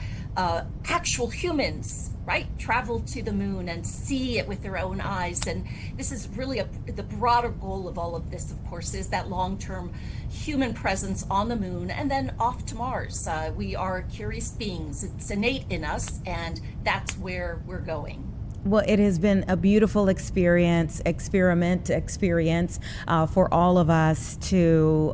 actual humans, right, travel to the moon and see it with their own eyes. And this is really the broader goal of all of this, of course, is that long-term human presence on the moon and then off to Mars. We are curious beings. It's innate in us, and that's where we're going.
Well, it has been a beautiful experience for all of us to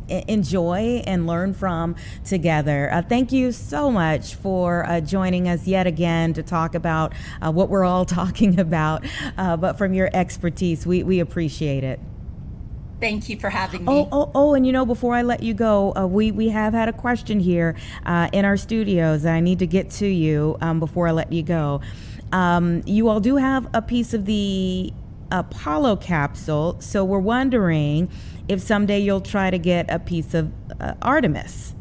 enjoy and learn from together. Thank you so much for joining us yet again to talk about what we're all talking about, but from your expertise, we appreciate it.
Thank you for having me.
And before I let you go, we have had a question here in our studios that I need to get to you before I let you go. You all do have a piece of the Apollo capsule, so we're wondering if someday you'll try to get a piece of Artemis.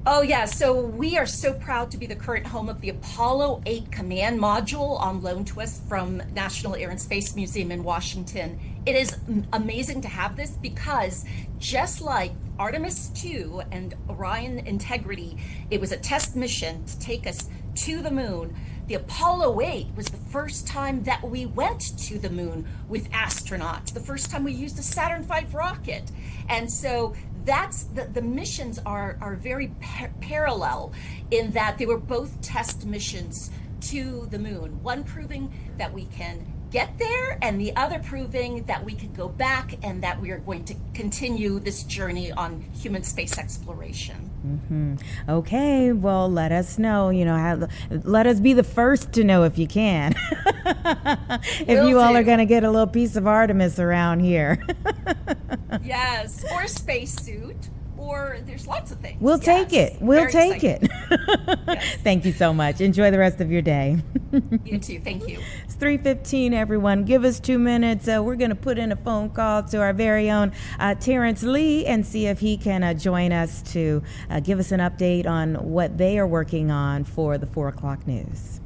Oh, yeah. So we are so proud to be the current home of the Apollo 8 command module on loan to us from National Air and Space Museum in Washington. It is amazing to have this because just like Artemis 2 and Orion Integrity, it was a test mission to take us to the moon. The Apollo 8 was the first time that we went to the moon with astronauts, the first time we used a Saturn V rocket. And so that's the missions are very parallel in that they were both test missions to the moon, one proving that we can get there and the other proving that we can go back and that we are going to continue this journey on human space exploration.
Mm-hmm. Okay, well, let us know, let us be the first to know if you can. If you all are going to get a little piece of Artemis around here.
Yes, or a spacesuit, or there's lots of things.
We'll take it. We'll take it.
Yes.
Thank you so much. Enjoy the rest of your day.
You too. Thank you.
It's 3:15, everyone. Give us 2 minutes. We're going to put in a phone call to our very own Terrence Lee and see if he can join us to give us an update on what they are working on for the 4 o'clock news.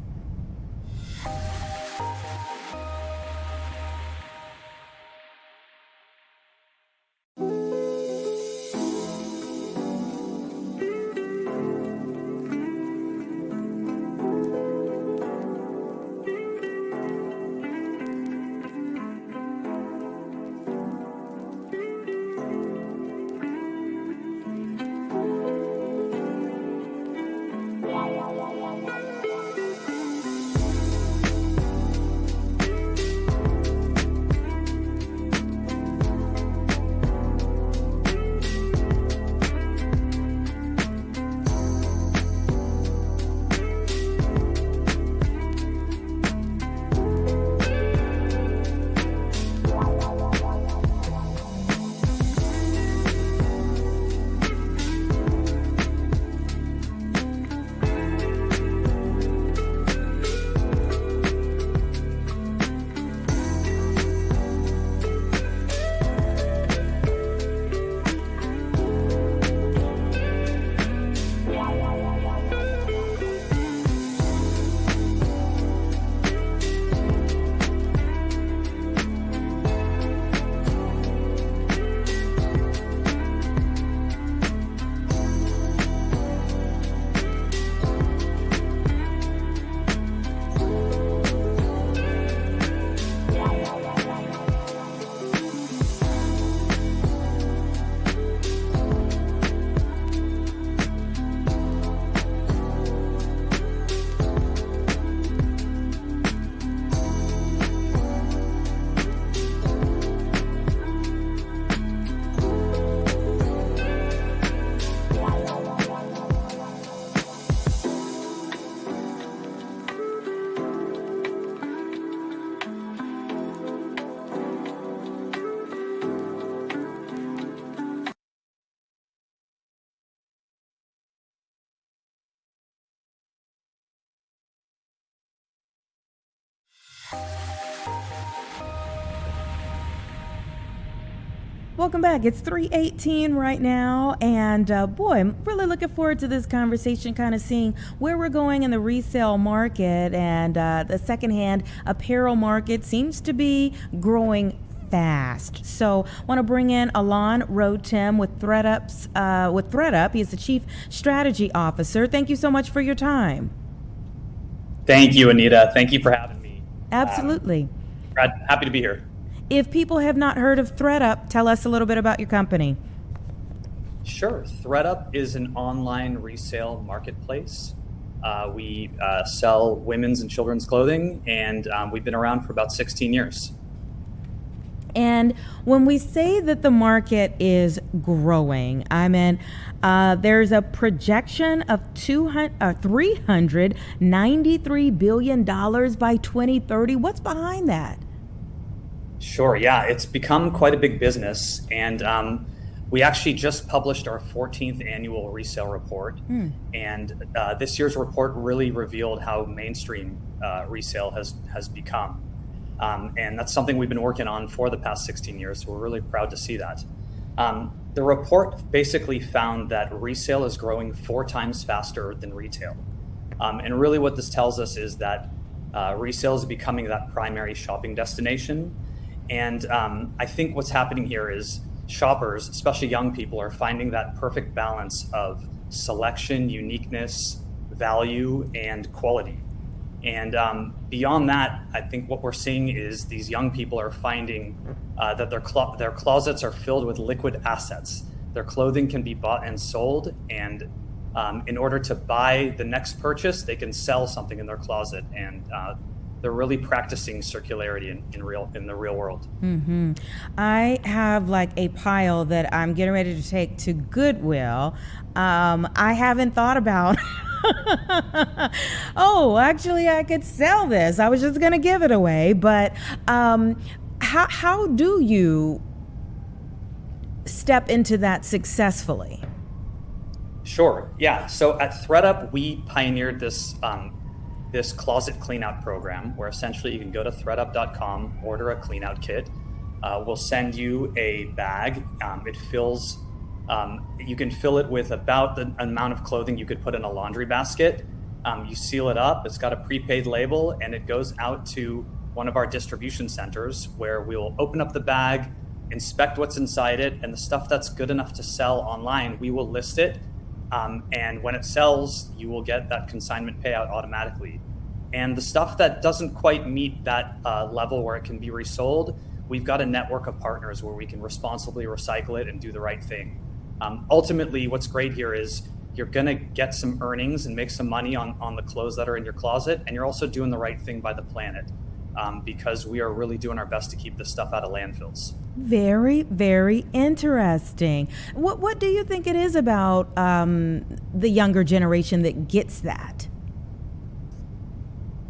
Welcome back. It's 3:18 right now, and boy, I'm really looking forward to this conversation, kind of seeing where we're going in the resale market, and the secondhand apparel market seems to be growing fast. So I want to bring in Alon Rotem with ThreadUp. He's the Chief Strategy Officer. Thank you so much for your time.
Thank you, Anita. Thank you for having me.
Absolutely.
Happy to be here.
If people have not heard of ThreadUp, tell us a little bit about your company.
Sure. ThreadUp is an online resale marketplace. We sell women's and children's clothing, and we've been around for about 16 years.
And when we say that the market is growing, I mean, there's a projection of $393 billion by 2030. What's behind that?
Sure. Yeah, it's become quite a big business. And we actually just published our 14th annual resale report. And this year's report really revealed how mainstream resale has become. And that's something we've been working on for the past 16 years. So we're really proud to see that. The report basically found that resale is growing 4 times faster than retail. And really what this tells us is that resale is becoming that primary shopping destination. And I think what's happening here is shoppers, especially young people, are finding that perfect balance of selection, uniqueness, value, and quality. And beyond that, I think what we're seeing is these young people are finding that their closets are filled with liquid assets. Their clothing can be bought and sold, and in order to buy the next purchase, they can sell something in their closet, and they're really practicing circularity in the real world.
Mm-hmm. I have like a pile that I'm getting ready to take to Goodwill. I haven't thought about oh, actually I could sell this. I was just going to give it away. But how do you step into that successfully?
Sure. Yeah. So at ThreadUp, we pioneered this closet cleanout program where essentially you can go to threadup.com, order a cleanout kit. We'll send you a bag. It fills. You can fill it with about the amount of clothing you could put in a laundry basket. You seal it up. It's got a prepaid label, and it goes out to one of our distribution centers where we'll open up the bag, inspect what's inside it, and the stuff that's good enough to sell online, we will list it. And when it sells, you will get that consignment payout automatically. And the stuff that doesn't quite meet that level where it can be resold, we've got a network of partners where we can responsibly recycle it and do the right thing. Ultimately, what's great here is you're going to get some earnings and make some money on the clothes that are in your closet, and you're also doing the right thing by the planet because we are really doing our best to keep this stuff out of landfills.
Very, very interesting. What do you think it is about the younger generation that gets that?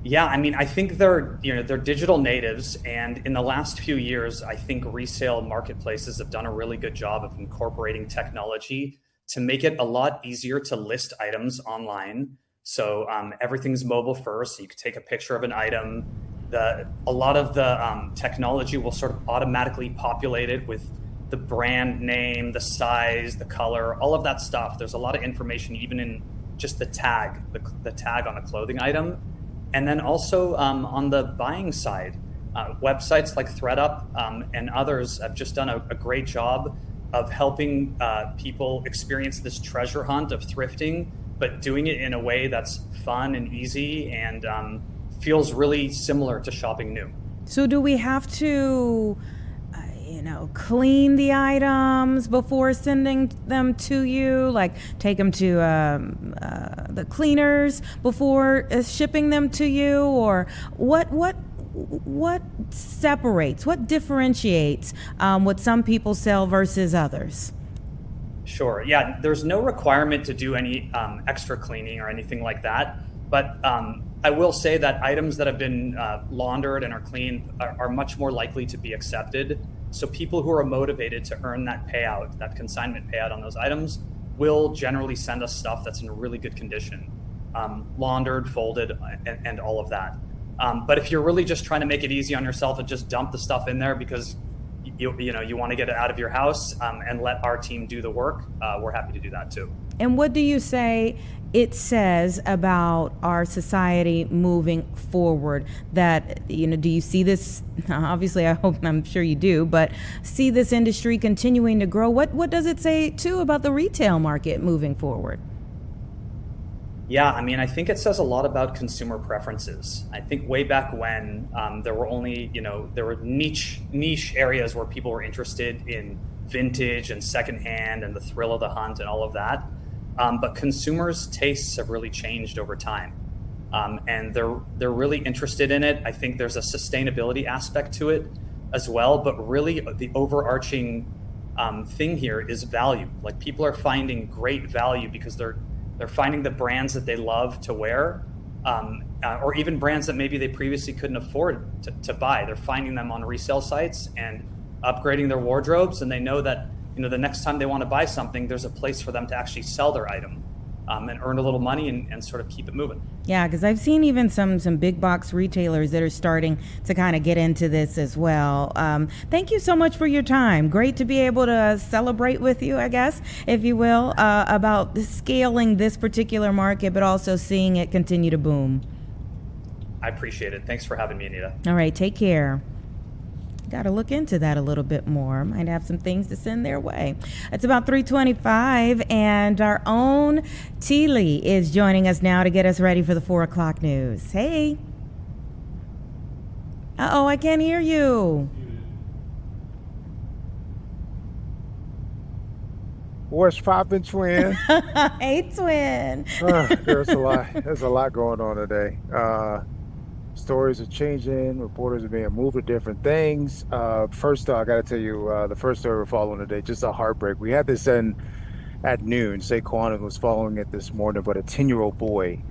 Yeah, I mean, I think they're digital natives, and in the last few years, I think resale marketplaces have done a really good job of incorporating technology to make it a lot easier to list items online. So everything's mobile first. So you can take a picture of an item. A lot of the technology will sort of automatically populate it with the brand name, the size, the color, all of that stuff. There's a lot of information even in just the tag, the tag on a clothing item. And then also on the buying side, websites like ThreadUp and others have just done a great job of helping people experience this treasure hunt of thrifting, but doing it in a way that's fun and easy and feels really similar to shopping new.
So do we have to, clean the items before sending them to you? Like take them to the cleaners before shipping them to you? Or what separates, what differentiates what some people sell versus others?
Sure. Yeah, there's no requirement to do any extra cleaning or anything like that. But I will say that items that have been laundered and are cleaned are much more likely to be accepted. So people who are motivated to earn that payout, that consignment payout on those items, will generally send us stuff that's in really good condition, laundered, folded, and all of that. But if you're really just trying to make it easy on yourself and just dump the stuff in there because you want to get it out of your house and let our team do the work, we're happy to do that too.
And what do you say it says about our society moving forward? That, do you see this, obviously I'm sure you do, but see this industry continuing to grow? What does it say too about the retail market moving forward?
Yeah, I mean, I think it says a lot about consumer preferences. I think way back when there were only, there were niche areas where people were interested in vintage and secondhand and the thrill of the hunt and all of that. But consumers' tastes have really changed over time. And they're really interested in it. I think there's a sustainability aspect to it as well. But really the overarching thing here is value. Like, people are finding great value because they're finding the brands that they love to wear, or even brands that maybe they previously couldn't afford to buy. They're finding them on resale sites and upgrading their wardrobes, and they know that the next time they want to buy something, there's a place for them to actually sell their item and earn a little money and sort of keep it moving.
Yeah, because I've seen even some big box retailers that are starting to kind of get into this as well. Thank you so much for your time. Great to be able to celebrate with you, I guess, if you will, about scaling this particular market, but also seeing it continue to boom.
I appreciate it. Thanks for having me, Anita.
All right, take care. Got to look into that a little bit more. Might have some things to send their way. It's about 3:25, and our own Teely is joining us now to get us ready for the 4 o'clock news. Hey. Uh-oh, I can't hear you.
What's poppin', twin?
Hey, twin.
There's a lot going on today. Stories are changing. Reporters are being moved to different things. First, I got to tell you, the first story we're following today, just a heartbreak. We had this at noon. Saquon was following it this morning, but a 10-year-old boy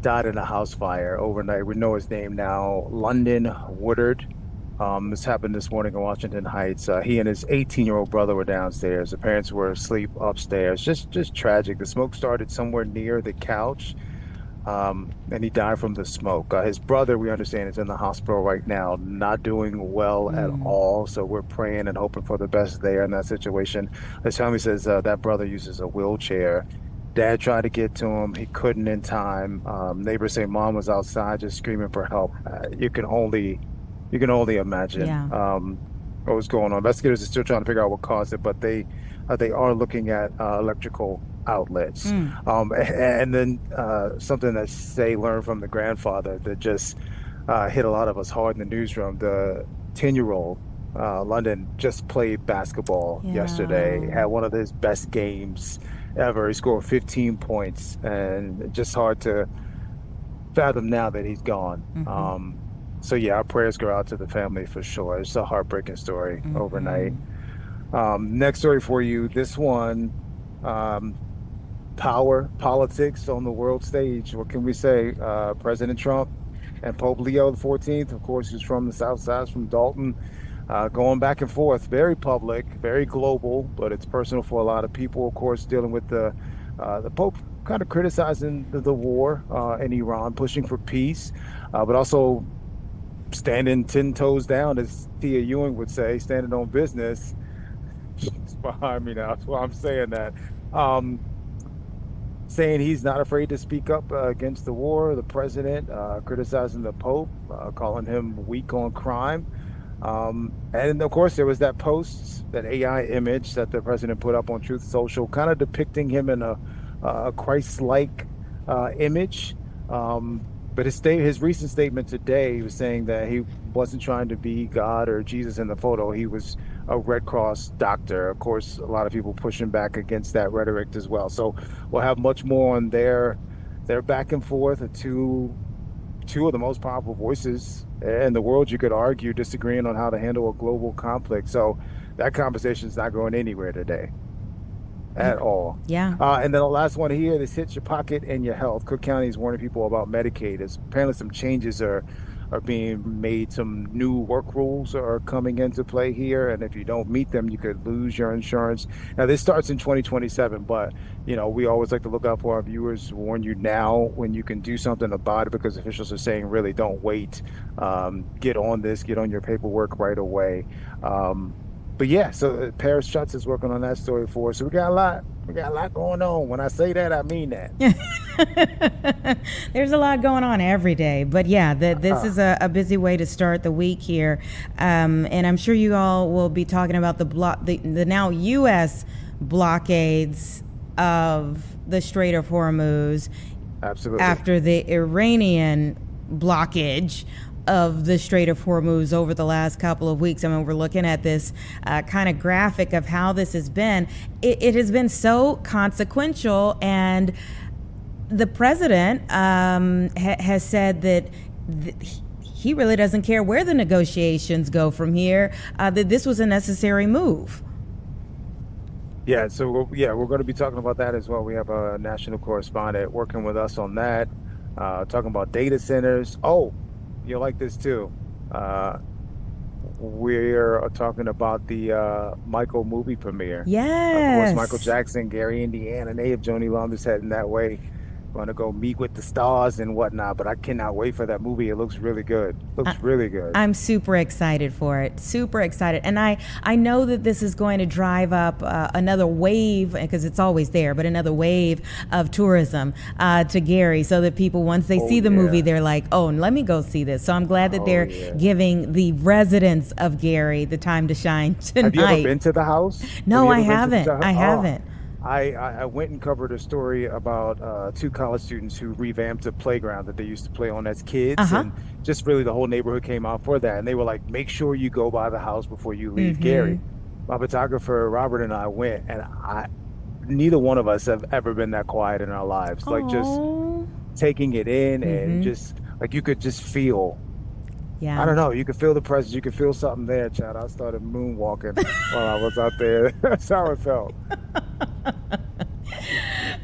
died in a house fire overnight. We know his name now, London Woodard. This happened this morning in Washington Heights. He and his 18-year-old brother were downstairs. The parents were asleep upstairs. Just tragic. The smoke started somewhere near the couch. And he died from the smoke. His brother, we understand, is in the hospital right now, not doing well at all. So we're praying and hoping for the best there in that situation. His family says that brother uses a wheelchair. Dad tried to get to him. He couldn't in time. Neighbors say mom was outside just screaming for help. You can only imagine what was going on. Investigators are still trying to figure out what caused it, but they are looking at electrical outlets. And then something that Say learned from the grandfather that just hit a lot of us hard in the newsroom. The 10-year-old London just played basketball yesterday, had one of his best games ever. He scored 15 points, and just hard to fathom now that he's gone. So yeah, our prayers go out to the family for sure. It's a heartbreaking story overnight. Next story for you, this one, politics on the world stage. What can we say? President Trump and Pope Leo XIV, of course, who's from the South Side, from Dalton, going back and forth, very public, very global, but it's personal for a lot of people, of course, dealing with the Pope kind of criticizing the war in Iran, pushing for peace, but also standing 10 toes down, as Thea Ewing would say, standing on business. It's behind me now, that's why I'm saying that. Saying he's not afraid to speak up against the war, the president, criticizing the Pope, calling him weak on crime. And of course, there was that post, that AI image that the president put up on Truth Social, kind of depicting him in a Christ-like image. But his recent statement today, he was saying that he wasn't trying to be God or Jesus in the photo. He was a Red Cross doctor. Of course, a lot of people pushing back against that rhetoric as well. So we'll have much more on their back and forth of two of the most powerful voices in the world, you could argue, disagreeing on how to handle a global conflict. So that conversation is not going anywhere today at all.
Yeah.
And then the last one here, this hits your pocket and your health. Cook County is warning people about Medicaid. Apparently some changes are are being made. Some new work rules are coming into play here, and if you don't meet them, you could lose your insurance. Now, this starts in 2027, but we always like to look out for our viewers, warn you now when you can do something about it, because officials are saying really don't wait. Get on this, get on your paperwork right away. But yeah, so Paris Schutz is working on that story for us. So we got a lot going on. When I say that, I mean that.
There's a lot going on every day. But yeah, this is a busy way to start the week here. And I'm sure you all will be talking about the now U.S. blockades of the Strait of Hormuz.
Absolutely.
After the Iranian blockage of the Strait of Hormuz over the last couple of weeks. I mean, we're looking at this kind of graphic of how this has been. It has been so consequential, and the president has said that he really doesn't care where the negotiations go from here, that this was a necessary move.
Yeah, so we're going to be talking about that as well. We have a national correspondent working with us on that, talking about data centers. Oh, you'll like this too. We're talking about the Michael movie premiere.
Yes.
Of course, Michael Jackson, Gary, Indiana, and Abe, Joni Lund is heading that way. Going to go meet with the stars and whatnot, but I cannot wait for that movie. It looks really good. Really good.
I'm super excited for it. Super excited. And I know that this is going to drive up another wave, because it's always there, but another wave of tourism to Gary, so that people, once they see the movie, they're like, oh, let me go see this. So I'm glad that they're giving the residents of Gary the time to shine tonight.
Have you ever been to the house?
No, I haven't. I haven't.
I went and covered a story about two college students who revamped a playground that they used to play on as kids, and just really the whole neighborhood came out for that. And they were like, make sure you go by the house before you leave Gary. My photographer, Robert, and I went, and neither one of us have ever been that quiet in our lives. Like, just taking it in and just, like, you could just feel.
Yeah.
I don't know. You could feel the presence. You could feel something there, Chad. I started moonwalking while I was out there. That's how it felt.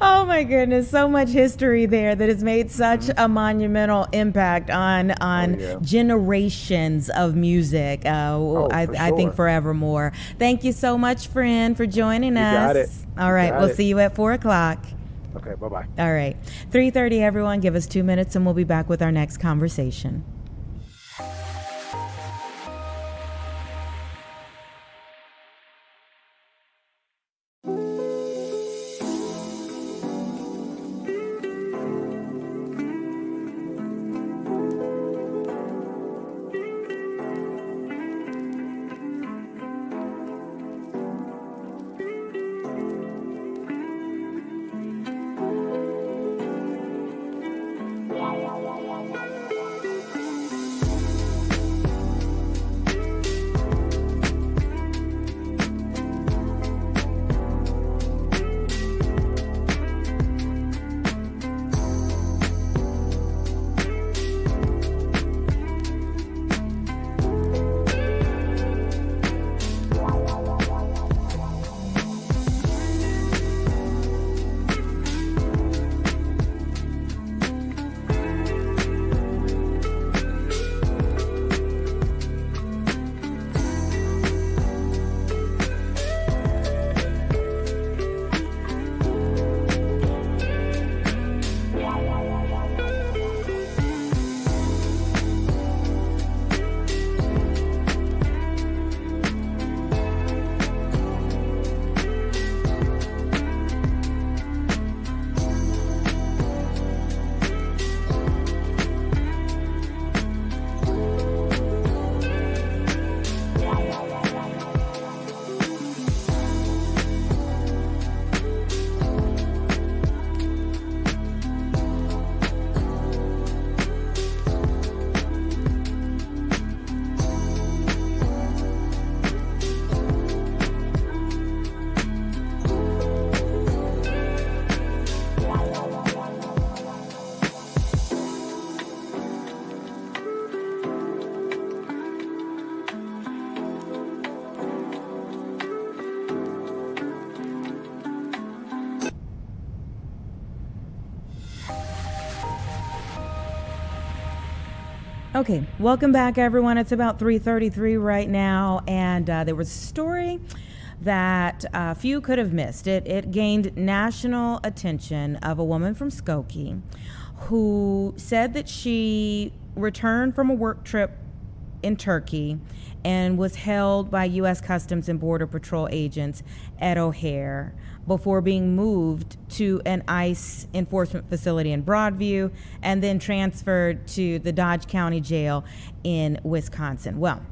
Oh my goodness, so much history there that has made such a monumental impact on generations of music. I think forevermore. Thank you so much, friend, for joining us.
Got it.
All right, we'll see you at 4:00.
Okay, bye-bye.
All right, 3:30, everyone. Give us 2 minutes and we'll be back with our next conversation. Okay, welcome back, everyone. It's about 3:33 right now, and there was a story that few could have missed. It gained national attention of a woman from Skokie who said that she returned from a work trip in Turkey and was held by U.S. Customs and Border Patrol agents at O'Hare before being moved to an ICE enforcement facility in Broadview and then transferred to the Dodge County Jail in Wisconsin. Well,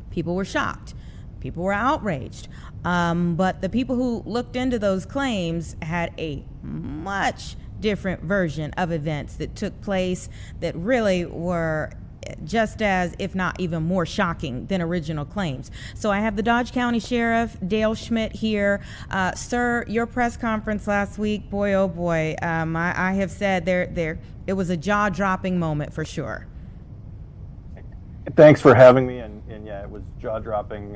people were shocked. People were outraged. But the people who looked into those claims had a much different version of events that took place that really were just as, if not even more shocking than original claims. So I have the Dodge County Sheriff, Dale Schmidt, here. Sir, your press conference last week, boy, oh boy, I have said it was a jaw-dropping moment for sure.
Thanks for having me, and yeah, it was jaw-dropping.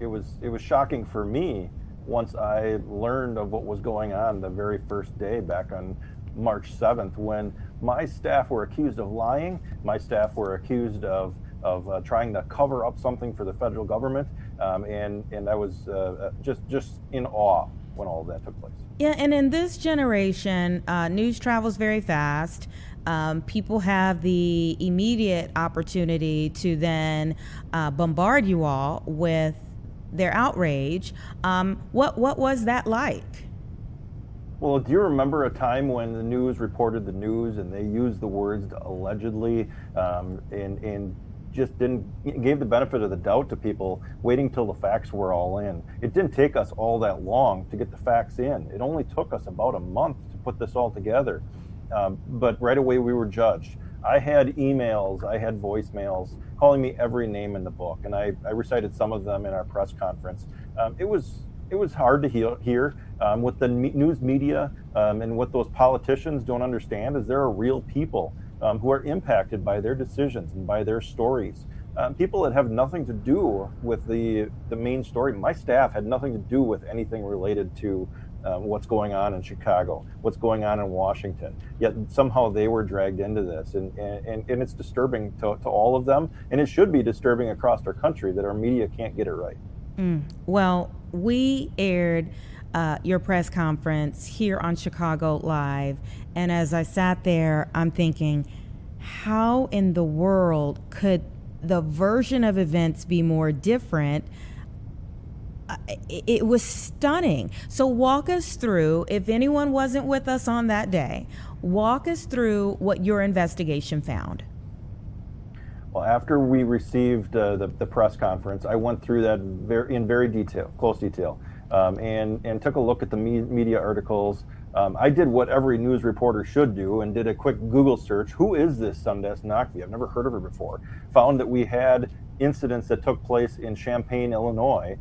It was shocking for me once I learned of what was going on the very first day back on March 7th, when my staff were accused of lying. My staff were accused of trying to cover up something for the federal government, and I was just in awe when all of that took place.
Yeah, and in this generation, news travels very fast. People have the immediate opportunity to then bombard you all with their outrage. What was that like?
Well, do you remember a time when the news reported the news and they used the words allegedly and just gave the benefit of the doubt to people, waiting till the facts were all in? It didn't take us all that long to get the facts in. It only took us about a month to put this all together. But right away we were judged. I had emails, I had voicemails calling me every name in the book, and I recited some of them in our press conference. It was hard to hear. What the news media and what those politicians don't understand is there are real people who are impacted by their decisions and by their stories. People that have nothing to do with the main story. My staff had nothing to do with anything related to what's going on in Chicago, what's going on in Washington. Yet somehow they were dragged into this, and it's disturbing to all of them, and it should be disturbing across our country that our media can't get it right.
Well, we aired your press conference here on Chicago Live, and as I sat there, I'm thinking, how in the world could the version of events be more different? It was stunning. So walk us through, if anyone wasn't with us on that day, walk us through what your investigation found.
Well, after we received the press conference, I went through that in very close detail, and took a look at the media articles. I did what every news reporter should do and did a quick Google search. Who is this Sundas Nakvi? I've never heard of her before. Found that we had incidents that took place in Champaign, Illinois,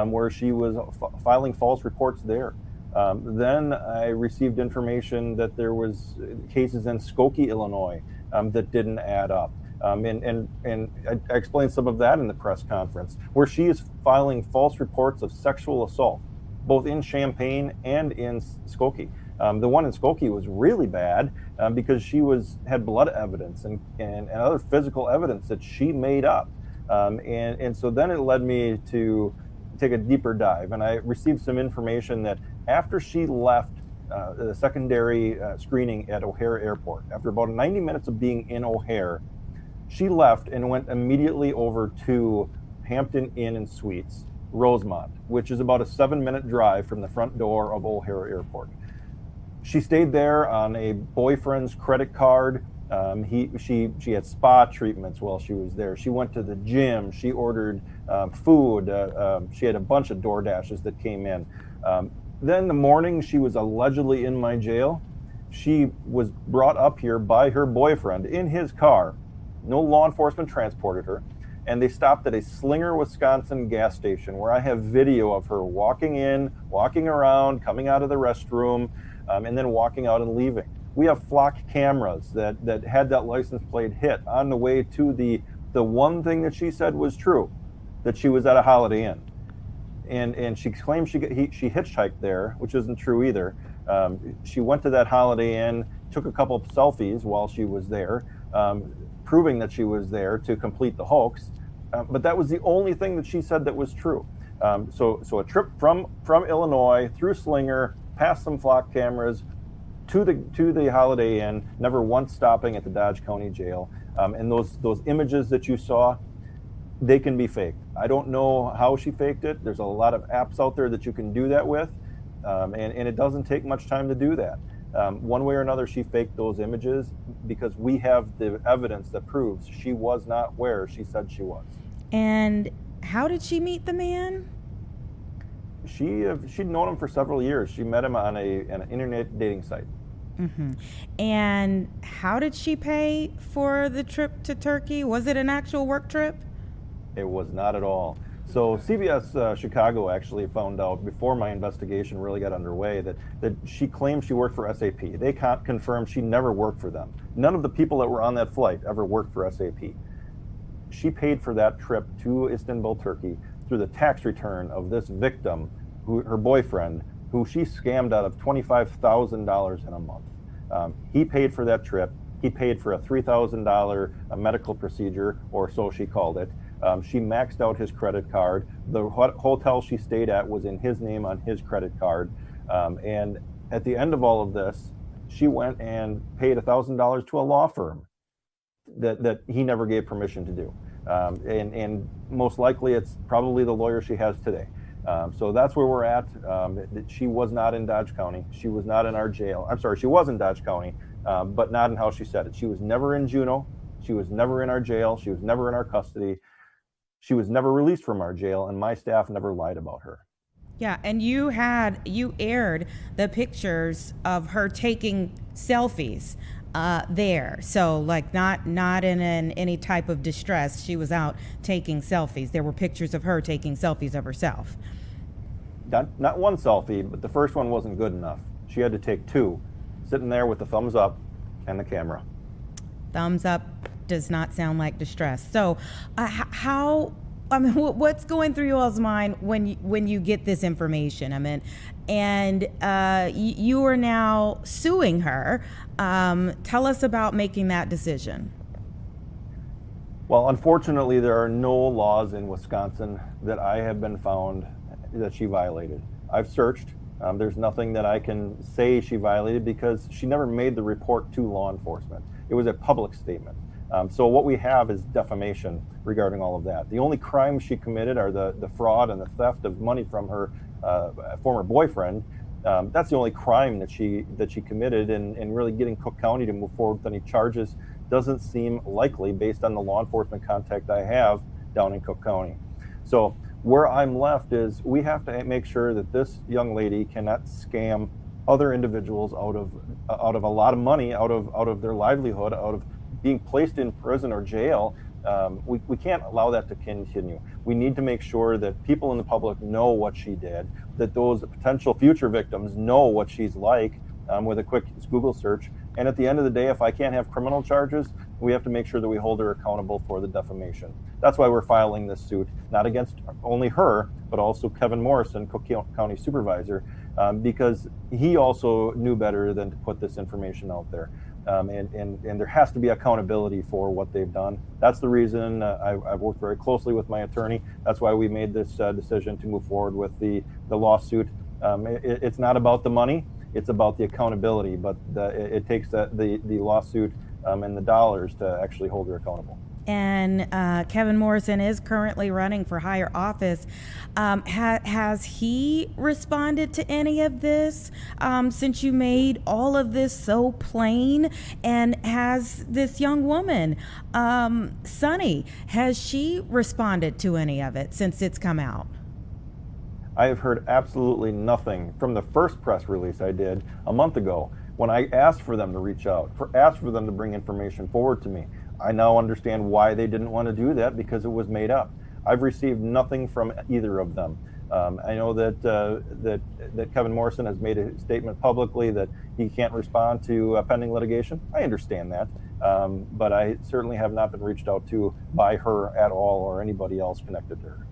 where she was filing false reports there. Then I received information that there was cases in Skokie, Illinois, that didn't add up. And I explained some of that in the press conference, where she is filing false reports of sexual assault, both in Champaign and in Skokie. The one in Skokie was really bad because she had blood evidence and other physical evidence that she made up. And so then it led me to take a deeper dive, and I received some information that after she left the secondary screening at O'Hare Airport, after about 90 minutes of being in O'Hare, she left and went immediately over to Hampton Inn and Suites, Rosemont, which is about a 7-minute drive from the front door of O'Hare Airport. She stayed there on a boyfriend's credit card. She had spa treatments while she was there. She went to the gym. She ordered food. She had a bunch of DoorDashes that came in. Then the morning she was allegedly in my jail, she was brought up here by her boyfriend in his car. No law enforcement transported her, and they stopped at a Slinger, Wisconsin gas station where I have video of her walking in, walking around, coming out of the restroom, and then walking out and leaving. We have flock cameras that had that license plate hit on the way to the one thing that she said was true, that she was at a Holiday Inn. And she claimed she hitchhiked there, which isn't true either. She went to that Holiday Inn, took a couple of selfies while she was there. proving that she was there to complete the hoax. But that was the only thing that she said that was true. So a trip from Illinois through Slinger, past some flock cameras, to the Holiday Inn, never once stopping at the Dodge County Jail. And those images that you saw, they can be faked. I don't know how she faked it. There's a lot of apps out there that you can do that with, and it doesn't take much time to do that. One way or another, she faked those images because we have the evidence that proves she was not where she said she was.
And how did she meet the man?
She'd known him for several years. She met him on an internet dating site.
Mm-hmm. And how did she pay for the trip to Turkey? Was it an actual work trip?
It was not at all. So CBS Chicago actually found out before my investigation really got underway that she claimed she worked for SAP. They confirmed she never worked for them. None of the people that were on that flight ever worked for SAP. She paid for that trip to Istanbul, Turkey, through the tax return of this victim, her boyfriend, who she scammed out of $25,000 in a month. He paid for that trip. He paid for a $3,000 medical procedure, or so she called it. She maxed out his credit card. The hotel she stayed at was in his name on his credit card. And at the end of all of this, she went and paid $1,000 to a law firm that he never gave permission to do. And most likely it's probably the lawyer she has today. So that's where we're at. She was not in Dodge County. She was not in our jail. I'm sorry, she was in Dodge County, but not in how she said it. She was never in Juneau. She was never in our jail. She was never in our custody. She was never released from our jail, and my staff never lied about her.
Yeah, and you aired the pictures of her taking selfies there. So like not in any type of distress. She was out taking selfies. There were pictures of her taking selfies of herself.
Not one selfie, but the first one wasn't good enough. She had to take two, sitting there with the thumbs up and the camera.
Thumbs up does not sound like distress. So what's going through you all's mind when you get this information? I mean, and you are now suing her. Tell us about making that decision.
Well, unfortunately, there are no laws in Wisconsin that I have been found that she violated. I've searched. There's nothing that I can say she violated because she never made the report to law enforcement. It was a public statement. So what we have is defamation regarding all of that. The only crimes she committed are the fraud and the theft of money from her former boyfriend. That's the only crime that she committed, and really getting Cook County to move forward with any charges doesn't seem likely based on the law enforcement contact I have down in Cook County. So where I'm left is we have to make sure that this young lady cannot scam other individuals out of a lot of money, out of their livelihood, out of being placed in prison or jail. We can't allow that to continue. We need to make sure that people in the public know what she did, that those potential future victims know what she's like with a quick Google search. And at the end of the day, if I can't have criminal charges, we have to make sure that we hold her accountable for the defamation. That's why we're filing this suit, not against only her, but also Kevin Morrison, Cook County Supervisor, because he also knew better than to put this information out there. And there has to be accountability for what they've done. That's the reason I've worked very closely with my attorney. That's why we made this decision to move forward with the lawsuit. It's not about the money, it's about the accountability, but it takes the lawsuit and the dollars to actually hold her accountable.
And Kevin Morrison is currently running for higher office. Has he responded to any of this since you made all of this so plain? And has this young woman, Sunny, has she responded to any of it since it's come out?
I have heard absolutely nothing from the first press release I did a month ago when I asked for them to reach out, asked for them to bring information forward to me. I now understand why they didn't want to do that, because it was made up. I've received nothing from either of them. I know that Kevin Morrison has made a statement publicly that he can't respond to pending litigation. I understand that, but I certainly have not been reached out to by her at all or anybody else connected to her.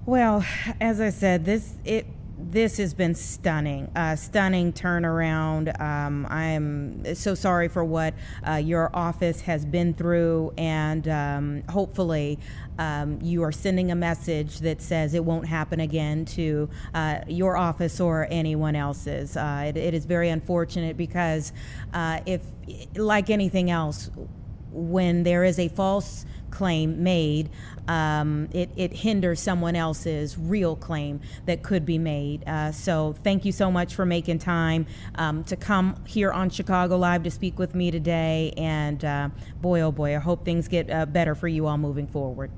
Well, as I said, This has been stunning, stunning turnaround. I am so sorry for what your office has been through, and hopefully you are sending a message that says it won't happen again to your office or anyone else's. It is very unfortunate because if, like anything else, when there is a false claim made, it hinders someone else's real claim that could be made. So thank you so much for making time to come here on Chicago Live to speak with me today. And boy, oh boy, I hope things get better for you all moving forward.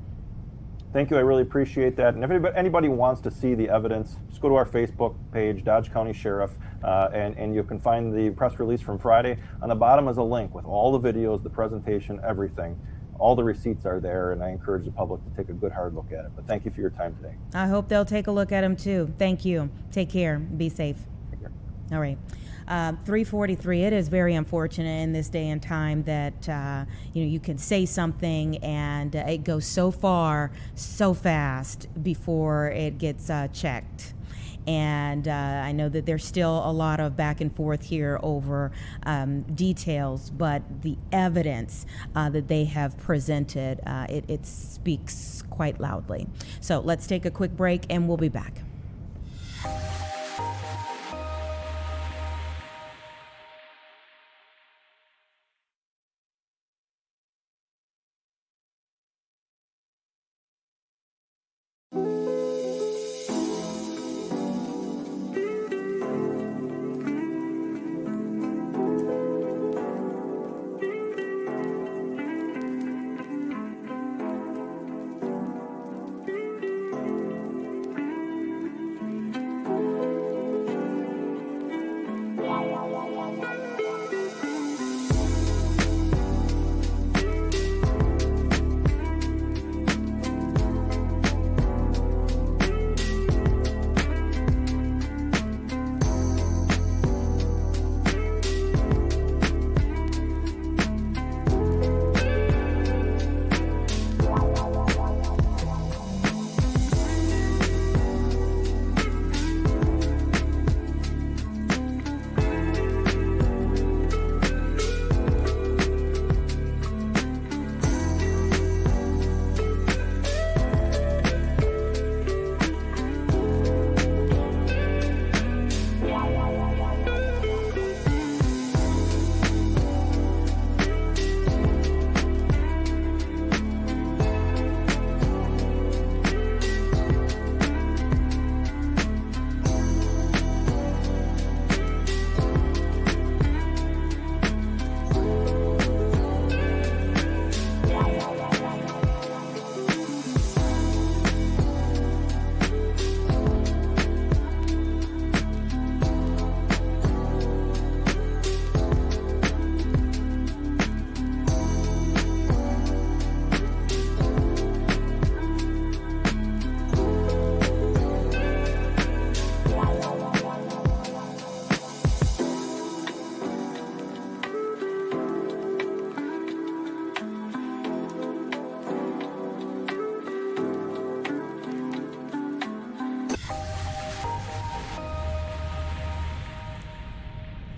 Thank you. I really appreciate that. And if anybody wants to see the evidence, just go to our Facebook page, Dodge County Sheriff, and you can find the press release from Friday. On the bottom is a link with all the videos, the presentation, everything. All the receipts are there, and I encourage the public to take a good hard look at it. But thank you for your time today.
I hope they'll take a look at them too. Thank you. Take care. Be safe.
Take care.
All right. 3:43. It is very unfortunate in this day and time that you can say something and it goes so far, so fast before it gets checked. And I know that there's still a lot of back and forth here over details, but the evidence that they have presented, it speaks quite loudly. So let's take a quick break and we'll be back.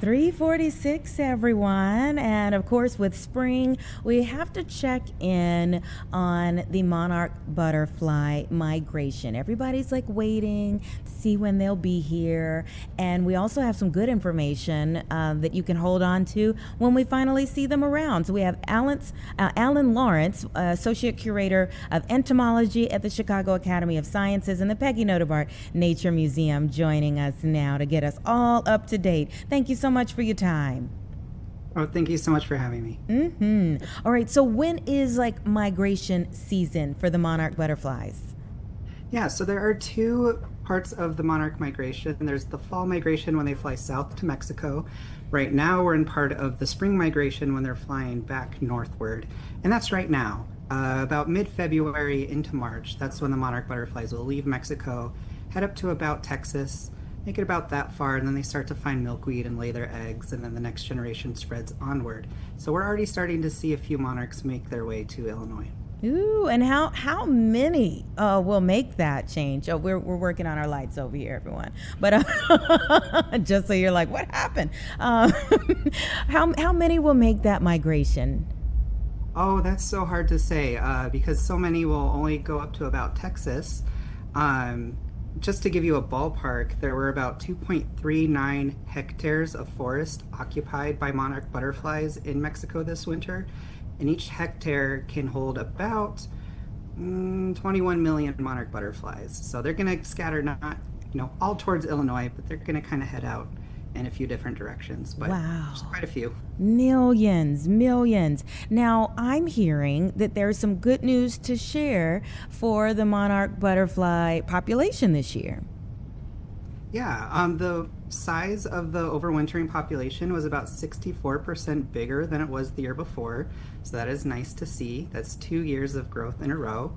.346, everyone. And of course, with spring, we have to check in on the monarch butterfly migration. Everybody's like waiting to see when they'll be here. And we also have some good information that you can hold on to when we finally see them around. So we have Alan Lawrence, Associate Curator of Entomology at the Chicago Academy of Sciences and the Peggy Notabart Nature Museum, joining us now to get us all up to date. Thank you so much for your time.
Oh, thank you so much for having me.
All right, so when is like migration season for the monarch butterflies?
Yeah, so there are two parts of the monarch migration. There's the fall migration when they fly south to Mexico. Right now we're in part of the spring migration when they're flying back northward. And that's right now, about mid-February into March. That's when the monarch butterflies will leave Mexico, head up to about Texas, make it about that far, and then they start to find milkweed and lay their eggs, and then the next generation spreads onward. So we're already starting to see a few monarchs make their way to Illinois.
Ooh, and how many will make that change? Oh, we're working on our lights over here, everyone. But just so you're like, what happened? How many will make that migration?
Oh, that's so hard to say because so many will only go up to about Texas. Just to give you a ballpark, there were about 2.39 hectares of forest occupied by monarch butterflies in Mexico this winter. And each hectare can hold about 21 million monarch butterflies. So they're going to scatter not, all towards Illinois, but they're going to kind of head out in a few different directions. But
wow,
there's quite a few.
Millions. Now, I'm hearing that there's some good news to share for the monarch butterfly population this year.
Yeah, the size of the overwintering population was about 64% bigger than it was the year before. So that is nice to see. That's 2 years of growth in a row.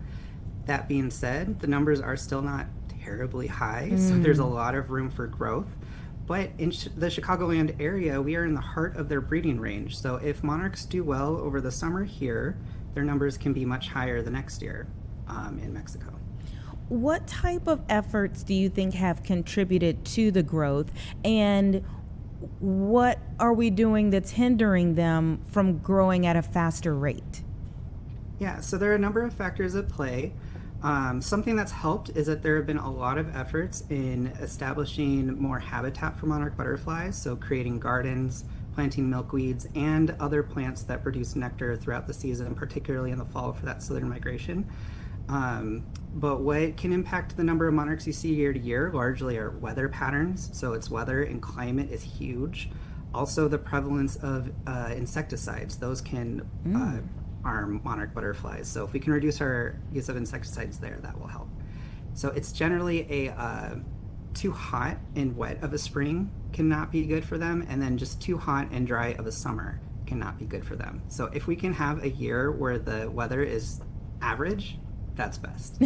That being said, the numbers are still not terribly high, so there's a lot of room for growth. But in the Chicagoland area, we are in the heart of their breeding range. So if monarchs do well over the summer here, their numbers can be much higher the next year in Mexico.
What type of efforts do you think have contributed to the growth, and what are we doing that's hindering them from growing at a faster rate?
Yeah, so there are a number of factors at play. Something that's helped is that there have been a lot of efforts in establishing more habitat for monarch butterflies, so creating gardens, planting milkweeds, and other plants that produce nectar throughout the season, particularly in the fall for that southern migration. But what can impact the number of monarchs you see year to year largely are weather patterns. So it's weather and climate is huge. Also the prevalence of insecticides. Those can harm monarch butterflies. So if we can reduce our use of insecticides there, that will help. So it's generally too hot and wet of a spring cannot be good for them, and then just too hot and dry of a summer cannot be good for them. So if we can have a year where the weather is average, that's best.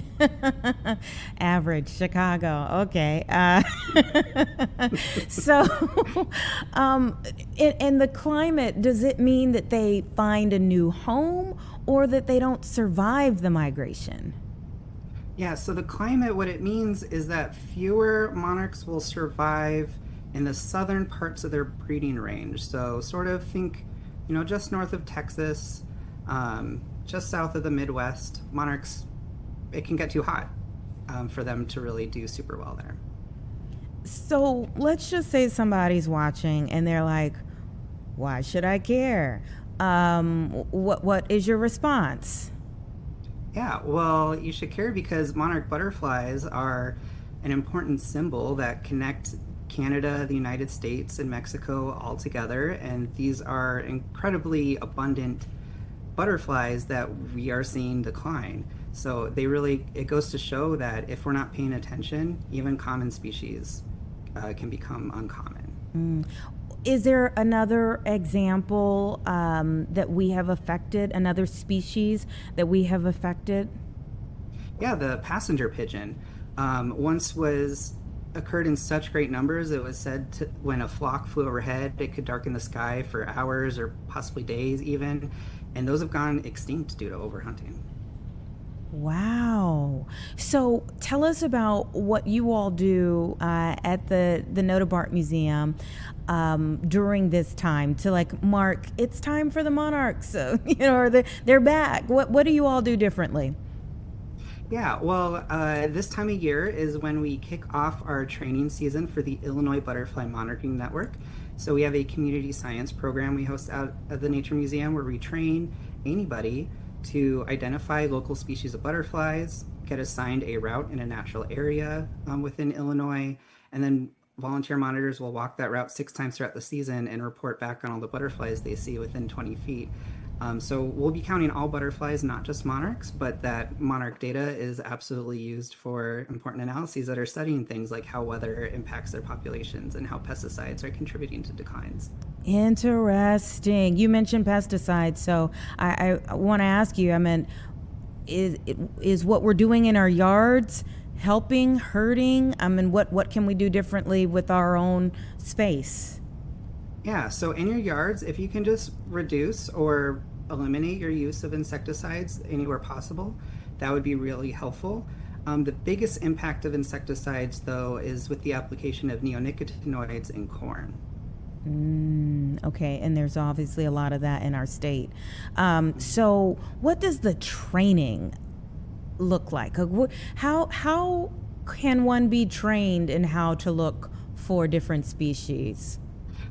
Average Chicago. Okay. So, in the climate, does it mean that they find a new home or that they don't survive the migration?
Yeah, so the climate, what it means is that fewer monarchs will survive in the southern parts of their breeding range. So sort of think, just north of Texas, just south of the Midwest, monarchs, it can get too hot for them to really do super well there.
So let's just say somebody's watching and they're like, why should I care? What is your response?
Yeah, well, you should care because monarch butterflies are an important symbol that connect Canada, the United States, and Mexico all together. And these are incredibly abundant butterflies that we are seeing decline. So it goes to show that if we're not paying attention, even common species can become uncommon.
Is there another example that we have affected, another species that we have affected?
Yeah, the passenger pigeon once occurred in such great numbers, it was said to, when a flock flew overhead, it could darken the sky for hours or possibly days even, and those have gone extinct due to overhunting.
Wow. So tell us about what you all do at the Notab Art Museum during this time to mark, it's time for the monarchs, or they're back. What do you all do differently?
Yeah, well, this time of year is when we kick off our training season for the Illinois Butterfly Monarching Network. So we have a community science program we host out at the Nature Museum where we train anybody to identify local species of butterflies, get assigned a route in a natural area within Illinois, and then volunteer monitors will walk that route 6 times throughout the season and report back on all the butterflies they see within 20 feet. So we'll be counting all butterflies, not just monarchs, but that monarch data is absolutely used for important analyses that are studying things like how weather impacts their populations and how pesticides are contributing to declines.
Interesting. You mentioned pesticides, so I want to ask you, is what we're doing in our yards helping, hurting? What can we do differently with our own space?
Yeah, so in your yards, if you can just reduce or eliminate your use of insecticides anywhere possible. That would be really helpful. The biggest impact of insecticides, though, is with the application of neonicotinoids in corn.
Okay, and there's obviously a lot of that in our state. So what does the training look like? How can one be trained in how to look for different species?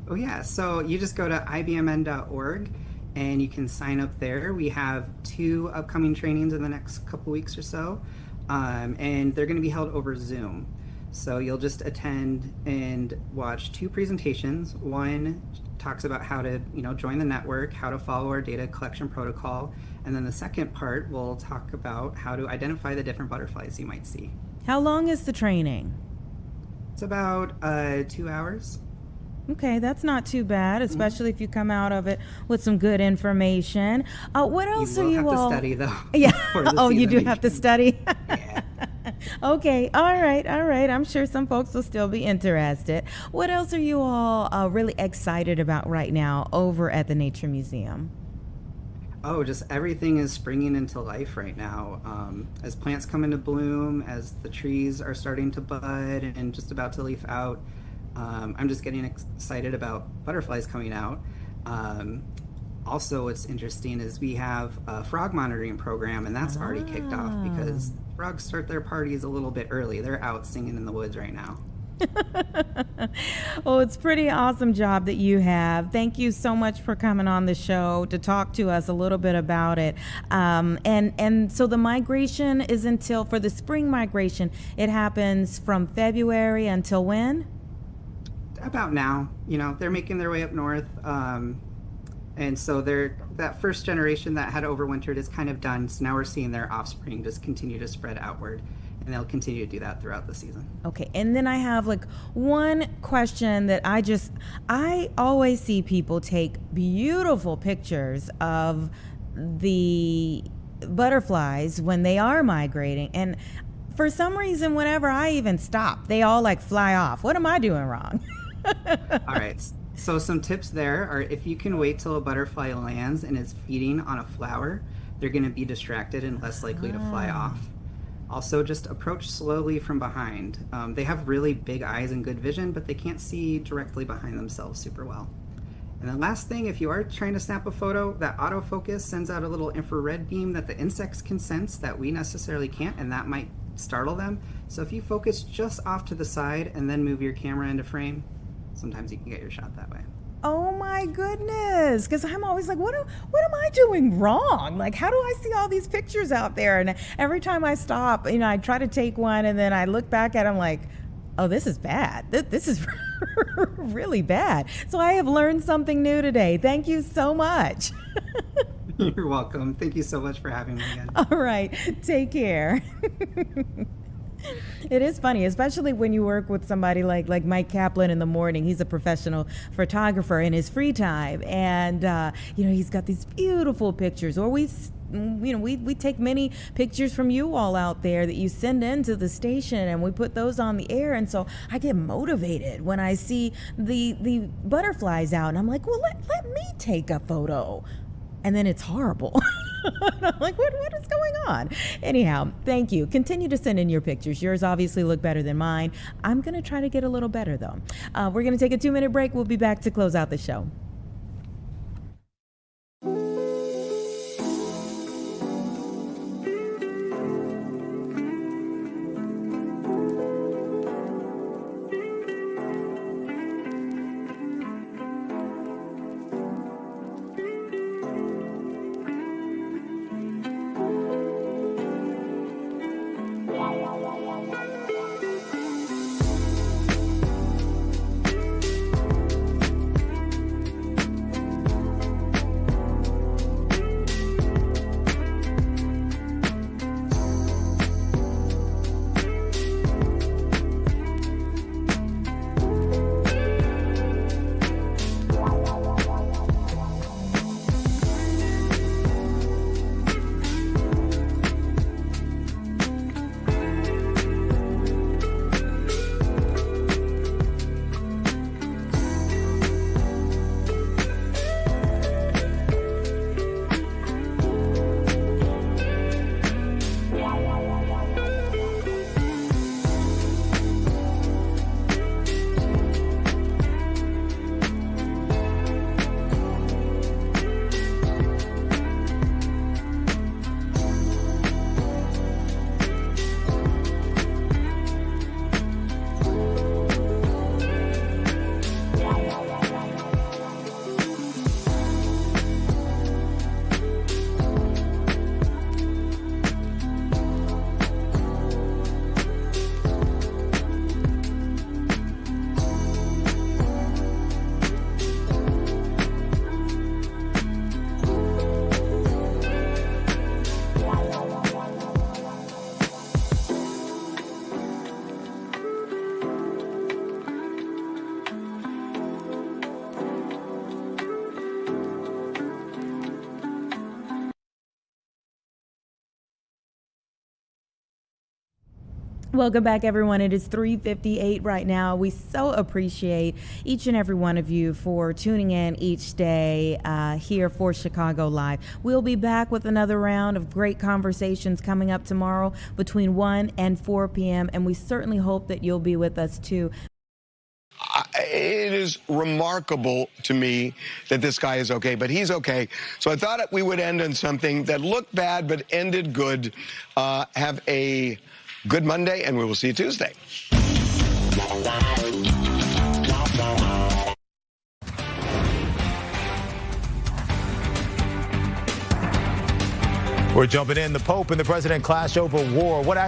Oh, yeah. So you just go to ibmn.org and you can sign up there. We have 2 upcoming trainings in the next couple weeks or so, and they're going to be held over Zoom. So you'll just attend and watch 2 presentations. One talks about how to, join the network, how to follow our data collection protocol, and then the second part will talk about how to identify the different butterflies you might see.
How long is the training?
It's about 2 hours.
Okay, that's not too bad, especially if you come out of it with some good information. What else are you
will have
all?
to study, though.
Yeah.
for the
Oh, you do
season.
have to study.
Yeah.
Okay. All right. I'm sure some folks will still be interested. What else are you all really excited about right now over at the Nature Museum?
Oh, just everything is springing into life right now. As plants come into bloom, as the trees are starting to bud and just about to leaf out, I'm just getting excited about butterflies coming out. Also, what's interesting is we have a frog monitoring program, and that's already kicked off because frogs start their parties a little bit early. They're out singing in the woods right now.
Well, it's a pretty awesome job that you have. Thank you so much for coming on the show to talk to us a little bit about it. And so the migration is for the spring migration, it happens from February until when?
About now. They're making their way up north. And so that first generation that had overwintered is kind of done. So now we're seeing their offspring just continue to spread outward. And they'll continue to do that throughout the season.
Okay, and then I have one question that I always see people take beautiful pictures of the butterflies when they are migrating. And for some reason, whenever I even stop, they all fly off. What am I doing wrong?
All right. So some tips there are if you can wait till a butterfly lands and is feeding on a flower, they're going to be distracted and less likely to fly off. Also, just approach slowly from behind. They have really big eyes and good vision, but they can't see directly behind themselves super well. And then last thing, if you are trying to snap a photo, that autofocus sends out a little infrared beam that the insects can sense that we necessarily can't, and that might startle them. So if you focus just off to the side and then move your camera into frame, sometimes you can get your shot that way.
Oh my goodness, because I'm always like, what am I doing wrong? How do I see all these pictures out there? And every time I stop, I try to take one and then I look back at it, I'm like, oh, this is bad. This is really bad. So I have learned something new today. Thank you so much.
You're welcome. Thank you so much for having me again.
All right, take care. It is funny, especially when you work with somebody like Mike Kaplan in the morning. He's a professional photographer in his free time, and he's got these beautiful pictures. Or we take many pictures from you all out there that you send into the station, and we put those on the air. And so I get motivated when I see the butterflies out, and I'm like, well, let me take a photo. And then it's horrible. I'm like, what is going on? Anyhow, thank you. Continue to send in your pictures. Yours obviously look better than mine. I'm going to try to get a little better, though. We're going to take a 2-minute break. We'll be back to close out the show. Welcome back, everyone. It is 3:58 right now. We so appreciate each and every one of you for tuning in each day here for Chicago Live. We'll be back with another round of great conversations coming up tomorrow between 1 and 4 p.m., and we certainly hope that you'll be with us, too.
It is remarkable to me that this guy is okay, but he's okay. So I thought we would end on something that looked bad but ended good. Have a good Monday, and we will see you Tuesday.
We're jumping in. The Pope and the President clash over war. What